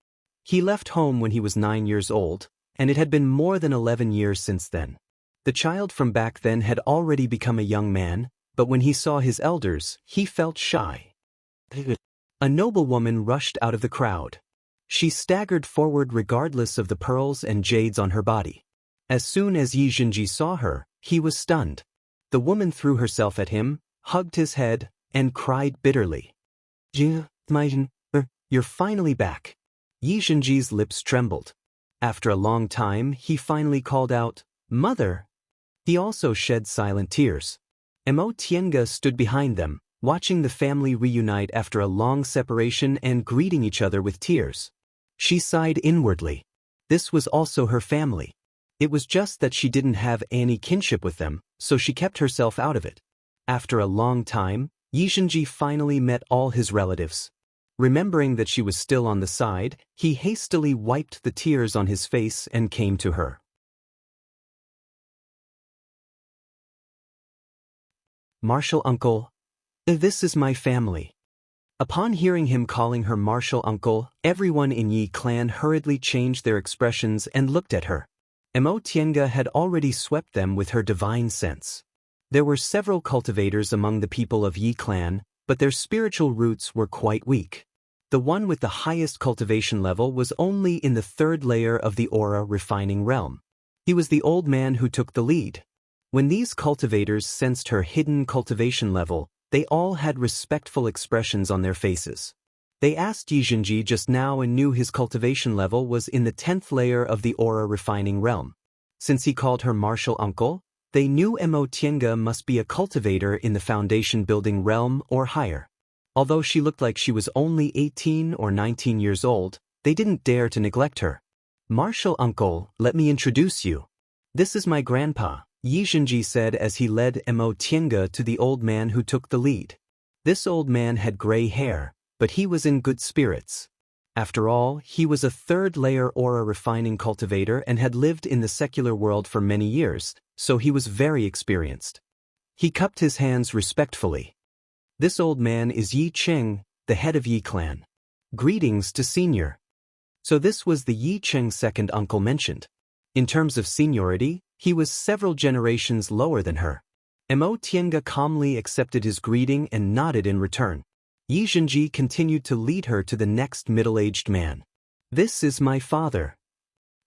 He left home when he was 9 years old, and it had been more than 11 years since then. The child from back then had already become a young man, but when he saw his elders, he felt shy. A noblewoman rushed out of the crowd. She staggered forward regardless of the pearls and jades on her body. As soon as Yi Jinji saw her, he was stunned. The woman threw herself at him, hugged his head, and cried bitterly. "You're finally back." Yi Jinji's lips trembled. After a long time, he finally called out, "Mother." He also shed silent tears. Mo Tiange stood behind them, watching the family reunite after a long separation and greeting each other with tears. She sighed inwardly. This was also her family. It was just that she didn't have any kinship with them, so she kept herself out of it. After a long time, Xianxia finally met all his relatives. Remembering that she was still on the side, he hastily wiped the tears on his face and came to her. Martial uncle, this is my family. Upon hearing him calling her martial uncle, everyone in Yi clan hurriedly changed their expressions and looked at her. Tiange had already swept them with her divine sense. There were several cultivators among the people of Yi clan, but their spiritual roots were quite weak. The one with the highest cultivation level was only in the third layer of the aura refining realm. He was the old man who took the lead. When these cultivators sensed her hidden cultivation level, they all had respectful expressions on their faces. They asked Xianxia just now and knew his cultivation level was in the 10th layer of the aura refining realm. Since he called her martial uncle, they knew Tiange must be a cultivator in the foundation building realm or higher. Although she looked like she was only 18 or 19 years old, they didn't dare to neglect her. Martial uncle, let me introduce you. This is my grandpa, Xianxia said as he led Tiange to the old man who took the lead. This old man had gray hair, but he was in good spirits. After all, he was a third-layer aura refining cultivator and had lived in the secular world for many years, so he was very experienced. He cupped his hands respectfully. This old man is Yi Cheng, the head of Yi clan. Greetings to senior. So this was the Yi Cheng second uncle mentioned. In terms of seniority, he was several generations lower than her. Tiange calmly accepted his greeting and nodded in return. Xianxia continued to lead her to the next middle-aged man. This is my father.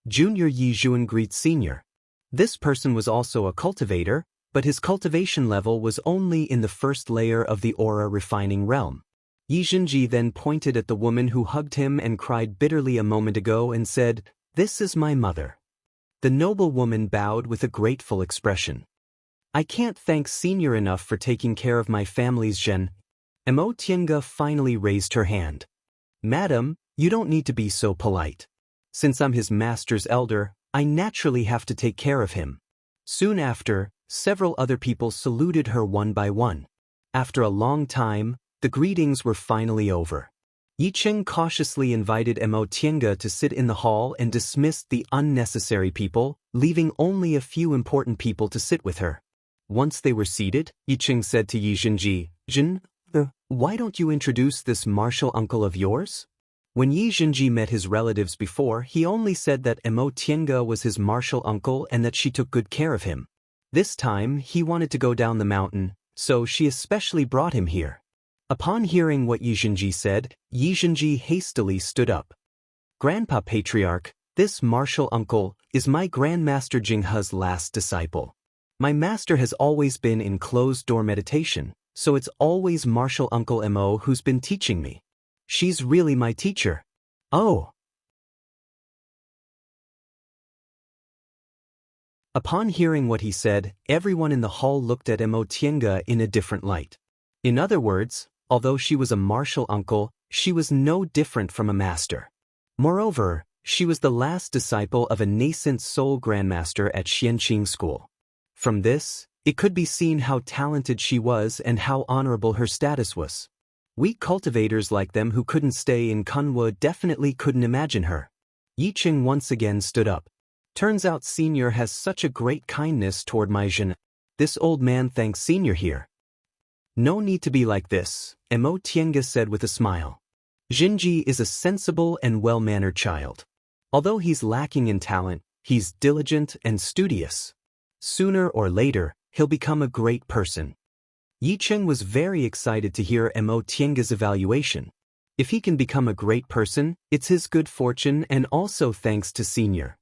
Junior Yi Zhuan greets senior. This person was also a cultivator, but his cultivation level was only in the first layer of the aura refining realm. Xianxia then pointed at the woman who hugged him and cried bitterly a moment ago and said, "This is my mother." The noble woman bowed with a grateful expression. "I can't thank senior enough for taking care of my family's gen." Tiange finally raised her hand. "Madam, you don't need to be so polite. Since I'm his master's elder, I naturally have to take care of him." Soon after, several other people saluted her one by one. After a long time, the greetings were finally over. Yi Cheng cautiously invited Tiange to sit in the hall and dismissed the unnecessary people, leaving only a few important people to sit with her. Once they were seated, Yi Cheng said to Xianxia, "Jin, why don't you introduce this martial uncle of yours?" When Xianxia met his relatives before, he only said that Tiange was his martial uncle and that she took good care of him. This time, he wanted to go down the mountain, so she especially brought him here. Upon hearing what Xianxia said, Xianxia hastily stood up. "Grandpa Patriarch, this martial uncle is my Grandmaster Jinghe's last disciple. My master has always been in closed-door meditation, so it's always martial uncle Mo who's been teaching me. She's really my teacher." "Oh." Upon hearing what he said, everyone in the hall looked at Tiange in a different light. In other words, although she was a martial uncle, she was no different from a master. Moreover, she was the last disciple of a nascent soul grandmaster at Xianqing School. From this, it could be seen how talented she was and how honorable her status was. Weak cultivators like them who couldn't stay in Kunwu definitely couldn't imagine her. Yi Cheng once again stood up. "Turns out senior has such a great kindness toward my Jin. This old man thanks senior here." "No need to be like this," Tiange said with a smile. "Xianxia is a sensible and well-mannered child. Although he's lacking in talent, he's diligent and studious. Sooner or later, he'll become a great person." Yi Cheng was very excited to hear Tiange's evaluation. If he can become a great person, it's his good fortune and also thanks to senior.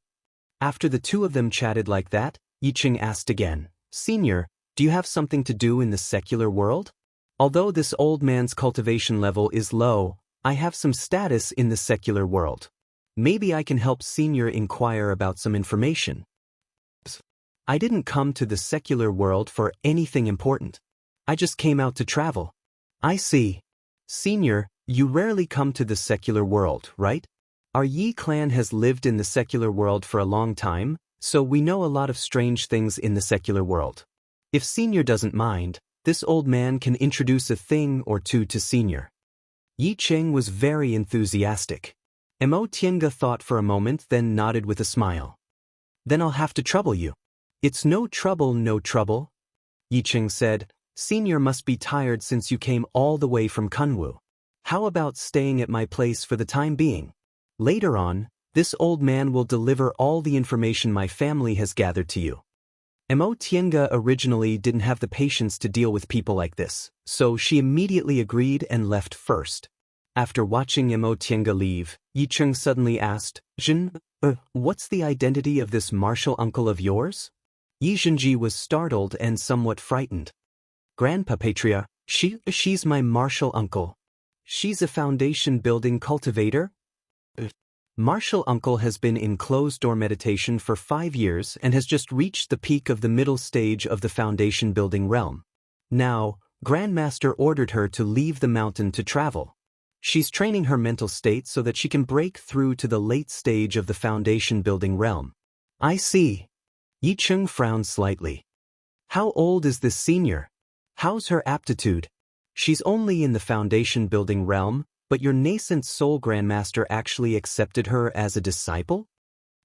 After the two of them chatted like that, Yi Cheng asked again, "Senior, do you have something to do in the secular world? Although this old man's cultivation level is low, I have some status in the secular world. Maybe I can help senior inquire about some information." "I didn't come to the secular world for anything important. I just came out to travel." I see. Senior, you rarely come to the secular world, right? Our Yi clan has lived in the secular world for a long time, so we know a lot of strange things in the secular world. If Senior doesn't mind, this old man can introduce a thing or two to Senior. Yi Cheng was very enthusiastic. Mo Tiange thought for a moment, then nodded with a smile. Then I'll have to trouble you. It's no trouble, no trouble. Yi Cheng said, Senior must be tired since you came all the way from Kunwu. How about staying at my place for the time being? Later on, this old man will deliver all the information my family has gathered to you. Mo Tiange originally didn't have the patience to deal with people like this, so she immediately agreed and left first. After watching Mo Tiange leave, Yi Cheng suddenly asked, Jin, what's the identity of this martial uncle of yours? Yi Zhenji was startled and somewhat frightened. Grandpa Patriarch, she's my martial uncle. She's a foundation-building cultivator? Martial uncle has been in closed-door meditation for 5 years and has just reached the peak of the middle stage of the foundation-building realm. Now, Grandmaster ordered her to leave the mountain to travel. She's training her mental state so that she can break through to the late stage of the foundation-building realm. I see. Yi Cheng frowned slightly. How old is this senior? How's her aptitude? She's only in the foundation-building realm, but your nascent soul grandmaster actually accepted her as a disciple?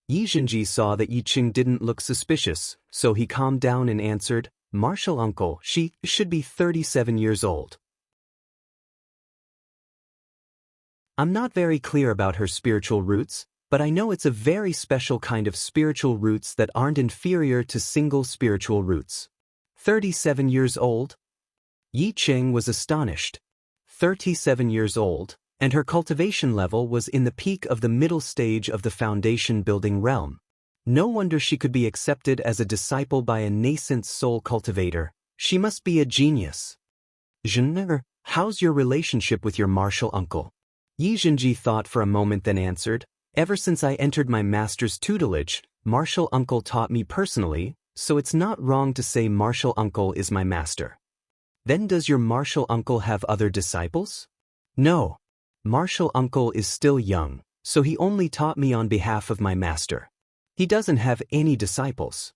Yi Zhenji saw that Yi Cheng didn't look suspicious, so he calmed down and answered, Martial uncle, she should be 37 years old. I'm not very clear about her spiritual roots, but I know it's a very special kind of spiritual roots that aren't inferior to single spiritual roots. 37 years old? Yi Cheng was astonished. 37 years old, and her cultivation level was in the peak of the middle stage of the foundation-building realm. No wonder she could be accepted as a disciple by a nascent soul cultivator. She must be a genius. Zhen, how's your relationship with your martial uncle? Yi Zhenji thought for a moment then answered, Ever since I entered my master's tutelage, martial uncle taught me personally, so it's not wrong to say martial uncle is my master. Then does your martial uncle have other disciples? No. Martial uncle is still young, so he only taught me on behalf of my master. He doesn't have any disciples.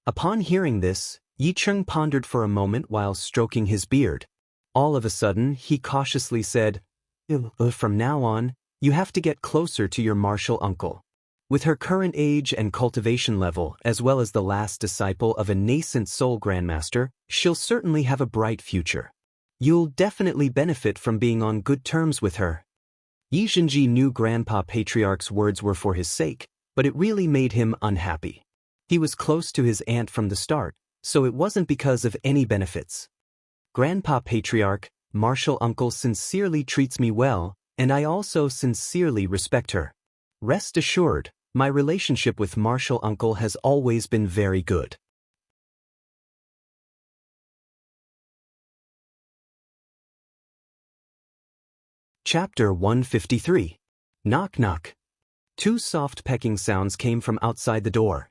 Upon hearing this, Yi Cheng pondered for a moment while stroking his beard. All of a sudden, he cautiously said, From now on, you have to get closer to your martial uncle. With her current age and cultivation level, as well as the last disciple of a nascent soul grandmaster, she'll certainly have a bright future. You'll definitely benefit from being on good terms with her. Yi Zhenji knew Grandpa Patriarch's words were for his sake, but it really made him unhappy. He was close to his aunt from the start, so it wasn't because of any benefits. Grandpa Patriarch, martial uncle sincerely treats me well, and I also sincerely respect her. Rest assured, my relationship with martial uncle has always been very good. Chapter 153. Knock knock. 2 soft pecking sounds came from outside the door.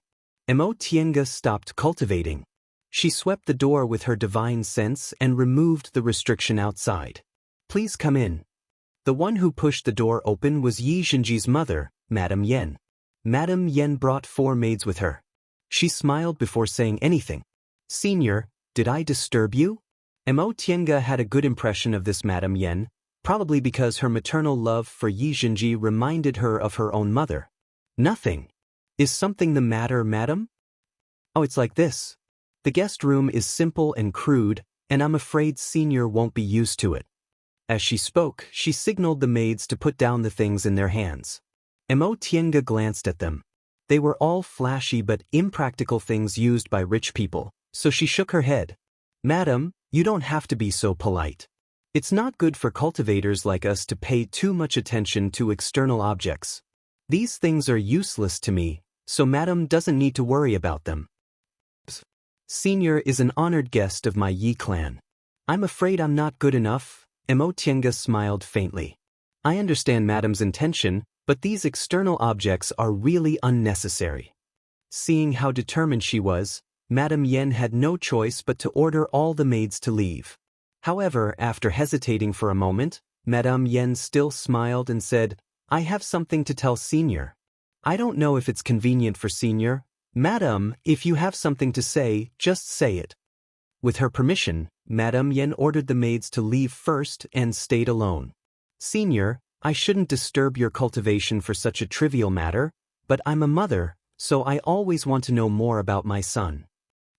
Mo Tiange stopped cultivating. She swept the door with her divine sense and removed the restriction outside. Please come in. The one who pushed the door open was Yi Zhenji's mother, Madame Yen. Madame Yen brought 4 maids with her. She smiled before saying anything. Senior, did I disturb you? Mo Tiange had a good impression of this Madame Yen, probably because her maternal love for Yi Zhenji reminded her of her own mother. Nothing. Is something the matter, madam? Oh, it's like this. The guest room is simple and crude, and I'm afraid Senior won't be used to it. As she spoke, she signaled the maids to put down the things in their hands. Mo Tiange glanced at them. They were all flashy but impractical things used by rich people, so she shook her head. Madam, you don't have to be so polite. It's not good for cultivators like us to pay too much attention to external objects. These things are useless to me, so madam doesn't need to worry about them. Senior is an honored guest of my Yi clan. I'm afraid I'm not good enough. Mo Tiange smiled faintly. I understand madam's intention, but these external objects are really unnecessary. Seeing how determined she was, Madame Yen had no choice but to order all the maids to leave. However, after hesitating for a moment, Madame Yen still smiled and said, I have something to tell Senior. I don't know if it's convenient for Senior. Madam, if you have something to say, just say it. With her permission, Madame Yen ordered the maids to leave first and stayed alone. Senior, I shouldn't disturb your cultivation for such a trivial matter, but I'm a mother, so I always want to know more about my son.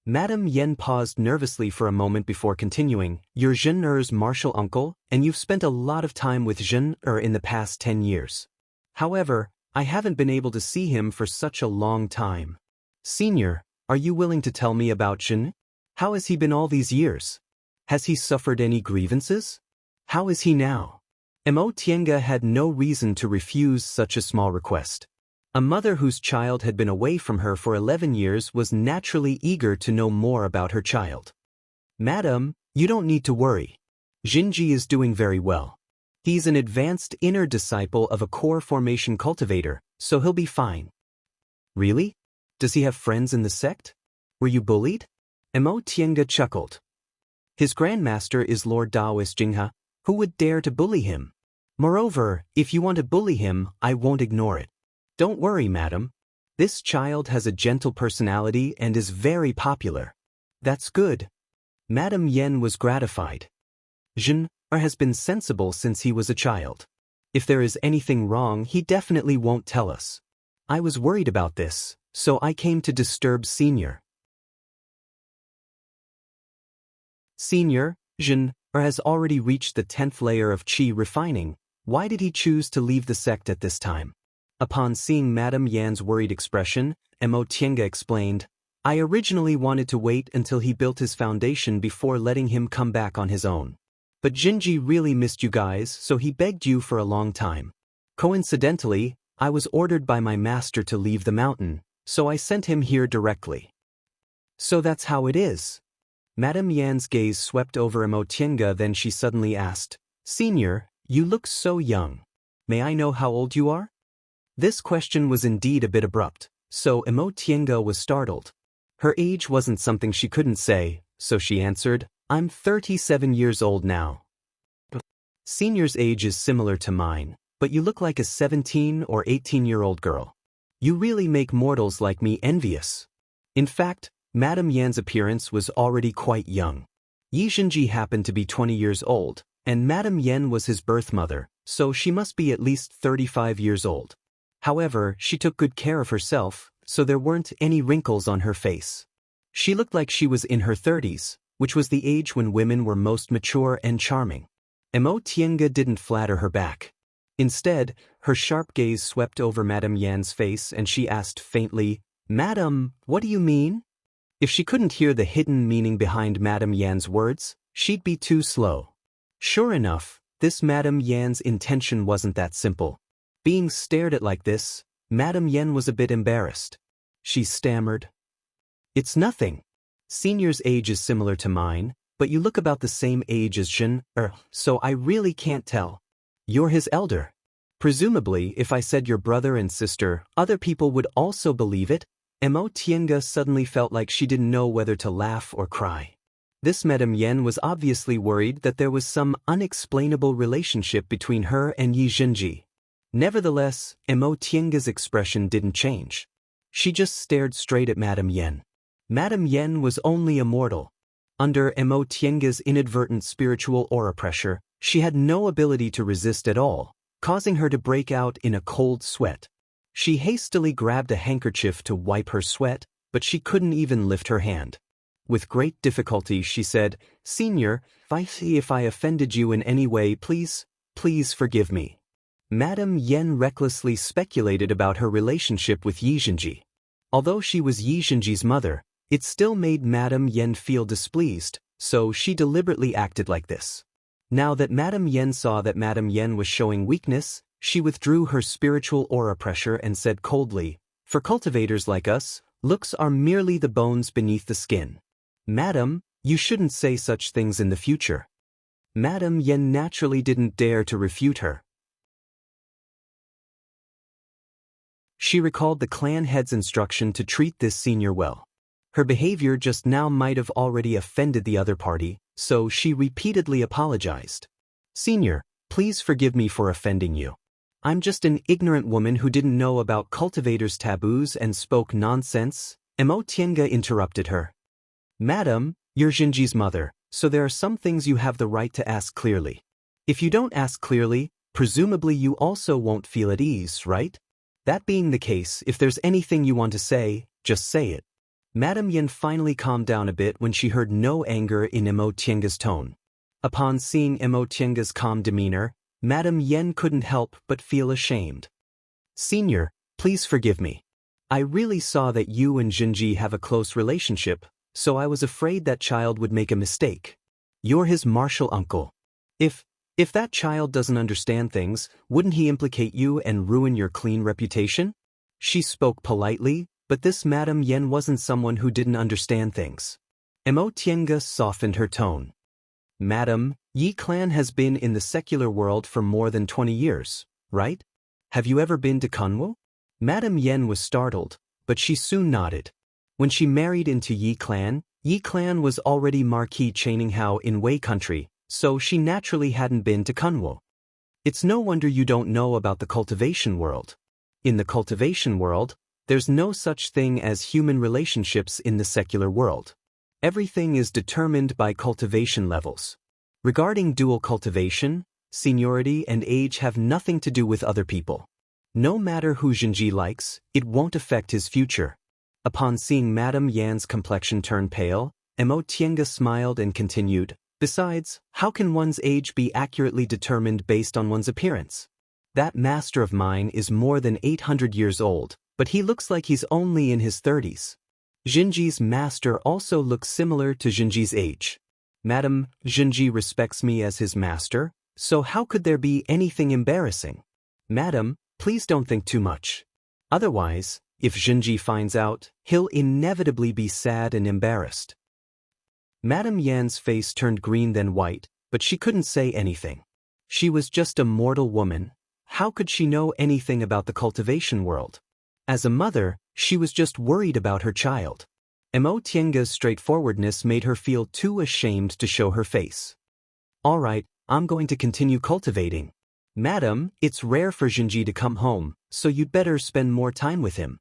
Madame Yen paused nervously for a moment before continuing, You're Zhen-er's martial uncle, and you've spent a lot of time with Zhen-er in the past 10 years. However, I haven't been able to see him for such a long time. Senior, are you willing to tell me about Zhen? How has he been all these years? Has he suffered any grievances? How is he now? Tiange had no reason to refuse such a small request. A mother whose child had been away from her for 11 years was naturally eager to know more about her child. Madam, you don't need to worry. Jinji is doing very well. He's an advanced inner disciple of a core formation cultivator, so he'll be fine. Really? Does he have friends in the sect? Were you bullied? Tiange chuckled. His grandmaster is Lord Daoist Jinghe. Who would dare to bully him? Moreover, if you want to bully him, I won't ignore it. Don't worry, madam. This child has a gentle personality and is very popular. That's good. Madame Yen was gratified. Zhen-er has been sensible since he was a child. If there is anything wrong, he definitely won't tell us. I was worried about this, so I came to disturb Senior. Senior, Zhen-er has already reached the 10th layer of qi refining. Why did he choose to leave the sect at this time? Upon seeing Madame Yan's worried expression, Tiange explained, I originally wanted to wait until he built his foundation before letting him come back on his own. But Jinji really missed you guys, so he begged you for a long time. Coincidentally, I was ordered by my master to leave the mountain, so I sent him here directly. So that's how it is. Madame Yan's gaze swept over Tiange, then she suddenly asked, Senior, you look so young. May I know how old you are? This question was indeed a bit abrupt, so Tiange was startled. Her age wasn't something she couldn't say, so she answered, I'm 37 years old now. Senior's age is similar to mine, but you look like a 17 or 18-year-old girl. You really make mortals like me envious. In fact, Madame Yan's appearance was already quite young. Yi Zhenji happened to be 20 years old, and Madame Yen was his birth mother, so she must be at least 35 years old. However, she took good care of herself, so there weren't any wrinkles on her face. She looked like she was in her 30s, which was the age when women were most mature and charming. Tiange didn't flatter her back. Instead, her sharp gaze swept over Madame Yan's face and she asked faintly, Madam, what do you mean? If she couldn't hear the hidden meaning behind Madame Yan's words, she'd be too slow. Sure enough, this Madame Yan's intention wasn't that simple. Being stared at like this, Madame Yen was a bit embarrassed. She stammered. It's nothing. Senior's age is similar to mine, but you look about the same age as Zhen-er, so I really can't tell. You're his elder. Presumably, if I said your brother and sister, other people would also believe it. Tiange suddenly felt like she didn't know whether to laugh or cry. This Madame Yen was obviously worried that there was some unexplainable relationship between her and Yi Zhenji. Nevertheless, Tiange's expression didn't change. She just stared straight at Madame Yen. Madame Yen was only a mortal. Under Tiange's inadvertent spiritual aura pressure, she had no ability to resist at all, causing her to break out in a cold sweat. She hastily grabbed a handkerchief to wipe her sweat, but she couldn't even lift her hand. With great difficulty she said, Senior, if I offended you in any way, please forgive me. Madame Yen recklessly speculated about her relationship with Yi Zhenji. Although she was Yi Zhenji's mother, it still made Madame Yen feel displeased, so she deliberately acted like this. Now that Madame Yen saw that Madame Yen was showing weakness, she withdrew her spiritual aura pressure and said coldly, For cultivators like us, looks are merely the bones beneath the skin. Madam, you shouldn't say such things in the future. Madame Yen naturally didn't dare to refute her. She recalled the clan head's instruction to treat this senior well. Her behavior just now might have already offended the other party, so she repeatedly apologized. Senior, please forgive me for offending you. I'm just an ignorant woman who didn't know about cultivators' taboos and spoke nonsense. Tiange interrupted her. Madam, you're Xinji's mother, so there are some things you have the right to ask clearly. If you don't ask clearly, presumably you also won't feel at ease, right? That being the case, if there's anything you want to say, just say it. Madame Yen finally calmed down a bit when she heard no anger in Tiange's tone. Upon seeing Tiange's calm demeanor, Madame Yen couldn't help but feel ashamed. Senior, please forgive me. I really saw that you and Xinji have a close relationship, so I was afraid that child would make a mistake. You're his martial uncle. If that child doesn't understand things, wouldn't he implicate you and ruin your clean reputation? She spoke politely, but this Madame Yen wasn't someone who didn't understand things. Tiange softened her tone. Madam, Yi clan has been in the secular world for more than 20 years, right? Have you ever been to Kunwu? Madame Yen was startled, but she soon nodded. When she married into Yi clan was already Marquis Chaininghao in Wei country, so she naturally hadn't been to Kunwu. It's no wonder you don't know about the cultivation world. In the cultivation world, there's no such thing as human relationships in the secular world. Everything is determined by cultivation levels. Regarding dual cultivation, seniority and age have nothing to do with other people. No matter who Xinji likes, it won't affect his future. Upon seeing Madame Yan's complexion turn pale, Tiange smiled and continued, besides, how can one's age be accurately determined based on one's appearance? That master of mine is more than 800 years old, but he looks like he's only in his 30s. Xinji's master also looks similar to Xinji's age. Madam, Xinji respects me as his master, so how could there be anything embarrassing? Madam, please don't think too much. Otherwise, if Xinji finds out, he'll inevitably be sad and embarrassed. Madame Yan's face turned green then white, but she couldn't say anything. She was just a mortal woman. How could she know anything about the cultivation world? As a mother, she was just worried about her child. Tiange's straightforwardness made her feel too ashamed to show her face. All right, I'm going to continue cultivating. Madam, it's rare for Xinji to come home, so you'd better spend more time with him.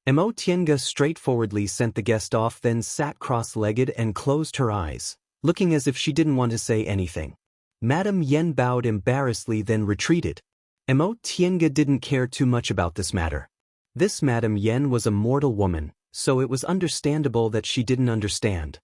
Tiange straightforwardly sent the guest off, then sat cross-legged and closed her eyes, looking as if she didn't want to say anything. Madame Yen bowed embarrassedly then retreated. Tiange didn't care too much about this matter. This Madame Yen was a mortal woman, so it was understandable that she didn't understand.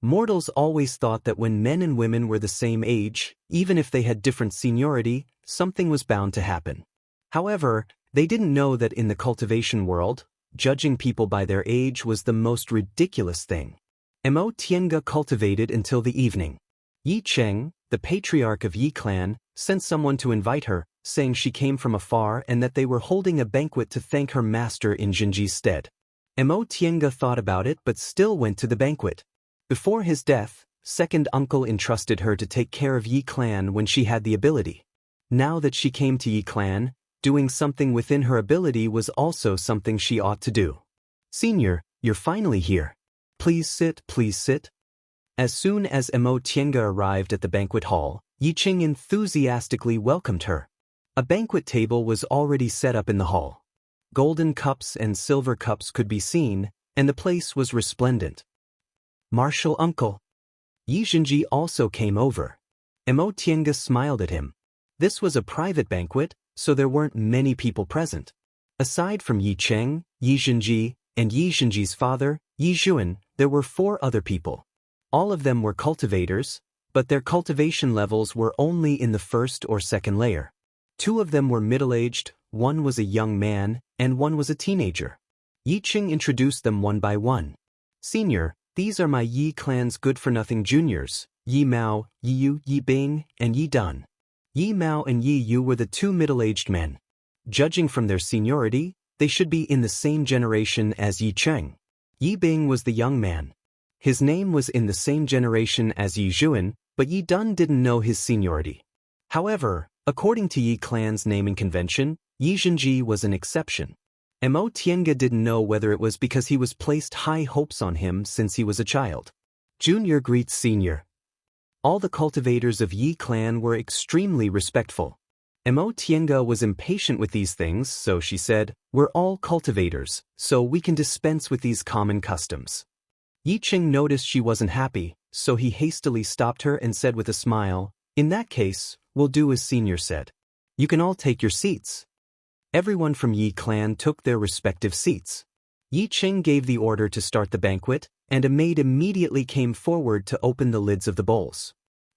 Mortals always thought that when men and women were the same age, even if they had different seniority, something was bound to happen. However, they didn't know that in the cultivation world, judging people by their age was the most ridiculous thing. Tiange cultivated until the evening. Yi Cheng, the patriarch of Yi clan, sent someone to invite her, saying she came from afar and that they were holding a banquet to thank her master in Xinji's stead. Tiange thought about it but still went to the banquet. Before his death, second uncle entrusted her to take care of Yi clan when she had the ability. Now that she came to Yi clan, doing something within her ability was also something she ought to do. Senior, you're finally here. Please sit, please sit. As soon as Tiange arrived at the banquet hall, Yi Cheng enthusiastically welcomed her. A banquet table was already set up in the hall. Golden cups and silver cups could be seen, and the place was resplendent. Martial uncle. Yi Xinji also came over. Tiange smiled at him. This was a private banquet, so there weren't many people present. Aside from Yi Cheng, Yi Xinji, and Yi Xinji's father, Yi Xuan, there were 4 other people. All of them were cultivators, but their cultivation levels were only in the first or second layer. 2 of them were middle-aged, 1 was a young man, and 1 was a teenager. Yi Cheng introduced them one by one. Senior, these are my Yi clan's good-for-nothing juniors, Yi Mao, Yi Yu, Yi Bing, and Yi Dan. Yi Mao and Yi Yu were the 2 middle-aged men. Judging from their seniority, they should be in the same generation as Yi Cheng. Yi Bing was the young man. His name was in the same generation as Yi Xuan, but Yi Dan didn't know his seniority. However, according to Yi clan's naming convention, Yi Xinji was an exception. Mo Tiange didn't know whether it was because he was placed high hopes on him since he was a child. Junior greets senior. All the cultivators of Yi clan were extremely respectful. Mo Tiange was impatient with these things, so she said, "We're all cultivators, so we can dispense with these common customs." Yi Ching noticed she wasn't happy, so he hastily stopped her and said with a smile, "In that case, we'll do as senior said. You can all take your seats." Everyone from Yi clan took their respective seats. Yi Ching gave the order to start the banquet, and a maid immediately came forward to open the lids of the bowls.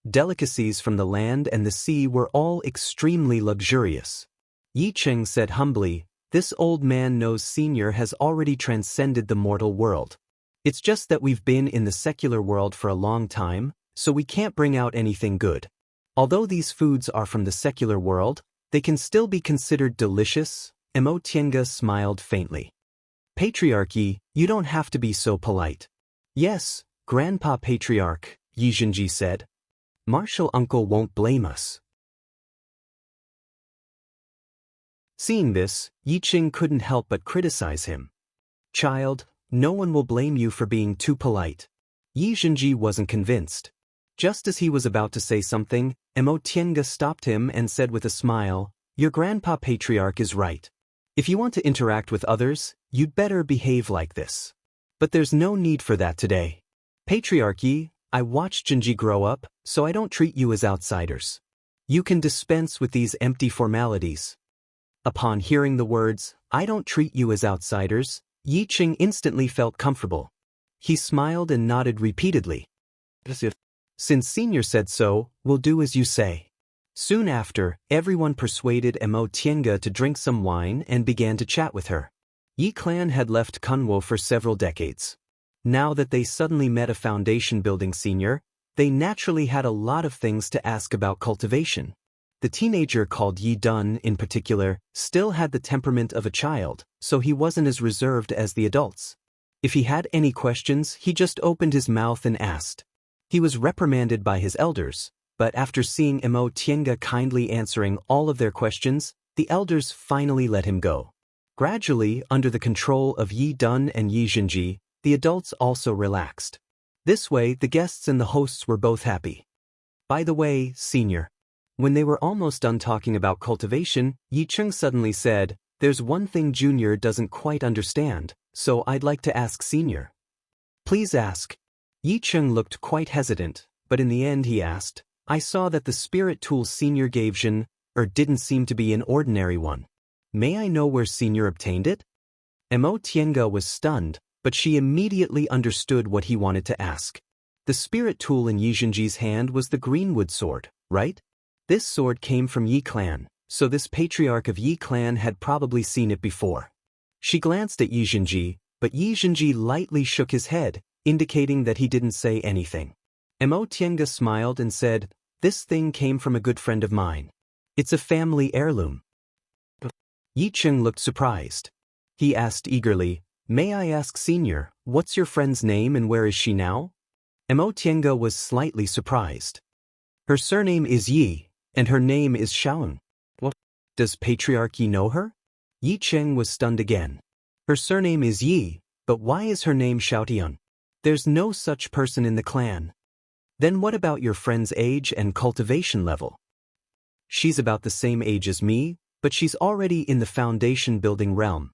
Delicacies from the land and the sea were all extremely luxurious. Yi Ching said humbly, "This old man knows senior has already transcended the mortal world. It's just that we've been in the secular world for a long time, so we can't bring out anything good. Although these foods are from the secular world, they can still be considered delicious." Mo Tiange smiled faintly. "Patriarchy, you don't have to be so polite." "Yes, Grandpa Patriarch," Yi Zhenji said. "Martial Uncle won't blame us." Seeing this, Yi Ching couldn't help but criticize him. "Child, no one will blame you for being too polite." Yi Zhenji wasn't convinced. Just as he was about to say something, Mo Tiange stopped him and said with a smile, "Your Grandpa Patriarch is right. If you want to interact with others, you'd better behave like this. But there's no need for that today. Patriarchy, I watched Zhenji grow up, so I don't treat you as outsiders. You can dispense with these empty formalities." Upon hearing the words, "I don't treat you as outsiders," Yi Ching instantly felt comfortable. He smiled and nodded repeatedly. "Since senior said so, we'll do as you say." Soon after, everyone persuaded Mo Tiange to drink some wine and began to chat with her. Yi clan had left Kunwo for several decades. Now that they suddenly met a foundation-building senior, they naturally had a lot of things to ask about cultivation. The teenager called Yi Dun, in particular, still had the temperament of a child, so he wasn't as reserved as the adults. If he had any questions, he just opened his mouth and asked. He was reprimanded by his elders, but after seeing Mo Tiange kindly answering all of their questions, the elders finally let him go. Gradually, under the control of Yi Dun and Yi Zhenji, the adults also relaxed. This way, the guests and the hosts were both happy. "By the way, senior." When they were almost done talking about cultivation, Yi Ching suddenly said, "There's one thing Junior doesn't quite understand, so I'd like to ask senior." "Please ask." Yi Ching looked quite hesitant, but in the end he asked, "I saw that the spirit tool senior gave Zhen, didn't seem to be an ordinary one. May I know where senior obtained it?" Mo Tiange was stunned, but she immediately understood what he wanted to ask. The spirit tool in Yi Zhenji's hand was the greenwood sword, right? This sword came from Yi clan, so this patriarch of Yi clan had probably seen it before. She glanced at Yi Zhenji, but Yi Zhenji lightly shook his head, indicating that he didn't say anything. Mo Tiange smiled and said, "This thing came from a good friend of mine. It's a family heirloom." Yi Ching looked surprised. He asked eagerly, "May I ask senior, what's your friend's name and where is she now?" Mo Tiange was slightly surprised. "Her surname is Yi, and her name is Xiaoyun." "What? Does Patriarchy know her?" Yi Ching was stunned again. "Her surname is Yi, but why is her name Xiaotian? There's no such person in the clan." "Then what about your friend's age and cultivation level?" "She's about the same age as me, but she's already in the foundation building realm."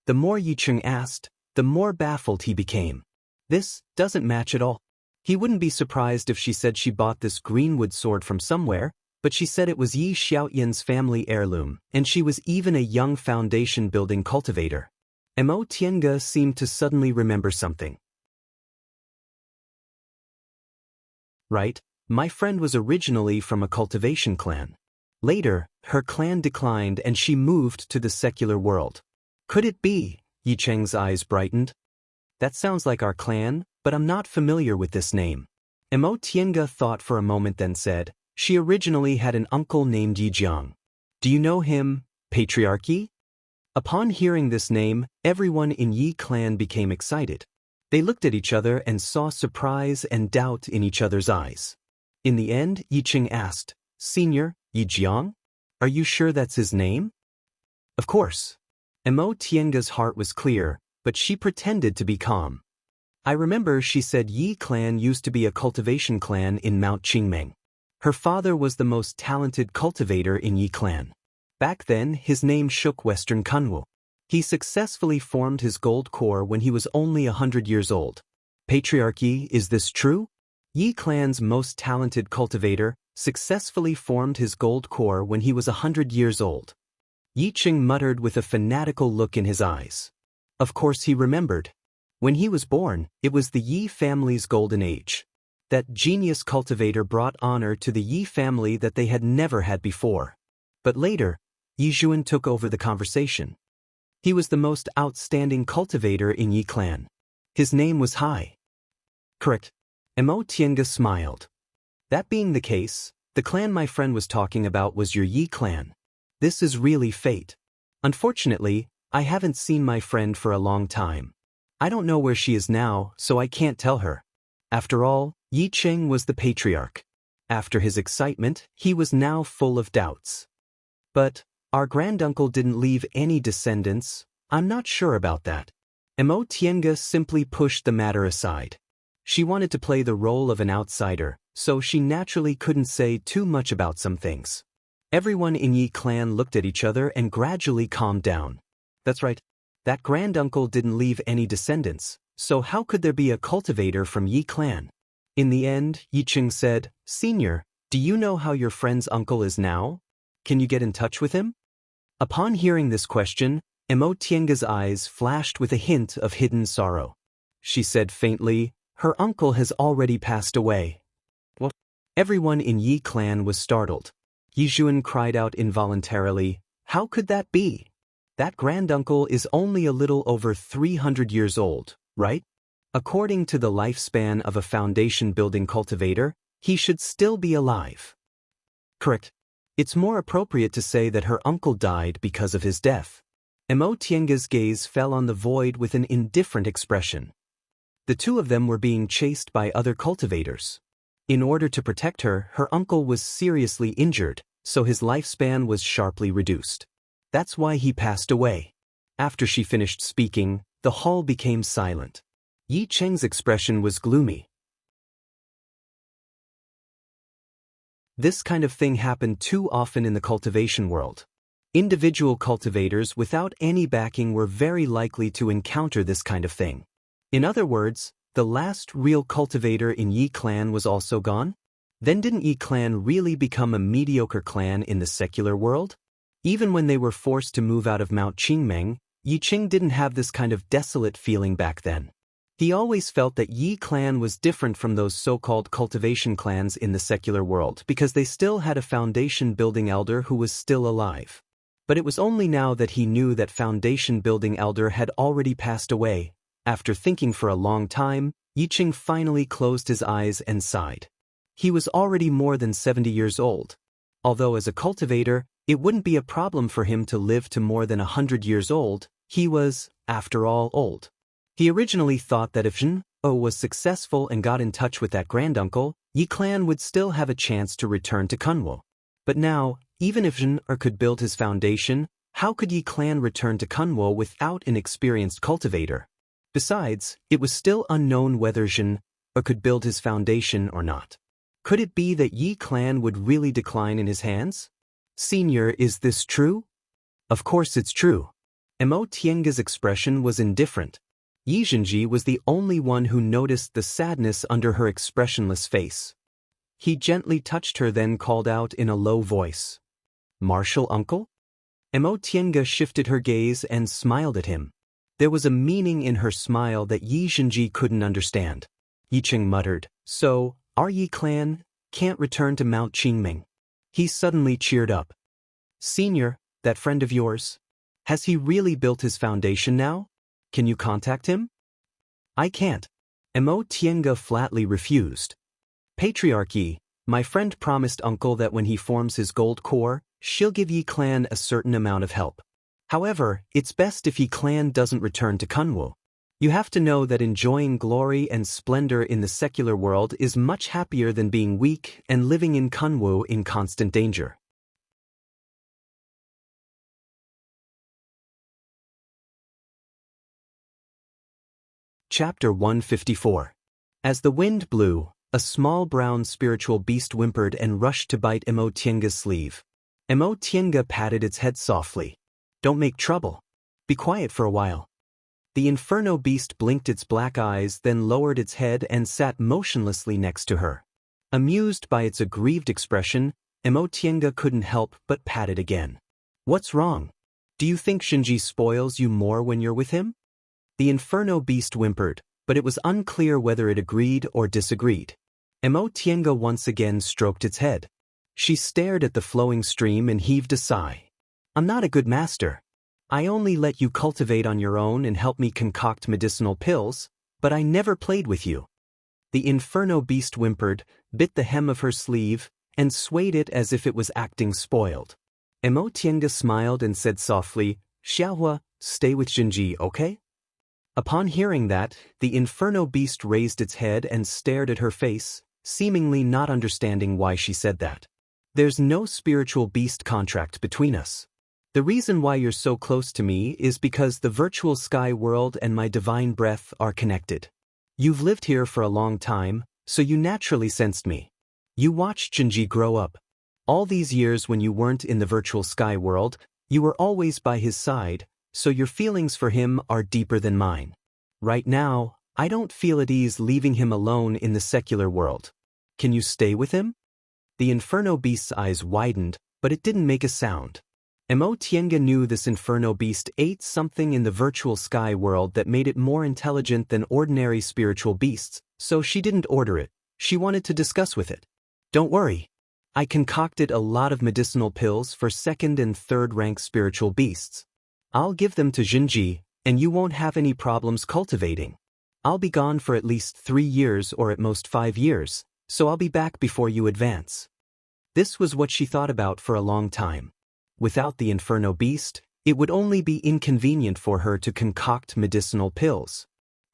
The more Yi Ching asked, the more baffled he became. This doesn't match at all. He wouldn't be surprised if she said she bought this greenwood sword from somewhere, but she said it was Yi Xiaoyan's family heirloom, and she was even a young foundation-building cultivator. Mo Tiange seemed to suddenly remember something. "Right, my friend was originally from a cultivation clan. Later, her clan declined and she moved to the secular world. Could it be?" Yi Cheng's eyes brightened. "That sounds like our clan, but I'm not familiar with this name." Mo Tiange thought for a moment then said, "She originally had an uncle named Yi Jiang. Do you know him, Patriarchy?" Upon hearing this name, everyone in Yi clan became excited. They looked at each other and saw surprise and doubt in each other's eyes. In the end, Yi Ching asked, "Senior, Yi Jiang? Are you sure that's his name?" "Of course." Emo Tienga's heart was clear, but she pretended to be calm. I remember she said Yi clan used to be a cultivation clan in Mount Qingmeng. Her father was the most talented cultivator in Yi clan. Back then, his name shook Western Kunwu. He successfully formed his gold core when he was only 100 years old. Patriarchy, is this true? Yi clan's most talented cultivator successfully formed his gold core when he was 100 years old. Yi Qing muttered with a fanatical look in his eyes. Of course he remembered. When he was born, it was the Yi family's golden age. That genius cultivator brought honor to the Yi family that they had never had before. But later, Yi Zhuan took over the conversation. He was the most outstanding cultivator in Yi clan. His name was Hai. Correct. Emo Tienga smiled. That being the case, the clan my friend was talking about was your Yi clan. This is really fate. Unfortunately, I haven't seen my friend for a long time. I don't know where she is now, so I can't tell her. After all, Yi Qing was the patriarch. After his excitement, he was now full of doubts. But our granduncle didn't leave any descendants. I'm not sure about that. Emo Tienga simply pushed the matter aside. She wanted to play the role of an outsider, so she naturally couldn't say too much about some things. Everyone in Yi clan looked at each other and gradually calmed down. That's right. That granduncle didn't leave any descendants, so how could there be a cultivator from Yi clan? In the end, Yi Qing said, "Senior, do you know how your friend's uncle is now? Can you get in touch with him?" Upon hearing this question, Emo Tienga's eyes flashed with a hint of hidden sorrow. She said faintly, "Her uncle has already passed away." What? Everyone in Yi clan was startled. Yi Zhuan cried out involuntarily, "How could that be? That granduncle is only a little over 300 years old, right? According to the lifespan of a foundation-building cultivator, he should still be alive." Correct. It's more appropriate to say that her uncle died because of his death. Emo Tienga's gaze fell on the void with an indifferent expression. The two of them were being chased by other cultivators. In order to protect her, her uncle was seriously injured, so his lifespan was sharply reduced. That's why he passed away. After she finished speaking, the hall became silent. Yi Cheng's expression was gloomy. This kind of thing happened too often in the cultivation world. Individual cultivators without any backing were very likely to encounter this kind of thing. In other words, the last real cultivator in Yi clan was also gone? Then didn't Yi clan really become a mediocre clan in the secular world? Even when they were forced to move out of Mount Qingmeng, Yi Qing didn't have this kind of desolate feeling back then. He always felt that Yi clan was different from those so-called cultivation clans in the secular world because they still had a foundation-building elder who was still alive. But it was only now that he knew that foundation-building elder had already passed away. After thinking for a long time, Yi Qing finally closed his eyes and sighed. He was already more than 70 years old. Although as a cultivator, it wouldn't be a problem for him to live to more than 100 years old, he was, after all, old. He originally thought that if Zhen-O was successful and got in touch with that granduncle, Yi clan would still have a chance to return to Kunwu. But now, even if Zhen-O could build his foundation, how could Yi clan return to Kunwu without an experienced cultivator? Besides, it was still unknown whether Zhen-O could build his foundation or not. Could it be that Yi clan would really decline in his hands? Senior, is this true? Of course it's true. Emo Tienga's expression was indifferent. Yi Zhenji was the only one who noticed the sadness under her expressionless face. He gently touched her, then called out in a low voice, "Martial uncle?" Emo Tienga shifted her gaze and smiled at him. There was a meaning in her smile that Yi Zhenji couldn't understand. Yi Qing muttered, "So, our Yi clan can't return to Mount Qingming." He suddenly cheered up. "Senior, that friend of yours, has he really built his foundation now? Can you contact him?" "I can't." Emo Tienga flatly refused. "Patriarchy, my friend promised uncle that when he forms his gold core, she'll give Yi clan a certain amount of help. However, it's best if Yi clan doesn't return to Kunwu. You have to know that enjoying glory and splendor in the secular world is much happier than being weak and living in Kunwu in constant danger." Chapter 154. As the wind blew, a small brown spiritual beast whimpered and rushed to bite Emo Tienga's sleeve. Emo Tienga patted its head softly. Don't make trouble. Be quiet for a while. The inferno beast blinked its black eyes, then lowered its head and sat motionlessly next to her. Amused by its aggrieved expression, Emo Tienga couldn't help but pat it again. What's wrong? Do you think Xianxia spoils you more when you're with him? The inferno beast whimpered, but it was unclear whether it agreed or disagreed. Emo Tienga once again stroked its head. She stared at the flowing stream and heaved a sigh. I'm not a good master. I only let you cultivate on your own and help me concoct medicinal pills, but I never played with you. The inferno beast whimpered, bit the hem of her sleeve, and swayed it as if it was acting spoiled. Emo Tienga smiled and said softly, Xiahua, stay with Xianxia, okay? Upon hearing that, the inferno beast raised its head and stared at her face, seemingly not understanding why she said that. There's no spiritual beast contract between us. The reason why you're so close to me is because the virtual sky world and my divine breath are connected. You've lived here for a long time, so you naturally sensed me. You watched Xianxia grow up. All these years when you weren't in the virtual sky world, you were always by his side, so your feelings for him are deeper than mine. Right now, I don't feel at ease leaving him alone in the secular world. Can you stay with him? The inferno beast's eyes widened, but it didn't make a sound. Emo Tienga knew this inferno beast ate something in the virtual sky world that made it more intelligent than ordinary spiritual beasts, so she didn't order it. She wanted to discuss with it. Don't worry. I concocted a lot of medicinal pills for second and third rank spiritual beasts. I'll give them to Xianxia, and you won't have any problems cultivating. I'll be gone for at least 3 years or at most 5 years, so I'll be back before you advance. This was what she thought about for a long time. Without the inferno beast, it would only be inconvenient for her to concoct medicinal pills.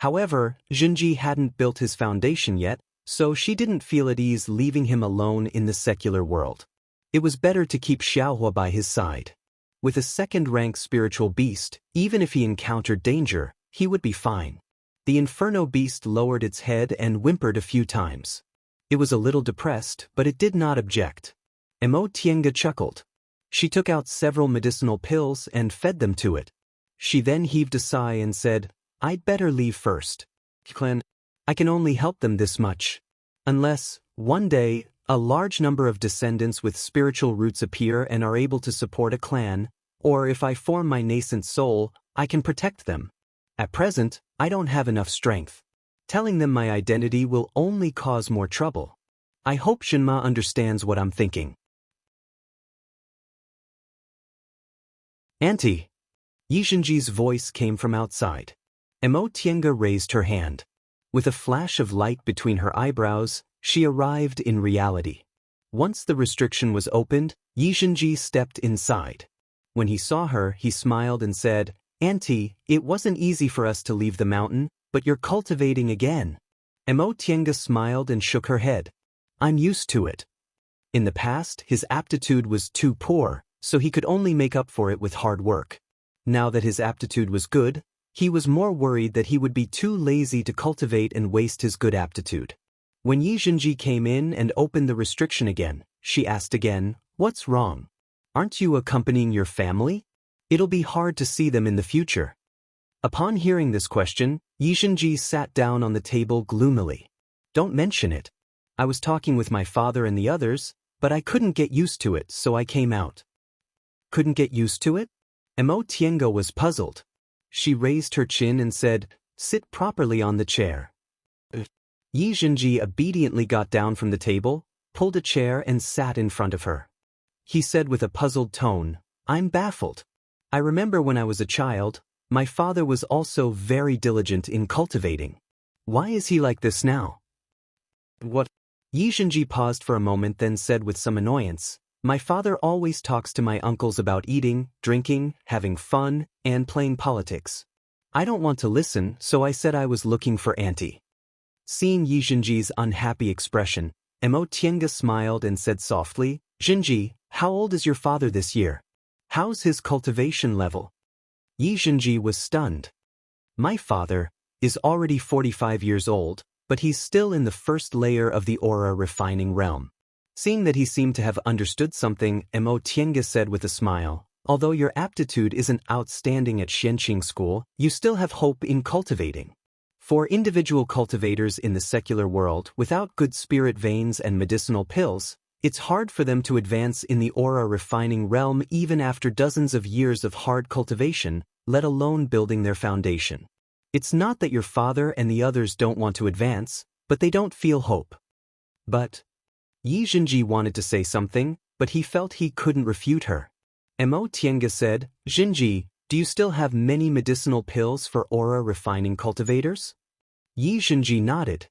However, Xianxia hadn't built his foundation yet, so she didn't feel at ease leaving him alone in the secular world. It was better to keep Xiahua by his side. With a second-rank spiritual beast, even if he encountered danger, he would be fine. The inferno beast lowered its head and whimpered a few times. It was a little depressed, but it did not object. Emo Tienga chuckled. She took out several medicinal pills and fed them to it. She then heaved a sigh and said, I'd better leave first. Clan, I can only help them this much. Unless, one day, a large number of descendants with spiritual roots appear and are able to support a clan, or if I form my nascent soul, I can protect them. At present, I don't have enough strength. Telling them my identity will only cause more trouble. I hope Shinma understands what I'm thinking. Auntie! Yi Xianxia's voice came from outside. Emo Tienga raised her hand. With a flash of light between her eyebrows, she arrived in reality. Once the restriction was opened, Yi Xianxia stepped inside. When he saw her, he smiled and said, Auntie, it wasn't easy for us to leave the mountain, but you're cultivating again. Emo Tienga smiled and shook her head. I'm used to it. In the past, his aptitude was too poor, so he could only make up for it with hard work. Now that his aptitude was good, he was more worried that he would be too lazy to cultivate and waste his good aptitude. When Yi Xianxia came in and opened the restriction again, she asked again, What's wrong? Aren't you accompanying your family? It'll be hard to see them in the future. Upon hearing this question, Yi Xianxia sat down on the table gloomily. Don't mention it. I was talking with my father and the others, but I couldn't get used to it, so I came out. Couldn't get used to it? Emo Tienga was puzzled. She raised her chin and said, Sit properly on the chair. Yi Xianxia obediently got down from the table, pulled a chair and sat in front of her. He said with a puzzled tone, I'm baffled. I remember when I was a child, my father was also very diligent in cultivating. Why is he like this now? What? Yi Xianxia paused for a moment, then said with some annoyance, My father always talks to my uncles about eating, drinking, having fun, and playing politics. I don't want to listen, so I said I was looking for Auntie. Seeing Yi Xianxia's unhappy expression, Emo Tienga smiled and said softly, Xianxia, how old is your father this year? How's his cultivation level? Yi Xianxia was stunned. My father, is already 45 years old, but he's still in the first layer of the aura refining realm. Seeing that he seemed to have understood something, Mo Tiange said with a smile, although your aptitude isn't outstanding at Xianxia school, you still have hope in cultivating. For individual cultivators in the secular world without good spirit veins and medicinal pills, it's hard for them to advance in the aura refining realm even after dozens of years of hard cultivation, let alone building their foundation. It's not that your father and the others don't want to advance, but they don't feel hope. But Yi Xinji wanted to say something, but he felt he couldn't refute her. Mo Tiange said, Xinji, do you still have many medicinal pills for aura refining cultivators? Yi Xinji nodded.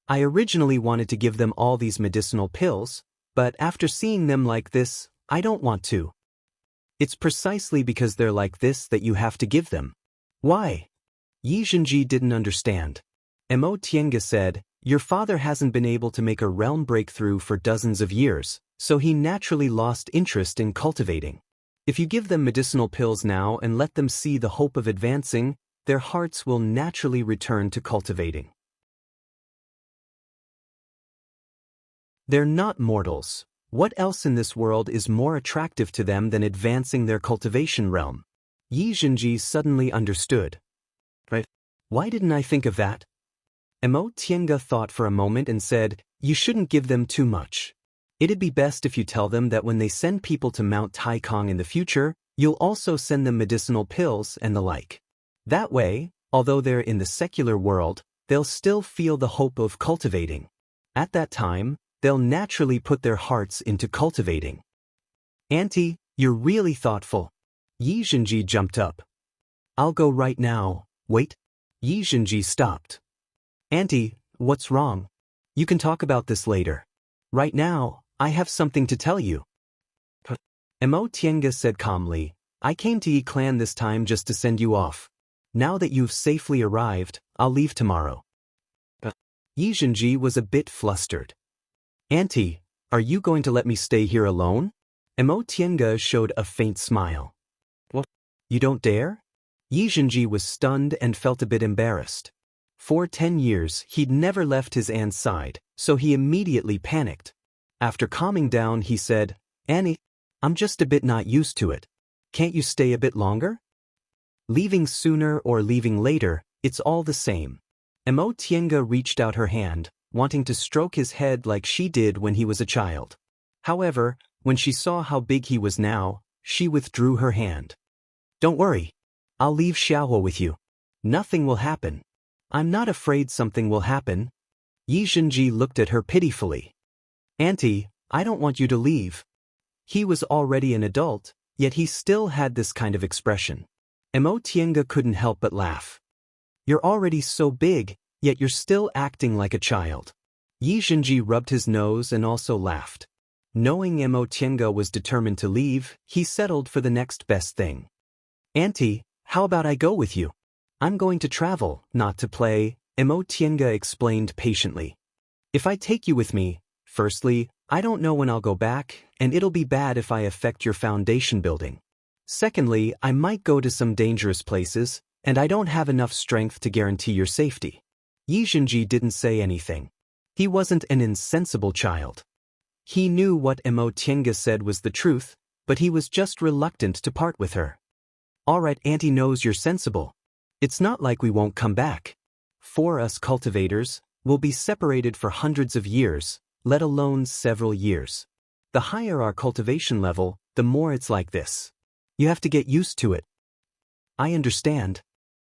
I originally wanted to give them all these medicinal pills, but after seeing them like this, I don't want to. It's precisely because they're like this that you have to give them. Why? Yi Xinji didn't understand. Mo Tiange said, your father hasn't been able to make a realm breakthrough for dozens of years, so he naturally lost interest in cultivating. If you give them medicinal pills now and let them see the hope of advancing, their hearts will naturally return to cultivating. They're not mortals. What else in this world is more attractive to them than advancing their cultivation realm? Yi Xinji suddenly understood. Right? Why didn't I think of that? Mo Tiange thought for a moment and said, you shouldn't give them too much. It'd be best if you tell them that when they send people to Mount Taikong in the future, you'll also send them medicinal pills and the like. That way, although they're in the secular world, they'll still feel the hope of cultivating. At that time, they'll naturally put their hearts into cultivating. Auntie, you're really thoughtful. Yi Xinji jumped up. I'll go right now. Wait. Yi Xinji stopped. Auntie, what's wrong? You can talk about this later. Right now, I have something to tell you. Mo Tiange said calmly, I came to Yi Clan this time just to send you off. Now that you've safely arrived, I'll leave tomorrow. Yi Xinji was a bit flustered. Auntie, are you going to let me stay here alone? Mo Tiange showed a faint smile. What? You don't dare? Yi Xinji was stunned and felt a bit embarrassed. For 10 years, he'd never left his aunt's side, so he immediately panicked. After calming down, he said, Annie, I'm just a bit not used to it. Can't you stay a bit longer? Leaving sooner or leaving later, it's all the same. Mo Tiange reached out her hand, wanting to stroke his head like she did when he was a child. However, when she saw how big he was now, she withdrew her hand. Don't worry. I'll leave Xiaohua with you. Nothing will happen. I'm not afraid something will happen. Yi Xinji looked at her pitifully. Auntie, I don't want you to leave. He was already an adult, yet he still had this kind of expression. Mo Tiange couldn't help but laugh. You're already so big, yet you're still acting like a child. Yi Xinji rubbed his nose and also laughed. Knowing Mo Tiange was determined to leave, he settled for the next best thing. Auntie, how about I go with you? I'm going to travel, not to play, Mo Tiange explained patiently. If I take you with me, firstly, I don't know when I'll go back, and it'll be bad if I affect your foundation building. Secondly, I might go to some dangerous places, and I don't have enough strength to guarantee your safety. Yi Xinji didn't say anything. He wasn't an insensible child. He knew what Mo Tiange said was the truth, but he was just reluctant to part with her. All right, Auntie knows you're sensible. It's not like we won't come back. For us cultivators, we'll be separated for hundreds of years, let alone several years. The higher our cultivation level, the more it's like this. You have to get used to it. I understand.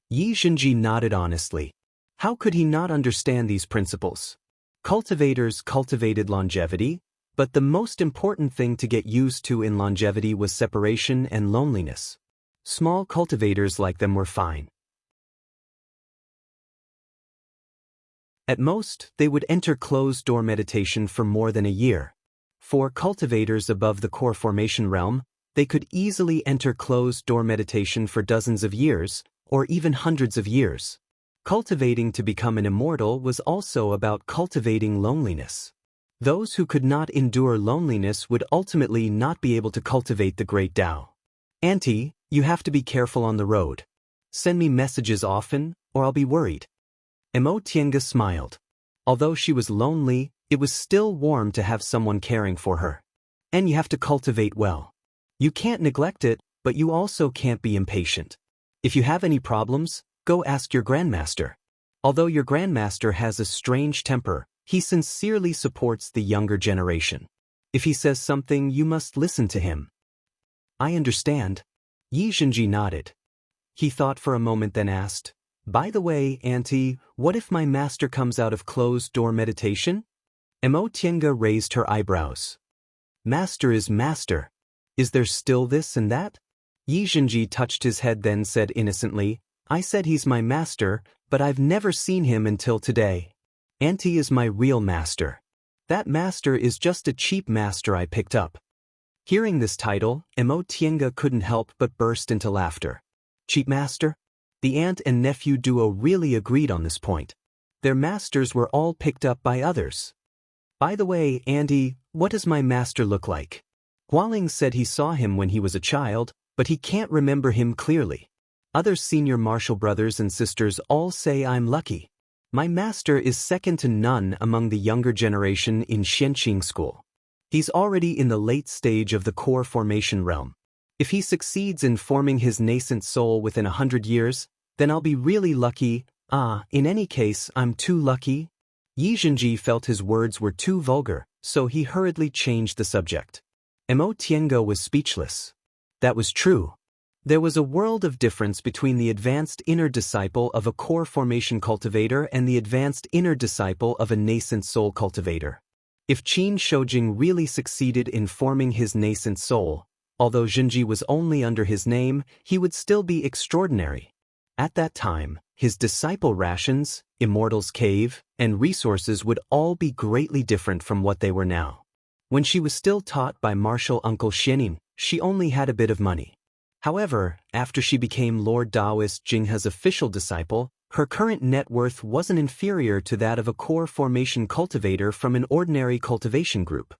Yi Xinji nodded honestly. How could he not understand these principles? Cultivators cultivated longevity, but the most important thing to get used to in longevity was separation and loneliness. Small cultivators like them were fine. At most, they would enter closed-door meditation for more than a year. For cultivators above the core formation realm, they could easily enter closed-door meditation for dozens of years, or even hundreds of years. Cultivating to become an immortal was also about cultivating loneliness. Those who could not endure loneliness would ultimately not be able to cultivate the great Tao. Auntie, you have to be careful on the road. Send me messages often, or I'll be worried. Tiange smiled. Although she was lonely, it was still warm to have someone caring for her. And you have to cultivate well. You can't neglect it, but you also can't be impatient. If you have any problems, go ask your grandmaster. Although your grandmaster has a strange temper, he sincerely supports the younger generation. If he says something, you must listen to him. I understand. Yi Zhenji nodded. He thought for a moment, then asked, by the way, Auntie, what if my master comes out of closed-door meditation? Tiange raised her eyebrows. Master is master. Is there still this and that? Yi Zhenji touched his head, then said innocently, I said he's my master, but I've never seen him until today. Auntie is my real master. That master is just a cheap master I picked up. Hearing this title, Tiange couldn't help but burst into laughter. Cheap master? The aunt and nephew duo really agreed on this point. Their masters were all picked up by others. By the way, Auntie, what does my master look like? Hualing said he saw him when he was a child, but he can't remember him clearly. Other senior martial brothers and sisters all say I'm lucky. My master is second to none among the younger generation in Xianxia school. He's already in the late stage of the core formation realm. If he succeeds in forming his nascent soul within 100 years, then I'll be really lucky. In any case, I'm too lucky. Yi Zhenji felt his words were too vulgar, so he hurriedly changed the subject. Tiange was speechless. That was true. There was a world of difference between the advanced inner disciple of a core formation cultivator and the advanced inner disciple of a nascent soul cultivator. If Qin Shoujing really succeeded in forming his nascent soul, although Zhenji was only under his name, he would still be extraordinary. At that time, his disciple rations, Immortal's cave, and resources would all be greatly different from what they were now. When she was still taught by martial uncle Xianin, she only had a bit of money. However, after she became Lord Daoist Jinghe's official disciple, her current net worth wasn't inferior to that of a core formation cultivator from an ordinary cultivation group.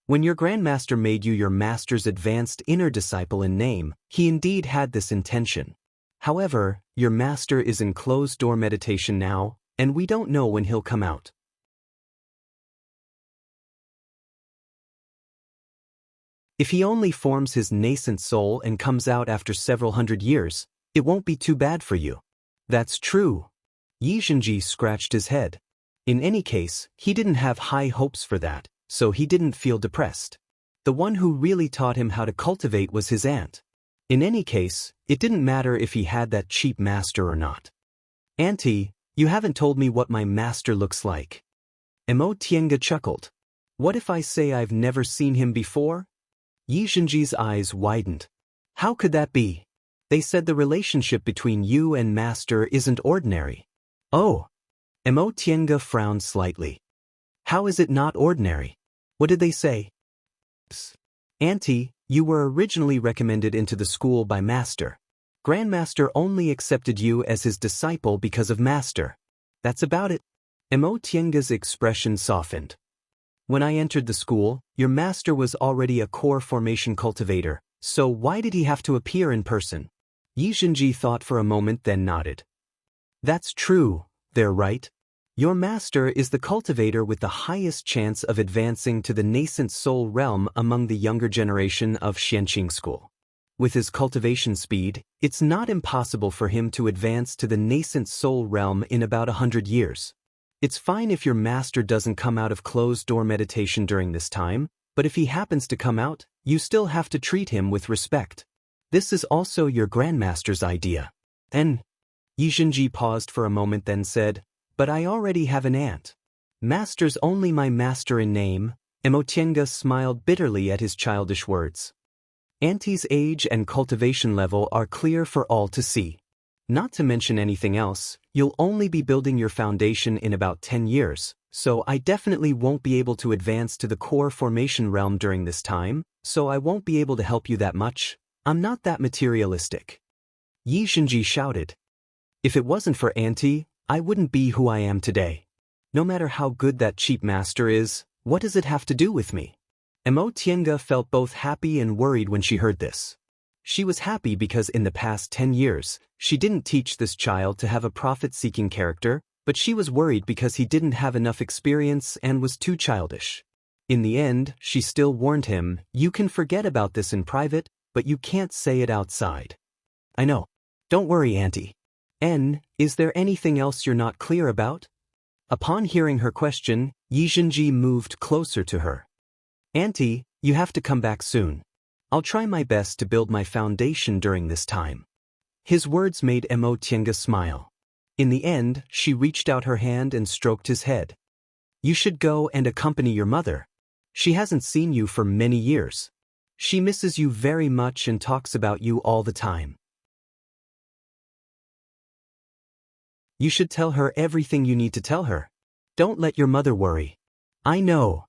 When your grandmaster made you your master's advanced inner disciple in name, he indeed had this intention. However, your master is in closed-door meditation now, and we don't know when he'll come out. If he only forms his nascent soul and comes out after several hundred years, it won't be too bad for you. That's true. Yi Zhenji scratched his head. In any case, he didn't have high hopes for that, so he didn't feel depressed. The one who really taught him how to cultivate was his aunt. In any case, it didn't matter if he had that cheap master or not. Auntie, you haven't told me what my master looks like. Tiange chuckled. What if I say I've never seen him before? Yi Zhenji's eyes widened. How could that be? They said the relationship between you and master isn't ordinary. Oh. Tiange frowned slightly. How is it not ordinary? What did they say? Auntie, you were originally recommended into the school by master. Grandmaster only accepted you as his disciple because of master. That's about it. Tiange's expression softened. When I entered the school, your master was already a core formation cultivator, so why did he have to appear in person? Yi Zhenji thought for a moment, then nodded. That's true, they're right. Your master is the cultivator with the highest chance of advancing to the nascent soul realm among the younger generation of Xianxia school. With his cultivation speed, it's not impossible for him to advance to the nascent soul realm in about 100 years. It's fine if your master doesn't come out of closed-door meditation during this time, but if he happens to come out, you still have to treat him with respect. This is also your grandmaster's idea. And Yi Zhenji paused for a moment, then said, but I already have an aunt. Master's only my master in name. Tiange smiled bitterly at his childish words. Auntie's age and cultivation level are clear for all to see. Not to mention anything else, you'll only be building your foundation in about 10 years, so I definitely won't be able to advance to the core formation realm during this time, so I won't be able to help you that much. I'm not that materialistic. Yi Zhenji shouted. If it wasn't for Auntie, I wouldn't be who I am today. No matter how good that cheap master is, what does it have to do with me? Tiange felt both happy and worried when she heard this. She was happy because in the past 10 years, she didn't teach this child to have a profit-seeking character, but she was worried because he didn't have enough experience and was too childish. In the end, she still warned him, "You can forget about this in private, but you can't say it outside." "I know. Don't worry, Auntie. Is there anything else you're not clear about?" Upon hearing her question, Yizhenji moved closer to her. "Auntie, you have to come back soon. I'll try my best to build my foundation during this time." His words made Tiange smile. In the end, she reached out her hand and stroked his head. "You should go and accompany your mother. She hasn't seen you for many years. She misses you very much and talks about you all the time. You should tell her everything you need to tell her. Don't let your mother worry." "I know."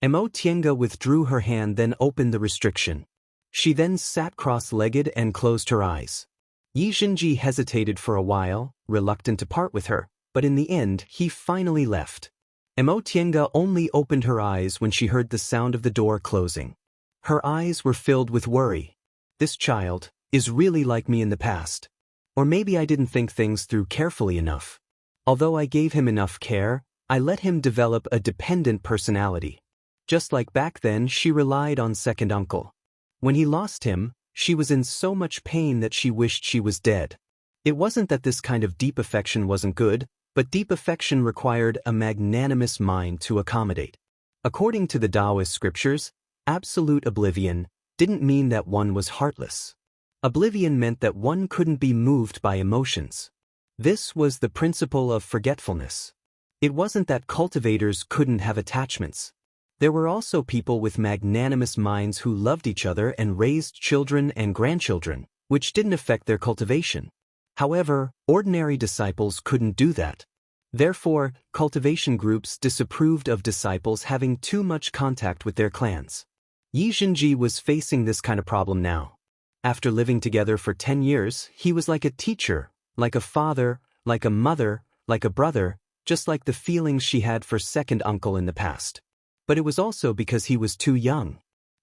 Tiange withdrew her hand, then opened the restriction. She then sat cross-legged and closed her eyes. Yizhenji hesitated for a while, reluctant to part with her, but in the end he finally left. Tiange only opened her eyes when she heard the sound of the door closing. Her eyes were filled with worry. This child is really like me in the past. Or maybe I didn't think things through carefully enough. Although I gave him enough care, I let him develop a dependent personality. Just like back then, she relied on second uncle. When he lost him, she was in so much pain that she wished she was dead. It wasn't that this kind of deep affection wasn't good, but deep affection required a magnanimous mind to accommodate. According to the Daoist scriptures, absolute oblivion didn't mean that one was heartless. Oblivion meant that one couldn't be moved by emotions. This was the principle of forgetfulness. It wasn't that cultivators couldn't have attachments. There were also people with magnanimous minds who loved each other and raised children and grandchildren, which didn't affect their cultivation. However, ordinary disciples couldn't do that. Therefore, cultivation groups disapproved of disciples having too much contact with their clans. Yizhenji was facing this kind of problem now. After living together for 10 years, he was like a teacher, like a father, like a mother, like a brother, just like the feelings she had for second uncle in the past. But it was also because he was too young.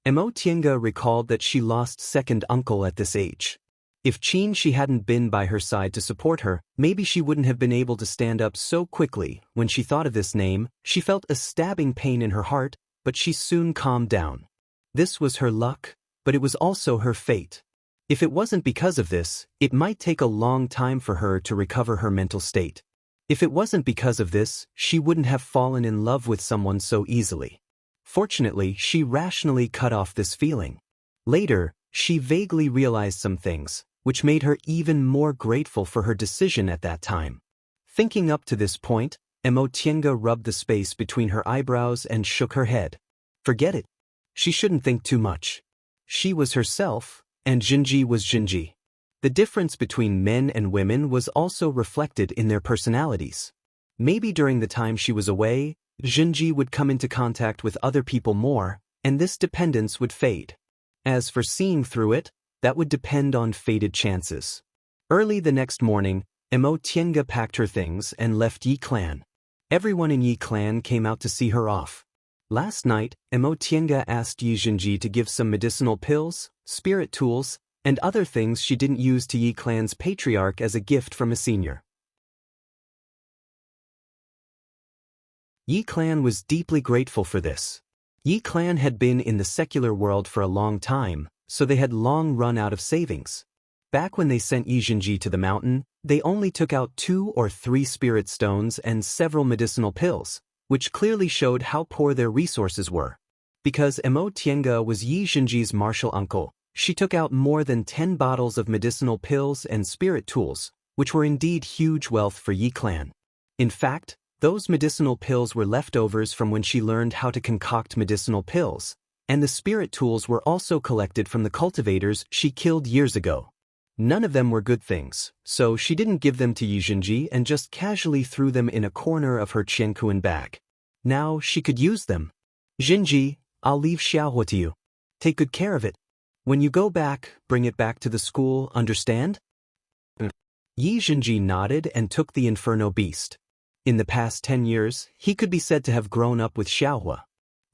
Tiange recalled that she lost second uncle at this age. If Xianxia hadn't been by her side to support her, maybe she wouldn't have been able to stand up so quickly. When she thought of this name, she felt a stabbing pain in her heart, but she soon calmed down. This was her luck, but it was also her fate. If it wasn't because of this, it might take a long time for her to recover her mental state. If it wasn't because of this, she wouldn't have fallen in love with someone so easily. Fortunately, she rationally cut off this feeling. Later, she vaguely realized some things, which made her even more grateful for her decision at that time. Thinking up to this point, Tiange rubbed the space between her eyebrows and shook her head. Forget it. She shouldn't think too much. She was herself, and Jinji was Jinji. The difference between men and women was also reflected in their personalities. Maybe during the time she was away, Jinji would come into contact with other people more, and this dependence would fade. As for seeing through it, that would depend on fated chances. Early the next morning, Tiange packed her things and left Yi Clan. Everyone in Yi Clan came out to see her off. Last night, Tiange asked Yizhenji to give some medicinal pills, spirit tools, and other things she didn't use to Yi Clan's patriarch as a gift from a senior. Yi Clan was deeply grateful for this. Yi Clan had been in the secular world for a long time, so they had long run out of savings. Back when they sent Yizhenji to the mountain, they only took out 2 or 3 spirit stones and several medicinal pills, which clearly showed how poor their resources were. Because Tiange was Yizhenji's martial uncle, she took out more than 10 bottles of medicinal pills and spirit tools, which were indeed huge wealth for Yi Clan. In fact, those medicinal pills were leftovers from when she learned how to concoct medicinal pills, and the spirit tools were also collected from the cultivators she killed years ago. None of them were good things, so she didn't give them to Yizhenji and just casually threw them in a corner of her Qiankuan bag. Now she could use them. "Jinji, I'll leave Xiaohua to you. Take good care of it. When you go back, bring it back to the school, understand?" Yizhenji nodded and took the Inferno Beast. In the past 10 years, he could be said to have grown up with Xiaohua.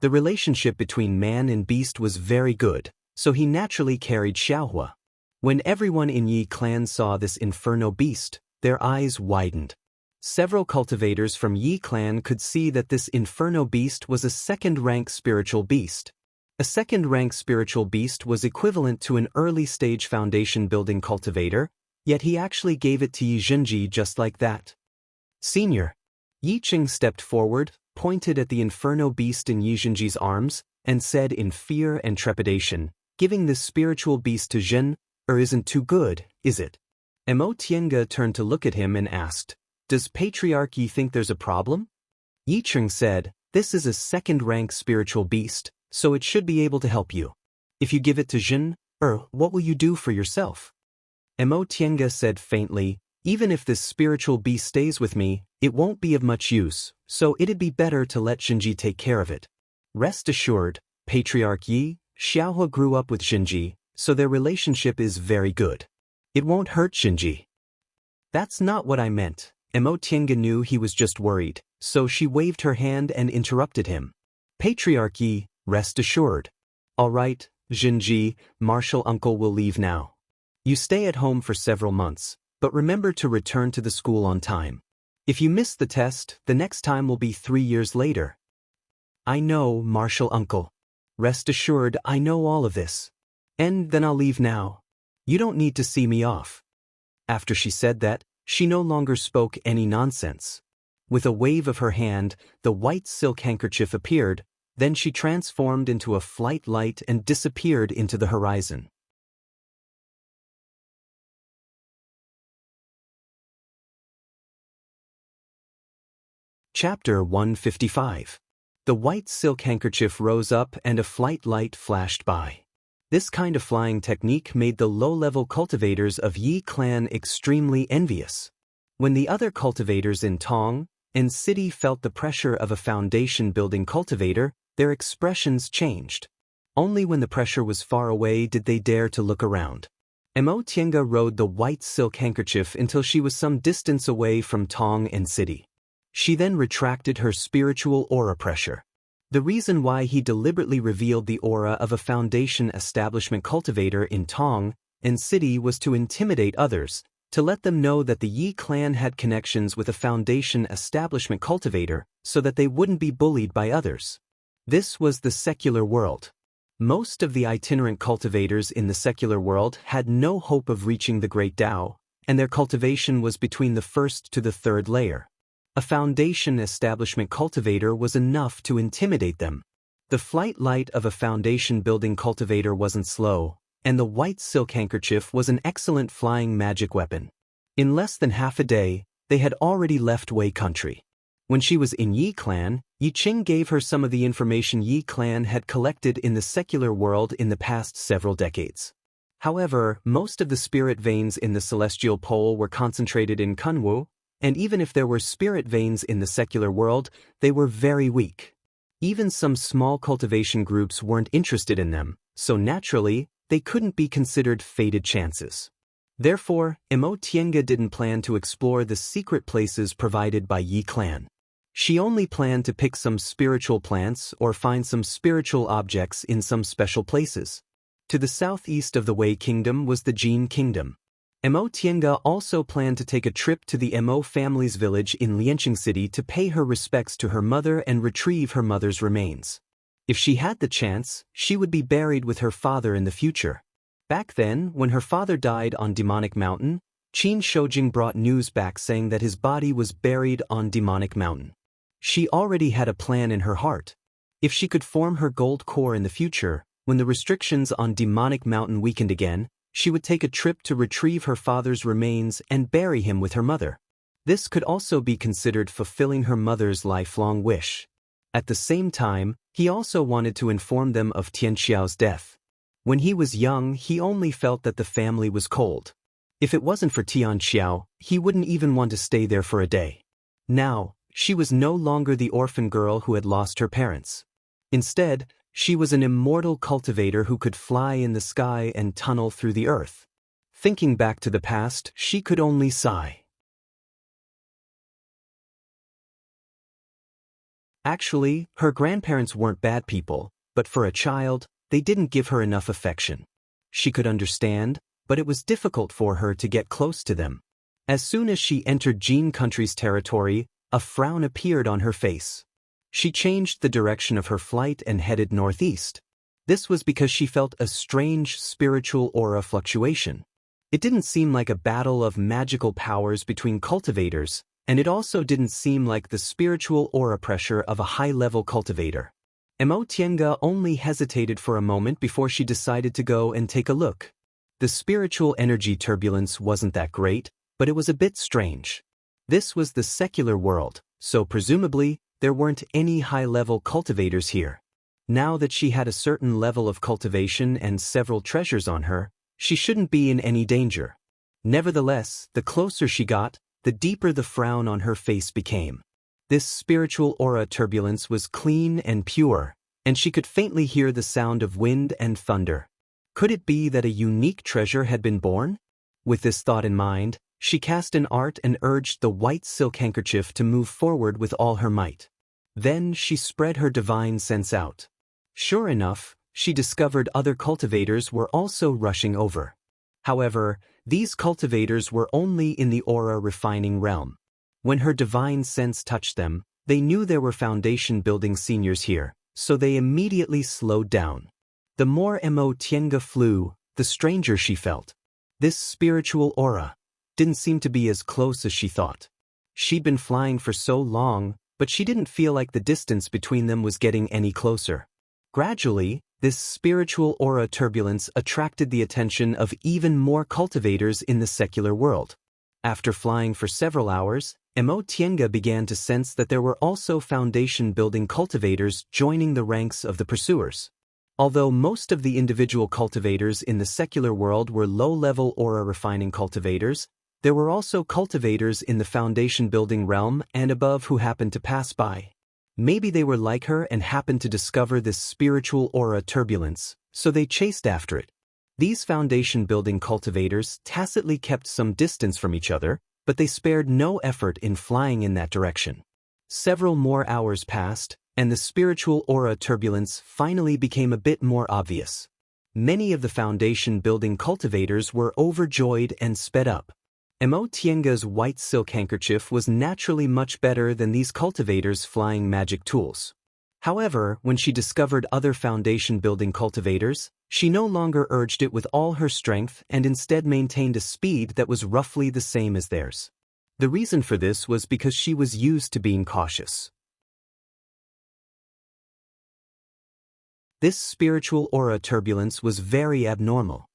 The relationship between man and beast was very good, so he naturally carried Xiaohua. When everyone in Yi clan saw this inferno beast, their eyes widened. Several cultivators from Yi clan could see that this inferno beast was a second-rank spiritual beast. A second-rank spiritual beast was equivalent to an early-stage foundation-building cultivator, yet he actually gave it to Yi Zhenji just like that. Senior. Yi Qing stepped forward, pointed at the inferno beast in Yi Zhenji's arms, and said in fear and trepidation, "Giving this spiritual beast to Zhen, isn't too good, is it?" Mo Tiange turned to look at him and asked, "Does Patriarch Yi think there's a problem?" Yi Qing said, "This is a second-rank spiritual beast, so it should be able to help you. If you give it to Zhen, what will you do for yourself?" Mo Tiange said faintly, "Even if this spiritual beast stays with me, it won't be of much use, so it'd be better to let Zhenji take care of it. Rest assured, Patriarch Yi, Xiaohua grew up with Zhenji, so their relationship is very good. It won't hurt Zhenji." "That's not what I meant." Mo Tiange knew he was just worried, so she waved her hand and interrupted him. "Patriarch Yi, rest assured. All right, Zhenji, Martial Uncle will leave now. You stay at home for several months, but remember to return to the school on time. If you miss the test, the next time will be 3 years later." "I know, Martial Uncle. Rest assured I know all of this. And then I'll leave now. You don't need to see me off." After she said that, she no longer spoke any nonsense. With a wave of her hand, the white silk handkerchief appeared, then she transformed into a flight light and disappeared into the horizon. Chapter 155. The white silk handkerchief rose up and a flight light flashed by. This kind of flying technique made the low-level cultivators of Yi clan extremely envious. When the other cultivators in Tong and City felt the pressure of a foundation-building cultivator, their expressions changed. Only when the pressure was far away did they dare to look around. Mo Tiange rode the white silk handkerchief until she was some distance away from Tong and City. She then retracted her spiritual aura pressure. The reason why he deliberately revealed the aura of a foundation establishment cultivator in Tong and City was to intimidate others, to let them know that the Yi clan had connections with a foundation establishment cultivator so that they wouldn't be bullied by others. This was the secular world. Most of the itinerant cultivators in the secular world had no hope of reaching the Great Tao, and their cultivation was between the first to the third layer. A foundation establishment cultivator was enough to intimidate them. The flight light of a foundation-building cultivator wasn't slow, and the white silk handkerchief was an excellent flying magic weapon. In less than half a day, they had already left Wei country. When she was in Yi clan, Yi Qing gave her some of the information Yi clan had collected in the secular world in the past several decades. However, most of the spirit veins in the celestial pole were concentrated in Kunwu, and even if there were spirit veins in the secular world, they were very weak. Even some small cultivation groups weren't interested in them, so naturally, they couldn't be considered fated chances. Therefore, Mo Tiange didn't plan to explore the secret places provided by Yi clan. She only planned to pick some spiritual plants or find some spiritual objects in some special places. To the southeast of the Wei Kingdom was the Jin Kingdom. Mo Tiange also planned to take a trip to the Mo family's village in Lianqing City to pay her respects to her mother and retrieve her mother's remains. If she had the chance, she would be buried with her father in the future. Back then, when her father died on Demonic Mountain, Qin Shoujing brought news back saying that his body was buried on Demonic Mountain. She already had a plan in her heart. If she could form her gold core in the future, when the restrictions on Demonic Mountain weakened again, she would take a trip to retrieve her father's remains and bury him with her mother. This could also be considered fulfilling her mother's lifelong wish. At the same time, he also wanted to inform them of Tianxiao's death. When he was young, he only felt that the family was cold. If it wasn't for Tianxiao, he wouldn't even want to stay there for a day. Now, she was no longer the orphan girl who had lost her parents. Instead, she was an immortal cultivator who could fly in the sky and tunnel through the earth. Thinking back to the past, she could only sigh. Actually, her grandparents weren't bad people, but for a child, they didn't give her enough affection. She could understand, but it was difficult for her to get close to them. As soon as she entered Jin country's territory, a frown appeared on her face. She changed the direction of her flight and headed northeast. This was because she felt a strange spiritual aura fluctuation. It didn't seem like a battle of magical powers between cultivators, and it also didn't seem like the spiritual aura pressure of a high-level cultivator. Tiange only hesitated for a moment before she decided to go and take a look. The spiritual energy turbulence wasn't that great, but it was a bit strange. This was the secular world, so presumably, there weren't any high-level cultivators here. Now that she had a certain level of cultivation and several treasures on her, she shouldn't be in any danger. Nevertheless, the closer she got, the deeper the frown on her face became. This spiritual aura turbulence was clean and pure, and she could faintly hear the sound of wind and thunder. Could it be that a unique treasure had been born? With this thought in mind, she cast an art and urged the white silk handkerchief to move forward with all her might. Then she spread her divine sense out. Sure enough, she discovered other cultivators were also rushing over. However, these cultivators were only in the aura refining realm. When her divine sense touched them, they knew there were foundation building seniors here, so they immediately slowed down. The more Tiange flew, the stranger she felt. This spiritual aura didn't seem to be as close as she thought. She'd been flying for so long, but she didn't feel like the distance between them was getting any closer. Gradually, this spiritual aura turbulence attracted the attention of even more cultivators in the secular world. After flying for several hours, Tiange began to sense that there were also foundation-building cultivators joining the ranks of the pursuers. Although most of the individual cultivators in the secular world were low-level aura-refining cultivators, there were also cultivators in the foundation-building realm and above who happened to pass by. Maybe they were like her and happened to discover this spiritual aura turbulence, so they chased after it. These foundation-building cultivators tacitly kept some distance from each other, but they spared no effort in flying in that direction. Several more hours passed, and the spiritual aura turbulence finally became a bit more obvious. Many of the foundation-building cultivators were overjoyed and sped up. Tiange's white silk handkerchief was naturally much better than these cultivators' flying magic tools. However, when she discovered other foundation-building cultivators, she no longer urged it with all her strength and instead maintained a speed that was roughly the same as theirs. The reason for this was because she was used to being cautious. This spiritual aura turbulence was very abnormal.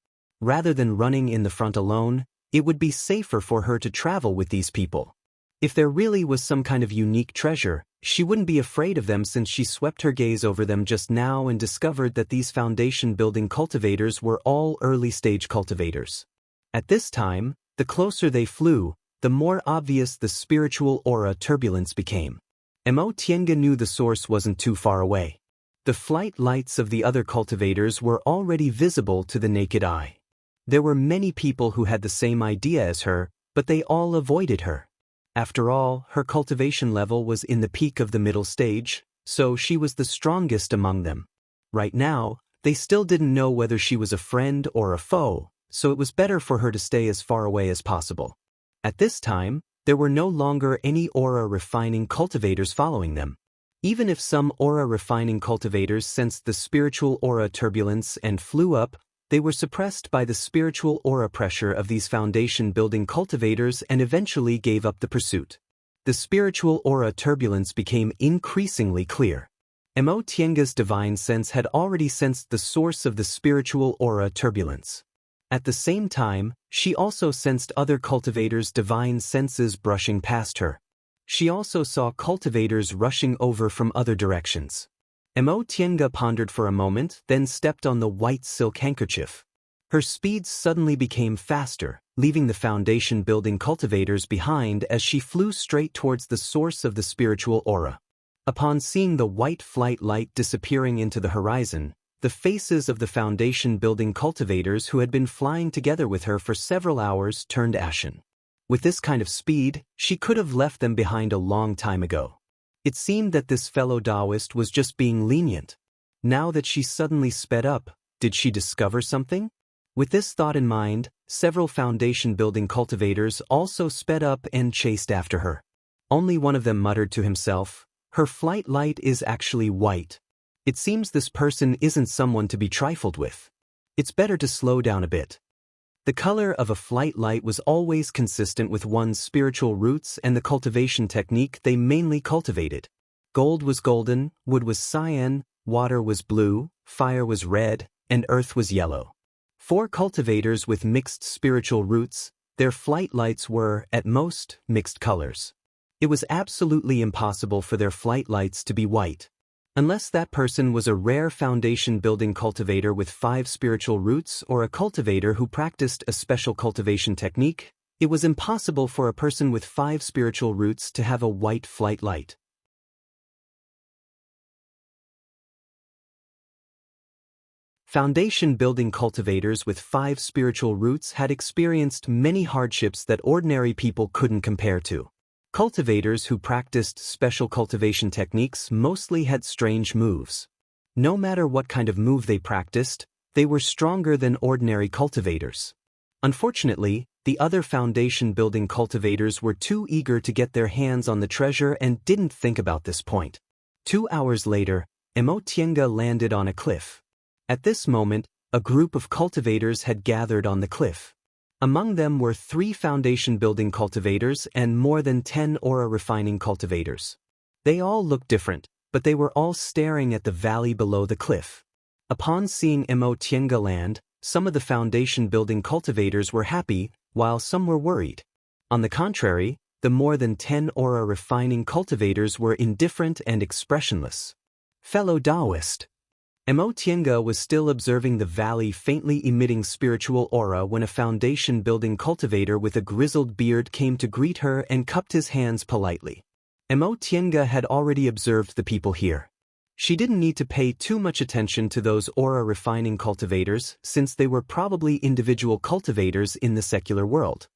Rather than running in the front alone, it would be safer for her to travel with these people. If there really was some kind of unique treasure, she wouldn't be afraid of them since she swept her gaze over them just now and discovered that these foundation-building cultivators were all early-stage cultivators. At this time, the closer they flew, the more obvious the spiritual aura turbulence became. Tiange knew the source wasn't too far away. The flight lights of the other cultivators were already visible to the naked eye. There were many people who had the same idea as her, but they all avoided her. After all, her cultivation level was in the peak of the middle stage, so she was the strongest among them. Right now, they still didn't know whether she was a friend or a foe, so it was better for her to stay as far away as possible. At this time, there were no longer any aura-refining cultivators following them. Even if some aura-refining cultivators sensed the spiritual aura turbulence and flew up, they were suppressed by the spiritual aura pressure of these foundation-building cultivators and eventually gave up the pursuit. The spiritual aura turbulence became increasingly clear. Tiange's divine sense had already sensed the source of the spiritual aura turbulence. At the same time, she also sensed other cultivators' divine senses brushing past her. She also saw cultivators rushing over from other directions. Tiange pondered for a moment, then stepped on the white silk handkerchief. Her speed suddenly became faster, leaving the foundation-building cultivators behind as she flew straight towards the source of the spiritual aura. Upon seeing the white flight light disappearing into the horizon, the faces of the foundation-building cultivators who had been flying together with her for several hours turned ashen. With this kind of speed, she could have left them behind a long time ago. It seemed that this fellow Daoist was just being lenient. Now that she suddenly sped up, did she discover something? With this thought in mind, several foundation-building cultivators also sped up and chased after her. Only one of them muttered to himself, "Her flight light is actually white. It seems this person isn't someone to be trifled with. It's better to slow down a bit." The color of a flight light was always consistent with one's spiritual roots and the cultivation technique they mainly cultivated. Gold was golden, wood was cyan, water was blue, fire was red, and earth was yellow. For cultivators with mixed spiritual roots, their flight lights were, at most, mixed colors. It was absolutely impossible for their flight lights to be white. Unless that person was a rare foundation-building cultivator with 5 spiritual roots or a cultivator who practiced a special cultivation technique, it was impossible for a person with 5 spiritual roots to have a white flight light. Foundation-building cultivators with 5 spiritual roots had experienced many hardships that ordinary people couldn't compare to. Cultivators who practiced special cultivation techniques mostly had strange moves. No matter what kind of move they practiced, they were stronger than ordinary cultivators. Unfortunately, the other foundation-building cultivators were too eager to get their hands on the treasure and didn't think about this point. 2 hours later, Immortal landed on a cliff. At this moment, a group of cultivators had gathered on the cliff. Among them were 3 foundation-building cultivators and more than 10 aura-refining cultivators. They all looked different, but they were all staring at the valley below the cliff. Upon seeing Immortal land, some of the foundation-building cultivators were happy, while some were worried. On the contrary, the more than 10 aura-refining cultivators were indifferent and expressionless. Fellow Daoist. Immortal was still observing the valley faintly emitting spiritual aura when a foundation-building cultivator with a grizzled beard came to greet her and cupped his hands politely. Immortal had already observed the people here. She didn't need to pay too much attention to those aura-refining cultivators since they were probably individual cultivators in the secular world.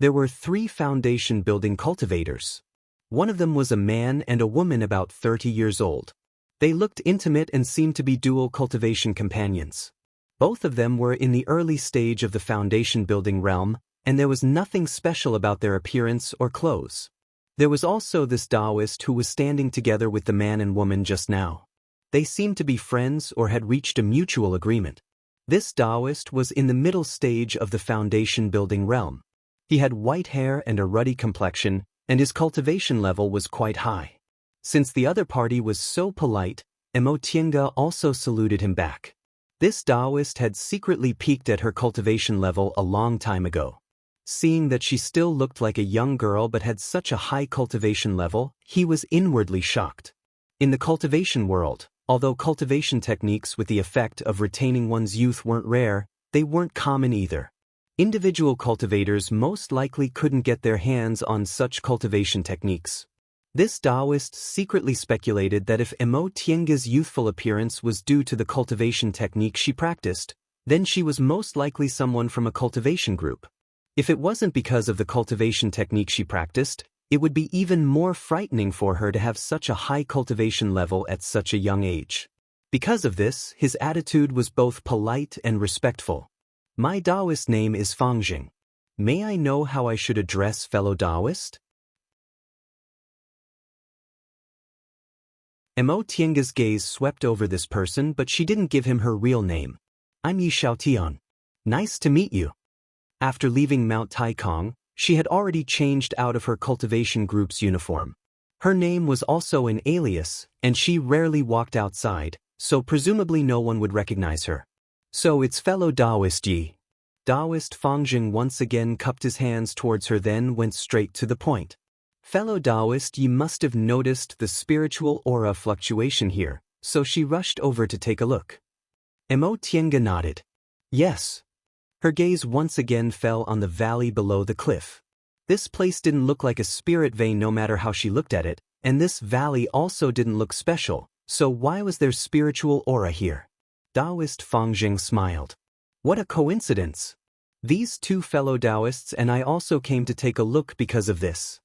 There were 3 foundation-building cultivators. One of them was a man and a woman about 30 years old. They looked intimate and seemed to be dual cultivation companions. Both of them were in the early stage of the foundation-building realm, and there was nothing special about their appearance or clothes. There was also this Daoist who was standing together with the man and woman just now. They seemed to be friends or had reached a mutual agreement. This Daoist was in the middle stage of the foundation-building realm. He had white hair and a ruddy complexion, and his cultivation level was quite high. Since the other party was so polite, Immortal also saluted him back. This Daoist had secretly peeked at her cultivation level a long time ago. Seeing that she still looked like a young girl but had such a high cultivation level, he was inwardly shocked. In the cultivation world, although cultivation techniques with the effect of retaining one's youth weren't rare, they weren't common either. Individual cultivators most likely couldn't get their hands on such cultivation techniques. This Daoist secretly speculated that if Immortal's youthful appearance was due to the cultivation technique she practiced, then she was most likely someone from a cultivation group. If it wasn't because of the cultivation technique she practiced, it would be even more frightening for her to have such a high cultivation level at such a young age. Because of this, his attitude was both polite and respectful. "My Daoist name is Fangjing. May I know how I should address fellow Daoist?" Immortal's gaze swept over this person, but she didn't give him her real name. "I'm Yi Xiaotian. Nice to meet you." After leaving Mount Taikong, she had already changed out of her cultivation group's uniform. Her name was also an alias, and she rarely walked outside, so presumably no one would recognize her. "So it's fellow Daoist Yi." Daoist Fangjing once again cupped his hands towards her, then went straight to the point. "Fellow Daoist, you must have noticed the spiritual aura fluctuation here, so she rushed over to take a look." Immortal nodded. "Yes." Her gaze once again fell on the valley below the cliff. This place didn't look like a spirit vein no matter how she looked at it, and this valley also didn't look special, so why was there spiritual aura here? Daoist Fangjing smiled. "What a coincidence! These 2 fellow Daoists and I also came to take a look because of this."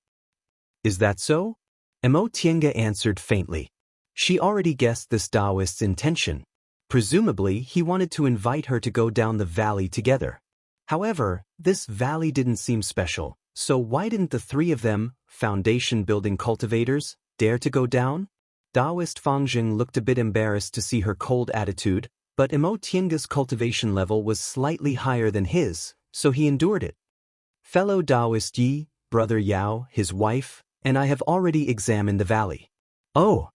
"Is that so?" Immortal answered faintly. She already guessed this Daoist's intention. Presumably, he wanted to invite her to go down the valley together. However, this valley didn't seem special, so why didn't the three of them, foundation-building cultivators, dare to go down? Daoist Fangjing looked a bit embarrassed to see her cold attitude, but Tiange's cultivation level was slightly higher than his, so he endured it. Fellow Daoist Yi, Brother Yao, his wife, and I have already examined the valley. Oh!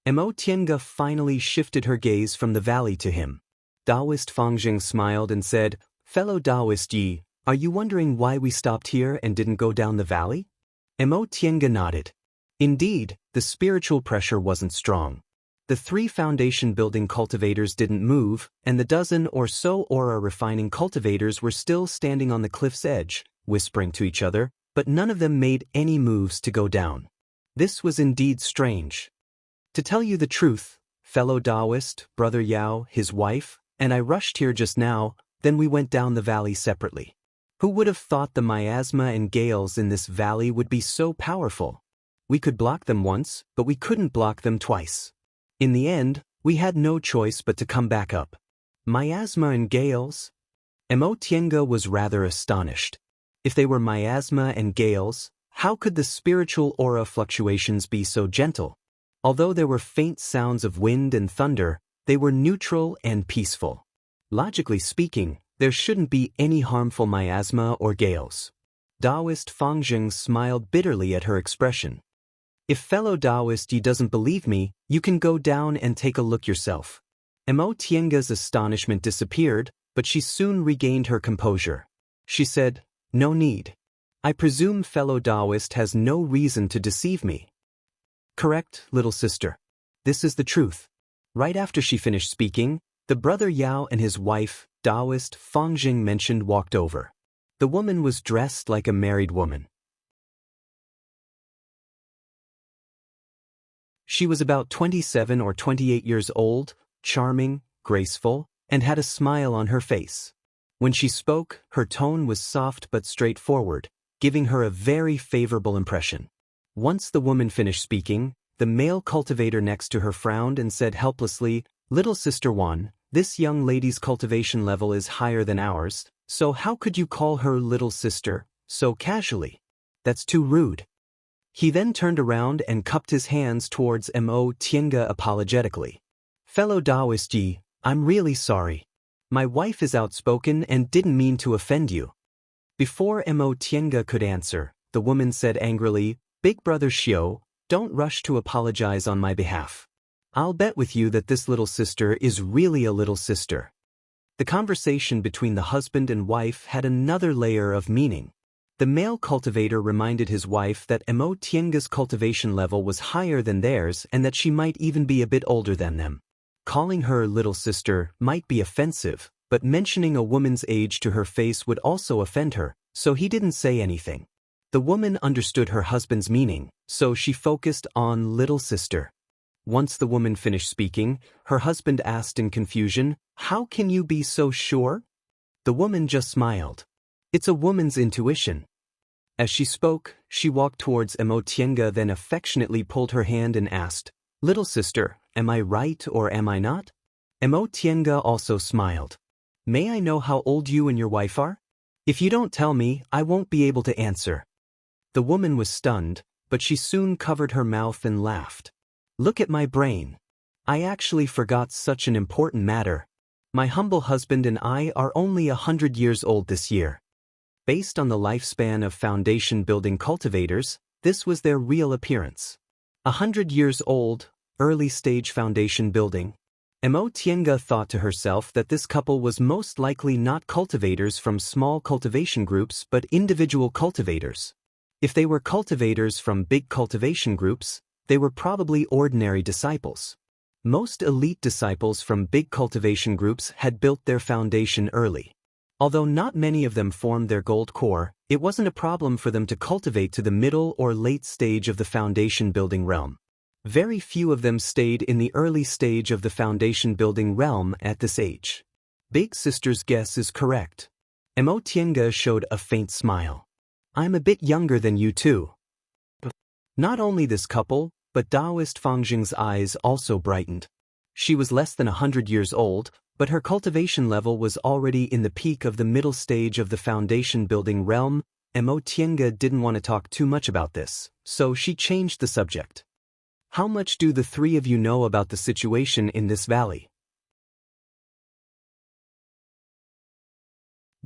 Tiange finally shifted her gaze from the valley to him. Daoist Fangjing smiled and said, Fellow Daoist Yi, are you wondering why we stopped here and didn't go down the valley? Tiange nodded. Indeed, the spiritual pressure wasn't strong. The three foundation-building cultivators didn't move, and the dozen or so aura-refining cultivators were still standing on the cliff's edge, whispering to each other, but none of them made any moves to go down. This was indeed strange. To tell you the truth, fellow Daoist, Brother Yao, his wife, and I rushed here just now, then we went down the valley separately. Who would have thought the miasma and gales in this valley would be so powerful? We could block them once, but we couldn't block them twice. In the end, we had no choice but to come back up. Miasma and gales? Tiange was rather astonished. If they were miasma and gales, how could the spiritual aura fluctuations be so gentle? Although there were faint sounds of wind and thunder, they were neutral and peaceful. Logically speaking, there shouldn't be any harmful miasma or gales. Daoist Fangjing smiled bitterly at her expression. If fellow Daoist Yi doesn't believe me, you can go down and take a look yourself. Tiange's astonishment disappeared, but she soon regained her composure. She said, No need. I presume fellow Daoist has no reason to deceive me. Correct, little sister. This is the truth. Right after she finished speaking, the brother Yao and his wife, Daoist Fangjing mentioned, walked over. The woman was dressed like a married woman. She was about 27 or 28 years old, charming, graceful, and had a smile on her face. When she spoke, her tone was soft but straightforward, giving her a very favorable impression. Once the woman finished speaking, the male cultivator next to her frowned and said helplessly, Little Sister Wan, this young lady's cultivation level is higher than ours, so how could you call her little sister, so casually? That's too rude. He then turned around and cupped his hands towards Tiange apologetically. Fellow Daoist Yi, I'm really sorry. My wife is outspoken and didn't mean to offend you. Before Tiange could answer, the woman said angrily, Big brother Xiao, don't rush to apologize on my behalf. I'll bet with you that this little sister is really a little sister. The conversation between the husband and wife had another layer of meaning. The male cultivator reminded his wife that Tiange's cultivation level was higher than theirs and that she might even be a bit older than them. Calling her little sister might be offensive, but mentioning a woman's age to her face would also offend her, so he didn't say anything. The woman understood her husband's meaning, so she focused on little sister. Once the woman finished speaking, her husband asked in confusion, How can you be so sure? The woman just smiled. It's a woman's intuition. As she spoke, she walked towards Tiange, then affectionately pulled her hand and asked, Little sister, am I right or am I not? Tiange also smiled. May I know how old you and your wife are? If you don't tell me, I won't be able to answer. The woman was stunned, but she soon covered her mouth and laughed. Look at my brain. I actually forgot such an important matter. My humble husband and I are only 100 years old this year. Based on the lifespan of foundation-building cultivators, this was their real appearance. 100 years old, early-stage foundation building. Tiange thought to herself that this couple was most likely not cultivators from small cultivation groups but individual cultivators. If they were cultivators from big cultivation groups, they were probably ordinary disciples. Most elite disciples from big cultivation groups had built their foundation early. Although not many of them formed their gold core, it wasn't a problem for them to cultivate to the middle or late stage of the foundation building realm. Very few of them stayed in the early stage of the foundation building realm at this age. Big sister's guess is correct. Tiange showed a faint smile. I'm a bit younger than you too. Not only this couple, but Daoist Fangjing's eyes also brightened. She was less than 100 years old, but her cultivation level was already in the peak of the middle stage of the foundation building realm. Tienge didn't want to talk too much about this, so she changed the subject. How much do the three of you know about the situation in this valley?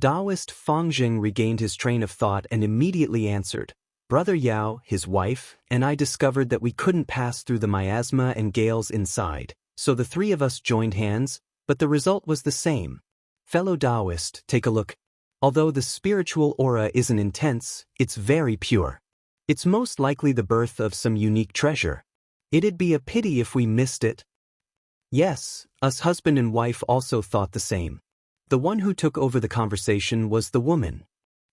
Daoist Fangjing regained his train of thought and immediately answered, Brother Yao, his wife, and I discovered that we couldn't pass through the miasma and gales inside, so the three of us joined hands, but the result was the same. Fellow Daoist, take a look. Although the spiritual aura isn't intense, it's very pure. It's most likely the birth of some unique treasure. It'd be a pity if we missed it. Yes, us husband and wife also thought the same. The one who took over the conversation was the woman.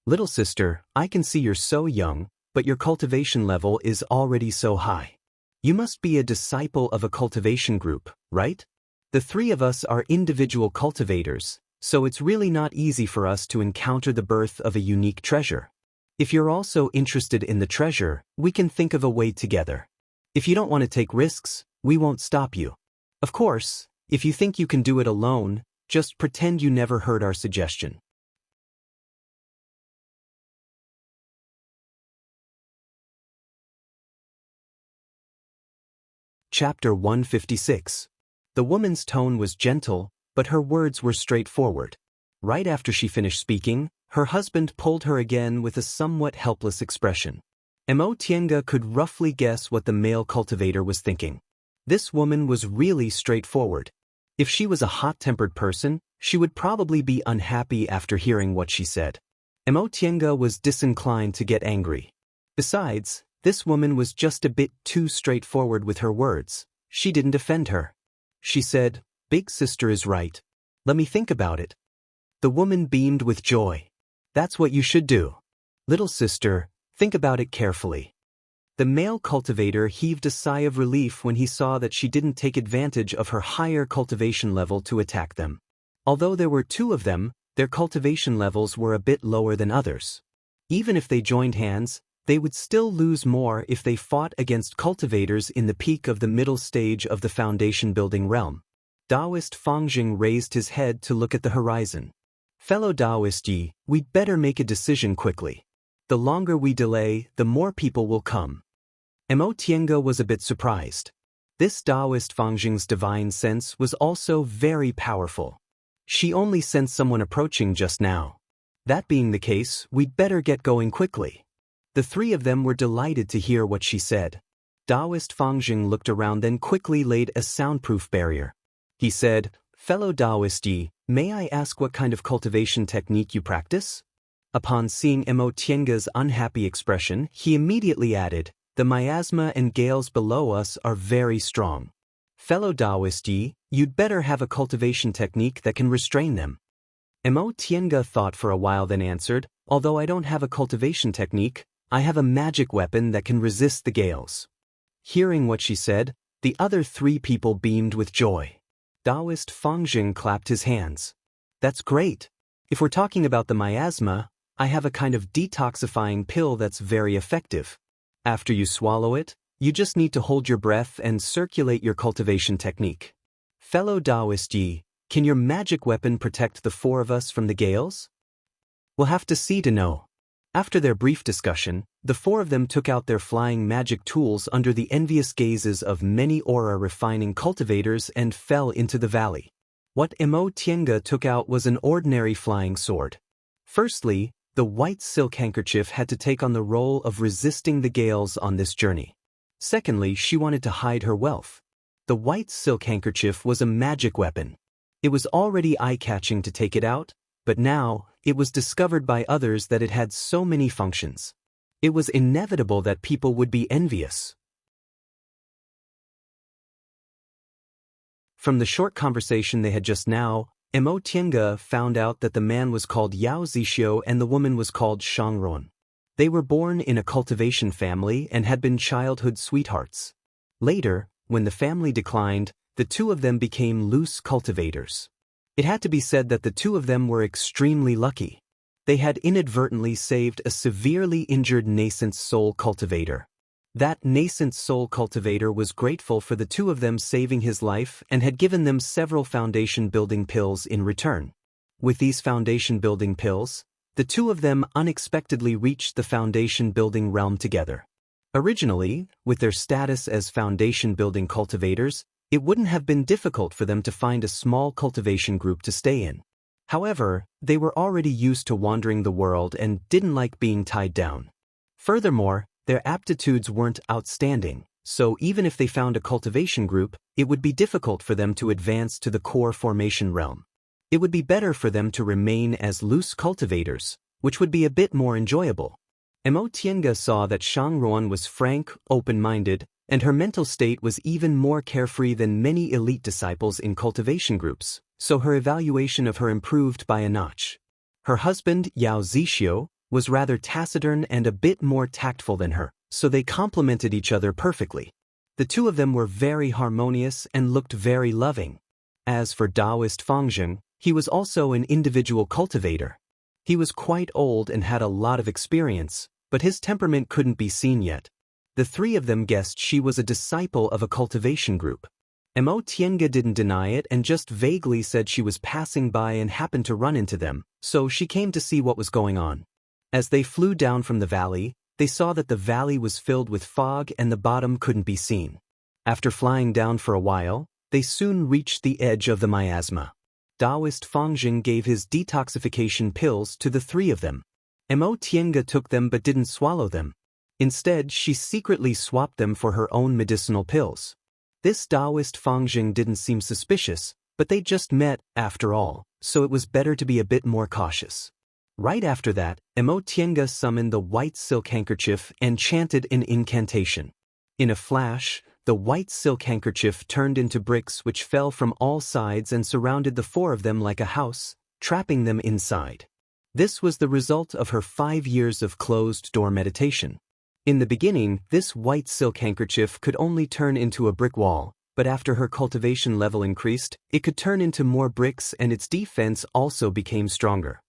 Little sister, I can see you're so young, but your cultivation level is already so high. You must be a disciple of a cultivation group, right? The three of us are individual cultivators, so it's really not easy for us to encounter the birth of a unique treasure. If you're also interested in the treasure, we can think of a way together. If you don't want to take risks, we won't stop you. Of course, if you think you can do it alone, just pretend you never heard our suggestion. Chapter 156. The woman's tone was gentle, but her words were straightforward. Right after she finished speaking, her husband pulled her again with a somewhat helpless expression. Tienge could roughly guess what the male cultivator was thinking. This woman was really straightforward. If she was a hot-tempered person, she would probably be unhappy after hearing what she said. Tienge was disinclined to get angry. Besides, this woman was just a bit too straightforward with her words. She didn't offend her. She said, Big sister is right. Let me think about it. The woman beamed with joy. That's what you should do. Little sister, think about it carefully. The male cultivator heaved a sigh of relief when he saw that she didn't take advantage of her higher cultivation level to attack them. Although there were two of them, their cultivation levels were a bit lower than others. Even if they joined hands, they would still lose more if they fought against cultivators in the peak of the middle stage of the foundation building realm. Daoist Fangjing raised his head to look at the horizon. Fellow Daoist Yi, we'd better make a decision quickly. The longer we delay, the more people will come. Tienge was a bit surprised. This Daoist Fangjing's divine sense was also very powerful. She only sensed someone approaching just now. That being the case, we'd better get going quickly. The three of them were delighted to hear what she said. Daoist Fangjing looked around, then quickly laid a soundproof barrier. He said, Fellow Daoist Yi, may I ask what kind of cultivation technique you practice? Upon seeing Tienge's unhappy expression, he immediately added, The miasma and gales below us are very strong. Fellow Daoist Yi, you'd better have a cultivation technique that can restrain them. Tienge thought for a while, then answered, Although I don't have a cultivation technique, I have a magic weapon that can resist the gales. Hearing what she said, the other three people beamed with joy. Daoist Fangjing clapped his hands. That's great. If we're talking about the miasma, I have a kind of detoxifying pill that's very effective. After you swallow it, you just need to hold your breath and circulate your cultivation technique. Fellow Daoist Yi, can your magic weapon protect the four of us from the gales? We'll have to see to know. After their brief discussion, the four of them took out their flying magic tools under the envious gazes of many aura-refining cultivators and fell into the valley. What Tienge took out was an ordinary flying sword. Firstly, the white silk handkerchief had to take on the role of resisting the gales on this journey. Secondly, she wanted to hide her wealth. The white silk handkerchief was a magic weapon. It was already eye-catching to take it out, but now, it was discovered by others that it had so many functions. It was inevitable that people would be envious. From the short conversation they had just now, Tienge found out that the man was called Yao Zixio and the woman was called Shangron. They were born in a cultivation family and had been childhood sweethearts. Later, when the family declined, the two of them became loose cultivators. It had to be said that the two of them were extremely lucky. They had inadvertently saved a severely injured nascent soul cultivator. That nascent soul cultivator was grateful for the two of them saving his life and had given them several foundation-building pills in return. With these foundation-building pills, the two of them unexpectedly reached the foundation-building realm together. Originally, with their status as foundation-building cultivators, it wouldn't have been difficult for them to find a small cultivation group to stay in. However, they were already used to wandering the world and didn't like being tied down. Furthermore, their aptitudes weren't outstanding, so even if they found a cultivation group, it would be difficult for them to advance to the core formation realm. It would be better for them to remain as loose cultivators, which would be a bit more enjoyable. Xianxia saw that Shang Ruan was frank, open-minded, and her mental state was even more carefree than many elite disciples in cultivation groups, so her evaluation of her improved by a notch. Her husband, Yao Zixio, was rather taciturn and a bit more tactful than her, so they complemented each other perfectly. The two of them were very harmonious and looked very loving. As for Daoist Fangzheng, he was also an individual cultivator. He was quite old and had a lot of experience, but his temperament couldn't be seen yet. The three of them guessed she was a disciple of a cultivation group. Xianxia didn't deny it and just vaguely said she was passing by and happened to run into them, so she came to see what was going on. As they flew down from the valley, they saw that the valley was filled with fog and the bottom couldn't be seen. After flying down for a while, they soon reached the edge of the miasma. Daoist Fangzheng gave his detoxification pills to the three of them. Xianxia took them but didn't swallow them. Instead, she secretly swapped them for her own medicinal pills. This Daoist Fangzheng didn't seem suspicious, but they just met, after all, so it was better to be a bit more cautious. Right after that, Xianxia summoned the white silk handkerchief and chanted an incantation. In a flash, the white silk handkerchief turned into bricks which fell from all sides and surrounded the four of them like a house, trapping them inside. This was the result of her 5 years of closed-door meditation. In the beginning, this white silk handkerchief could only turn into a brick wall, but after her cultivation level increased, it could turn into more bricks and its defense also became stronger.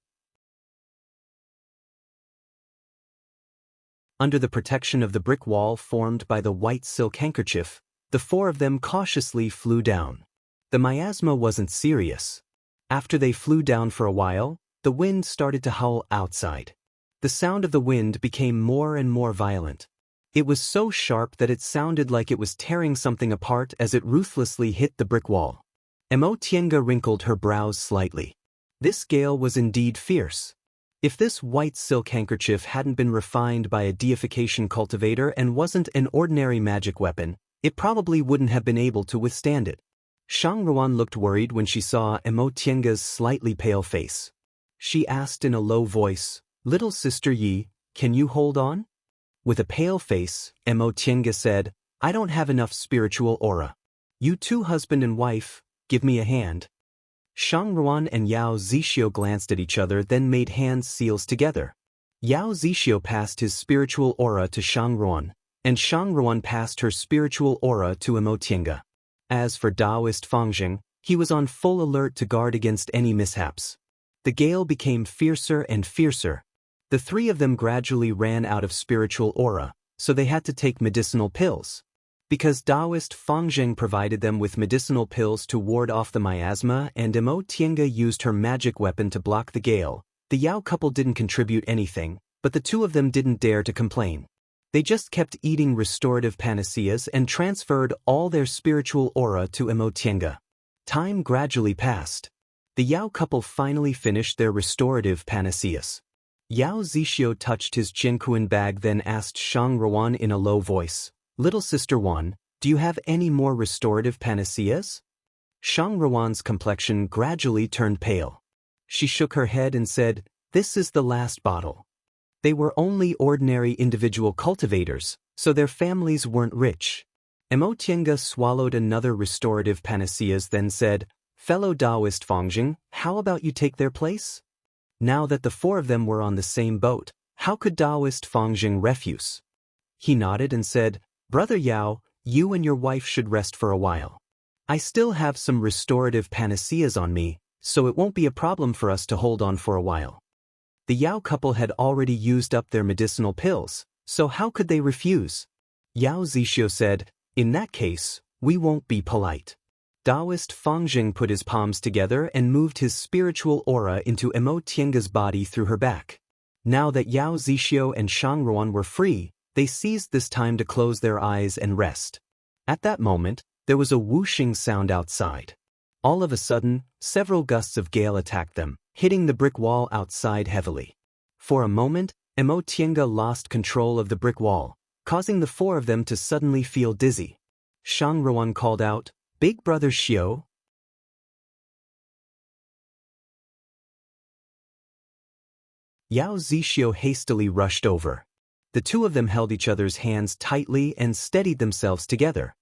Under the protection of the brick wall formed by the white silk handkerchief, the four of them cautiously flew down. The miasma wasn't serious. After they flew down for a while, the wind started to howl outside. The sound of the wind became more and more violent. It was so sharp that it sounded like it was tearing something apart as it ruthlessly hit the brick wall. Xianxia wrinkled her brows slightly. This gale was indeed fierce. If this white silk handkerchief hadn't been refined by a deification cultivator and wasn't an ordinary magic weapon, it probably wouldn't have been able to withstand it. Shang Ruan looked worried when she saw Xianxia's slightly pale face. She asked in a low voice, "Little sister Yi, can you hold on?" With a pale face, Xianxia said, "I don't have enough spiritual aura. You two husband and wife, give me a hand." Shang Ruan and Yao Zixio glanced at each other then made hand seals together. Yao Zixio passed his spiritual aura to Shang Ruan, and Shang Ruan passed her spiritual aura to Xianxia. As for Daoist Fangzheng, he was on full alert to guard against any mishaps. The gale became fiercer and fiercer. The three of them gradually ran out of spiritual aura, so they had to take medicinal pills. Because Daoist Fangzheng provided them with medicinal pills to ward off the miasma and Xianxia used her magic weapon to block the gale, the Yao couple didn't contribute anything, but the two of them didn't dare to complain. They just kept eating restorative panaceas and transferred all their spiritual aura to Xianxia. Time gradually passed. The Yao couple finally finished their restorative panaceas. Yao Zixio touched his Jianquan bag then asked Shang Ruan in a low voice, "Little sister Wan, do you have any more restorative panaceas?" Shang Ruan's complexion gradually turned pale. She shook her head and said, "This is the last bottle." They were only ordinary individual cultivators, so their families weren't rich. Xianxia swallowed another restorative panaceas then said, "Fellow Daoist Fangzheng, how about you take their place?" Now that the four of them were on the same boat, how could Daoist Fangzheng refuse? He nodded and said, "Brother Yao, you and your wife should rest for a while. I still have some restorative panaceas on me, so it won't be a problem for us to hold on for a while." The Yao couple had already used up their medicinal pills, so how could they refuse? Yao Zixio said, "In that case, we won't be polite." Daoist Fang Jing put his palms together and moved his spiritual aura into Emo Tianga's body through her back. Now that Yao Zixio and Shang Ruan were free, they seized this time to close their eyes and rest. At that moment, there was a whooshing sound outside. All of a sudden, several gusts of gale attacked them, hitting the brick wall outside heavily. For a moment, Emo Tianga lost control of the brick wall, causing the four of them to suddenly feel dizzy. Shang Ruan called out, "Big brother Xiao?" Yao Zixio hastily rushed over. The two of them held each other's hands tightly and steadied themselves together.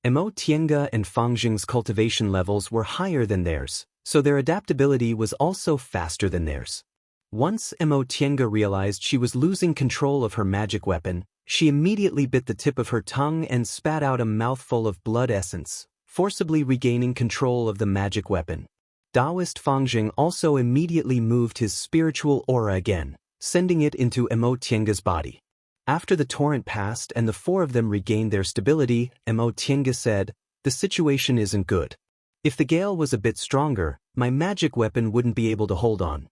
Emo Tianga and Fang Jing's cultivation levels were higher than theirs, so their adaptability was also faster than theirs. Once Emo Tianga realized she was losing control of her magic weapon, she immediately bit the tip of her tongue and spat out a mouthful of blood essence, forcibly regaining control of the magic weapon. Daoist Fang Jing also immediately moved his spiritual aura again, sending it into Emo Tianga's body. After the torrent passed and the four of them regained their stability, Emo Tianga said, "The situation isn't good. If the gale was a bit stronger, my magic weapon wouldn't be able to hold on."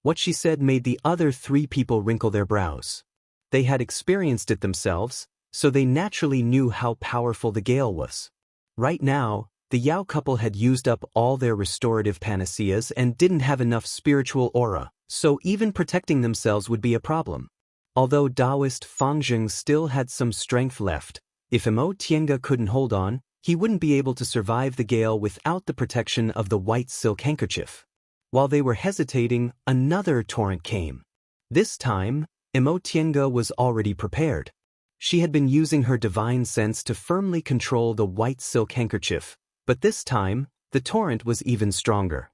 What she said made the other three people wrinkle their brows. They had experienced it themselves, so they naturally knew how powerful the gale was. Right now, the Yao couple had used up all their restorative panaceas and didn't have enough spiritual aura, so even protecting themselves would be a problem. Although Daoist Fang Jing still had some strength left, if Emo Tianga couldn't hold on, he wouldn't be able to survive the gale without the protection of the white silk handkerchief. While they were hesitating, another torrent came. This time, Emo Tianga was already prepared. She had been using her divine sense to firmly control the white silk handkerchief, but this time, the torrent was even stronger.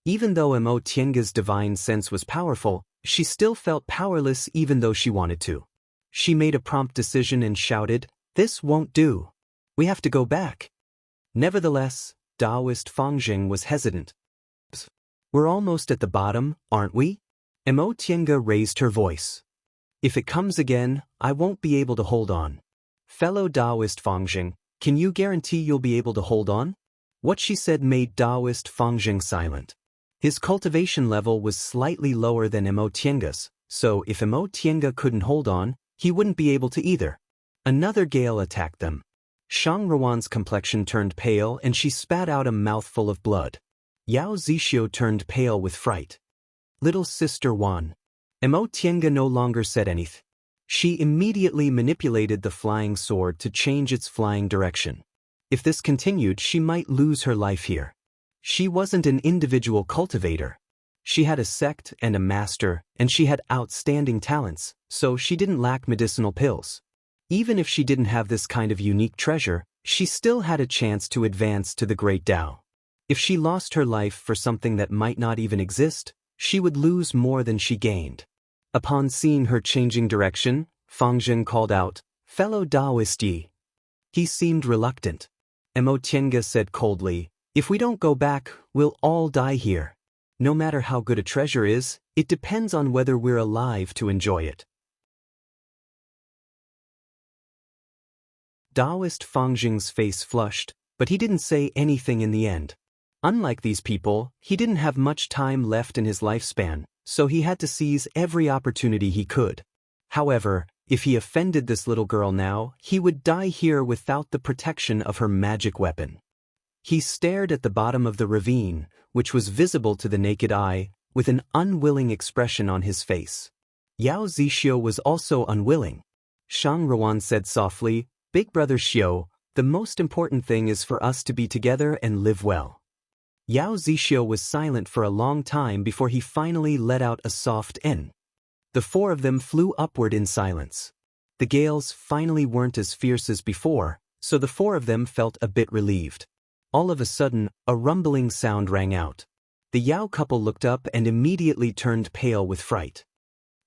Even though Emo Tianga's divine sense was powerful, she still felt powerless even though she wanted to. She made a prompt decision and shouted, "This won't do. We have to go back." Nevertheless, Daoist Fang Jing was hesitant. "We're almost at the bottom, aren't we?" Emo Tianga raised her voice. "If it comes again, I won't be able to hold on." "Fellow Daoist Fang Jing, can you guarantee you'll be able to hold on?" What she said made Daoist Fang Jing silent. His cultivation level was slightly lower than Emo Tianga's, so if Emo Tianga couldn't hold on, he wouldn't be able to either. Another gale attacked them. Shang Ruan's complexion turned pale and she spat out a mouthful of blood. Yao Zixio turned pale with fright. "Little sister Wan." Emo Tianga no longer said anything. She immediately manipulated the flying sword to change its flying direction. If this continued, she might lose her life here. She wasn't an individual cultivator. She had a sect and a master, and she had outstanding talents, so she didn't lack medicinal pills. Even if she didn't have this kind of unique treasure, she still had a chance to advance to the Great Tao. If she lost her life for something that might not even exist, she would lose more than she gained. Upon seeing her changing direction, Fang Jing called out, "Fellow Daoist Yi." He seemed reluctant. Emo Tianga said coldly, "If we don't go back, we'll all die here. No matter how good a treasure is, it depends on whether we're alive to enjoy it." Daoist Fang Jing's face flushed, but he didn't say anything in the end. Unlike these people, he didn't have much time left in his lifespan, so he had to seize every opportunity he could. However, if he offended this little girl now, he would die here without the protection of her magic weapon. He stared at the bottom of the ravine, which was visible to the naked eye, with an unwilling expression on his face. Yao Zixio was also unwilling. Shang Ruan said softly, "Big brother Xiao, the most important thing is for us to be together and live well." Yao Zixio was silent for a long time before he finally let out a soft "N." The four of them flew upward in silence. The gales finally weren't as fierce as before, so the four of them felt a bit relieved. All of a sudden, a rumbling sound rang out. The Yao couple looked up and immediately turned pale with fright.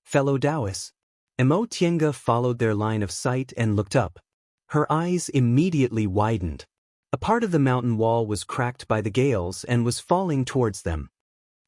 "Fellow Daoists." Emo Tianga followed their line of sight and looked up. Her eyes immediately widened. A part of the mountain wall was cracked by the gales and was falling towards them.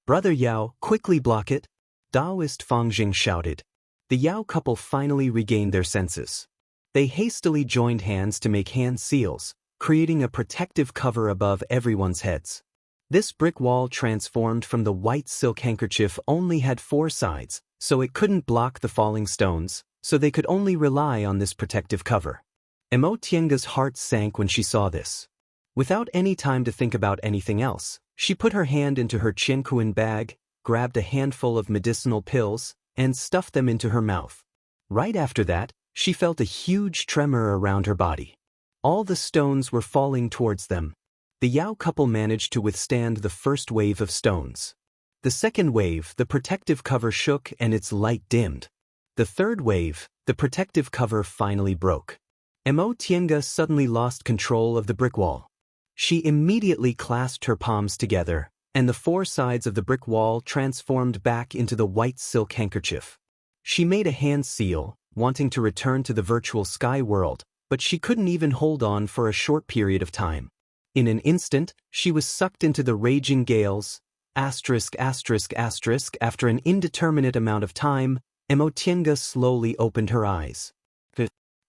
"Brother Yao, quickly block it!" Daoist Fang Jing shouted. The Yao couple finally regained their senses. They hastily joined hands to make hand seals, creating a protective cover above everyone's heads. This brick wall transformed from the white silk handkerchief only had 4 sides, so it couldn't block the falling stones, so they could only rely on this protective cover. Tienga's heart sank when she saw this. Without any time to think about anything else, she put her hand into her qianquan bag, grabbed a handful of medicinal pills, and stuffed them into her mouth. Right after that, she felt a huge tremor around her body. All the stones were falling towards them. The Yao couple managed to withstand the first wave of stones. The second wave, the protective cover shook and its light dimmed. The third wave, the protective cover finally broke. Tienga suddenly lost control of the brick wall. She immediately clasped her palms together, and the 4 sides of the brick wall transformed back into the white silk handkerchief. She made a hand seal, wanting to return to the virtual sky world, but she couldn't even hold on for a short period of time. In an instant, she was sucked into the raging gales. After an indeterminate amount of time, Tienga slowly opened her eyes.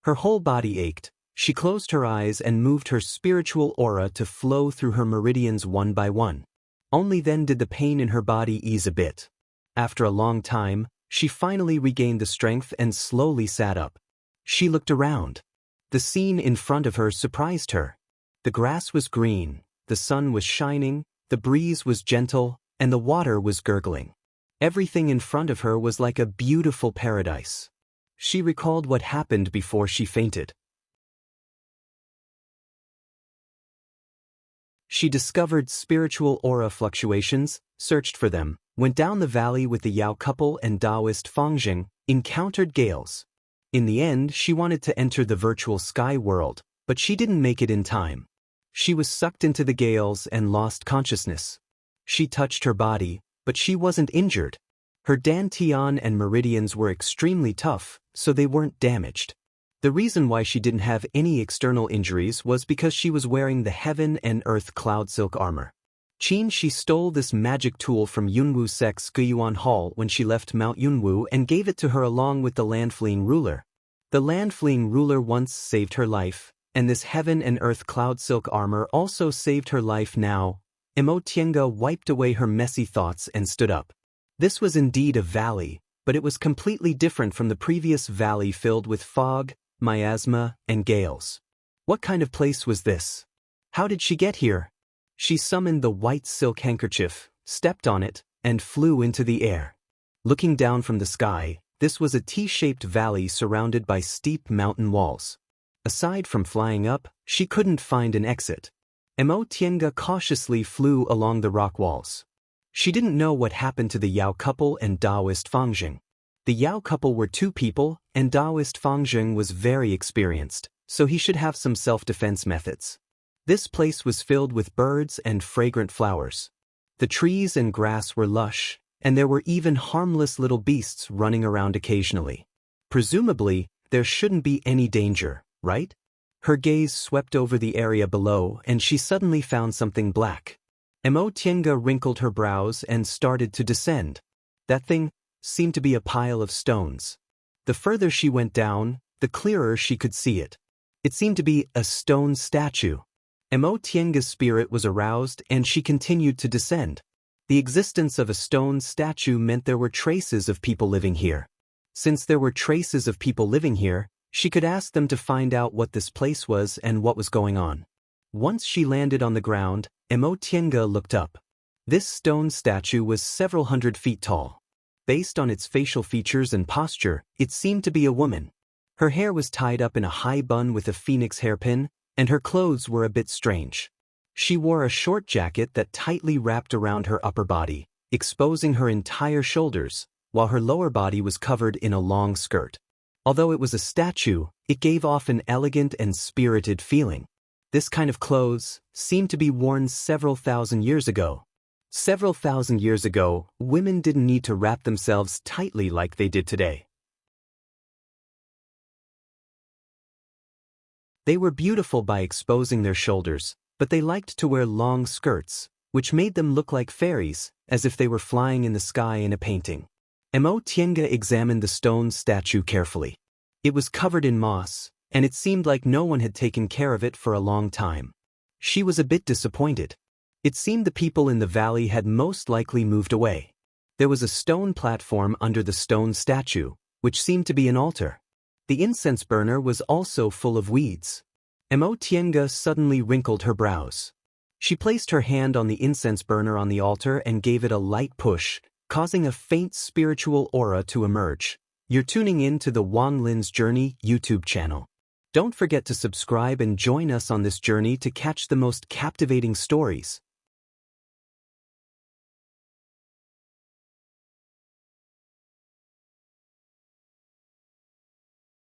Her whole body ached. She closed her eyes and moved her spiritual aura to flow through her meridians one by one. Only then did the pain in her body ease a bit. After a long time, she finally regained the strength and slowly sat up. She looked around. The scene in front of her surprised her. The grass was green, the sun was shining, the breeze was gentle, and the water was gurgling. Everything in front of her was like a beautiful paradise. She recalled what happened before she fainted. She discovered spiritual aura fluctuations, searched for them, went down the valley with the Yao couple and Daoist Fangjing, encountered gales. In the end, she wanted to enter the virtual sky world, but she didn't make it in time. She was sucked into the gales and lost consciousness. She touched her body, but she wasn't injured. Her dantian and meridians were extremely tough, so they weren't damaged. The reason why she didn't have any external injuries was because she was wearing the Heaven and Earth Cloud Silk armor. She stole this magic tool from Yunwu Sek's Guyuan Hall when she left Mount Yunwu and gave it to her along with the land-fleeing ruler. The land-fleeing ruler once saved her life, and this Heaven and Earth Cloud Silk armor also saved her life now. Tienga wiped away her messy thoughts and stood up. This was indeed a valley, but it was completely different from the previous valley filled with fog, miasma, and gales. What kind of place was this? How did she get here? She summoned the white silk handkerchief, stepped on it, and flew into the air. Looking down from the sky, this was a T-shaped valley surrounded by steep mountain walls. Aside from flying up, she couldn't find an exit. Tienga cautiously flew along the rock walls. She didn't know what happened to the Yao couple and Daoist Fangjing. The Yao couple were 2 people, and Daoist Fangjing was very experienced, so he should have some self-defense methods. This place was filled with birds and fragrant flowers. The trees and grass were lush, and there were even harmless little beasts running around occasionally. Presumably, there shouldn't be any danger, right? Her gaze swept over the area below, and she suddenly found something black. Tienga wrinkled her brows and started to descend. That thing seemed to be a pile of stones. The further she went down, the clearer she could see it. It seemed to be a stone statue. Tienga's spirit was aroused and she continued to descend. The existence of a stone statue meant there were traces of people living here. Since there were traces of people living here, she could ask them to find out what this place was and what was going on. Once she landed on the ground, Tienga looked up. This stone statue was several hundred feet tall. Based on its facial features and posture, it seemed to be a woman. Her hair was tied up in a high bun with a phoenix hairpin, and her clothes were a bit strange. She wore a short jacket that tightly wrapped around her upper body, exposing her entire shoulders, while her lower body was covered in a long skirt. Although it was a statue, it gave off an elegant and spirited feeling. This kind of clothes seemed to be worn several thousand years ago. Several thousand years ago, women didn't need to wrap themselves tightly like they did today. They were beautiful by exposing their shoulders, but they liked to wear long skirts, which made them look like fairies, as if they were flying in the sky in a painting. Tienga examined the stone statue carefully. It was covered in moss, and it seemed like no one had taken care of it for a long time. She was a bit disappointed. It seemed the people in the valley had most likely moved away. There was a stone platform under the stone statue, which seemed to be an altar. The incense burner was also full of weeds. Tiange suddenly wrinkled her brows. She placed her hand on the incense burner on the altar and gave it a light push, causing a faint spiritual aura to emerge. You're tuning in to the Wang Lin's Journey YouTube channel. Don't forget to subscribe and join us on this journey to catch the most captivating stories.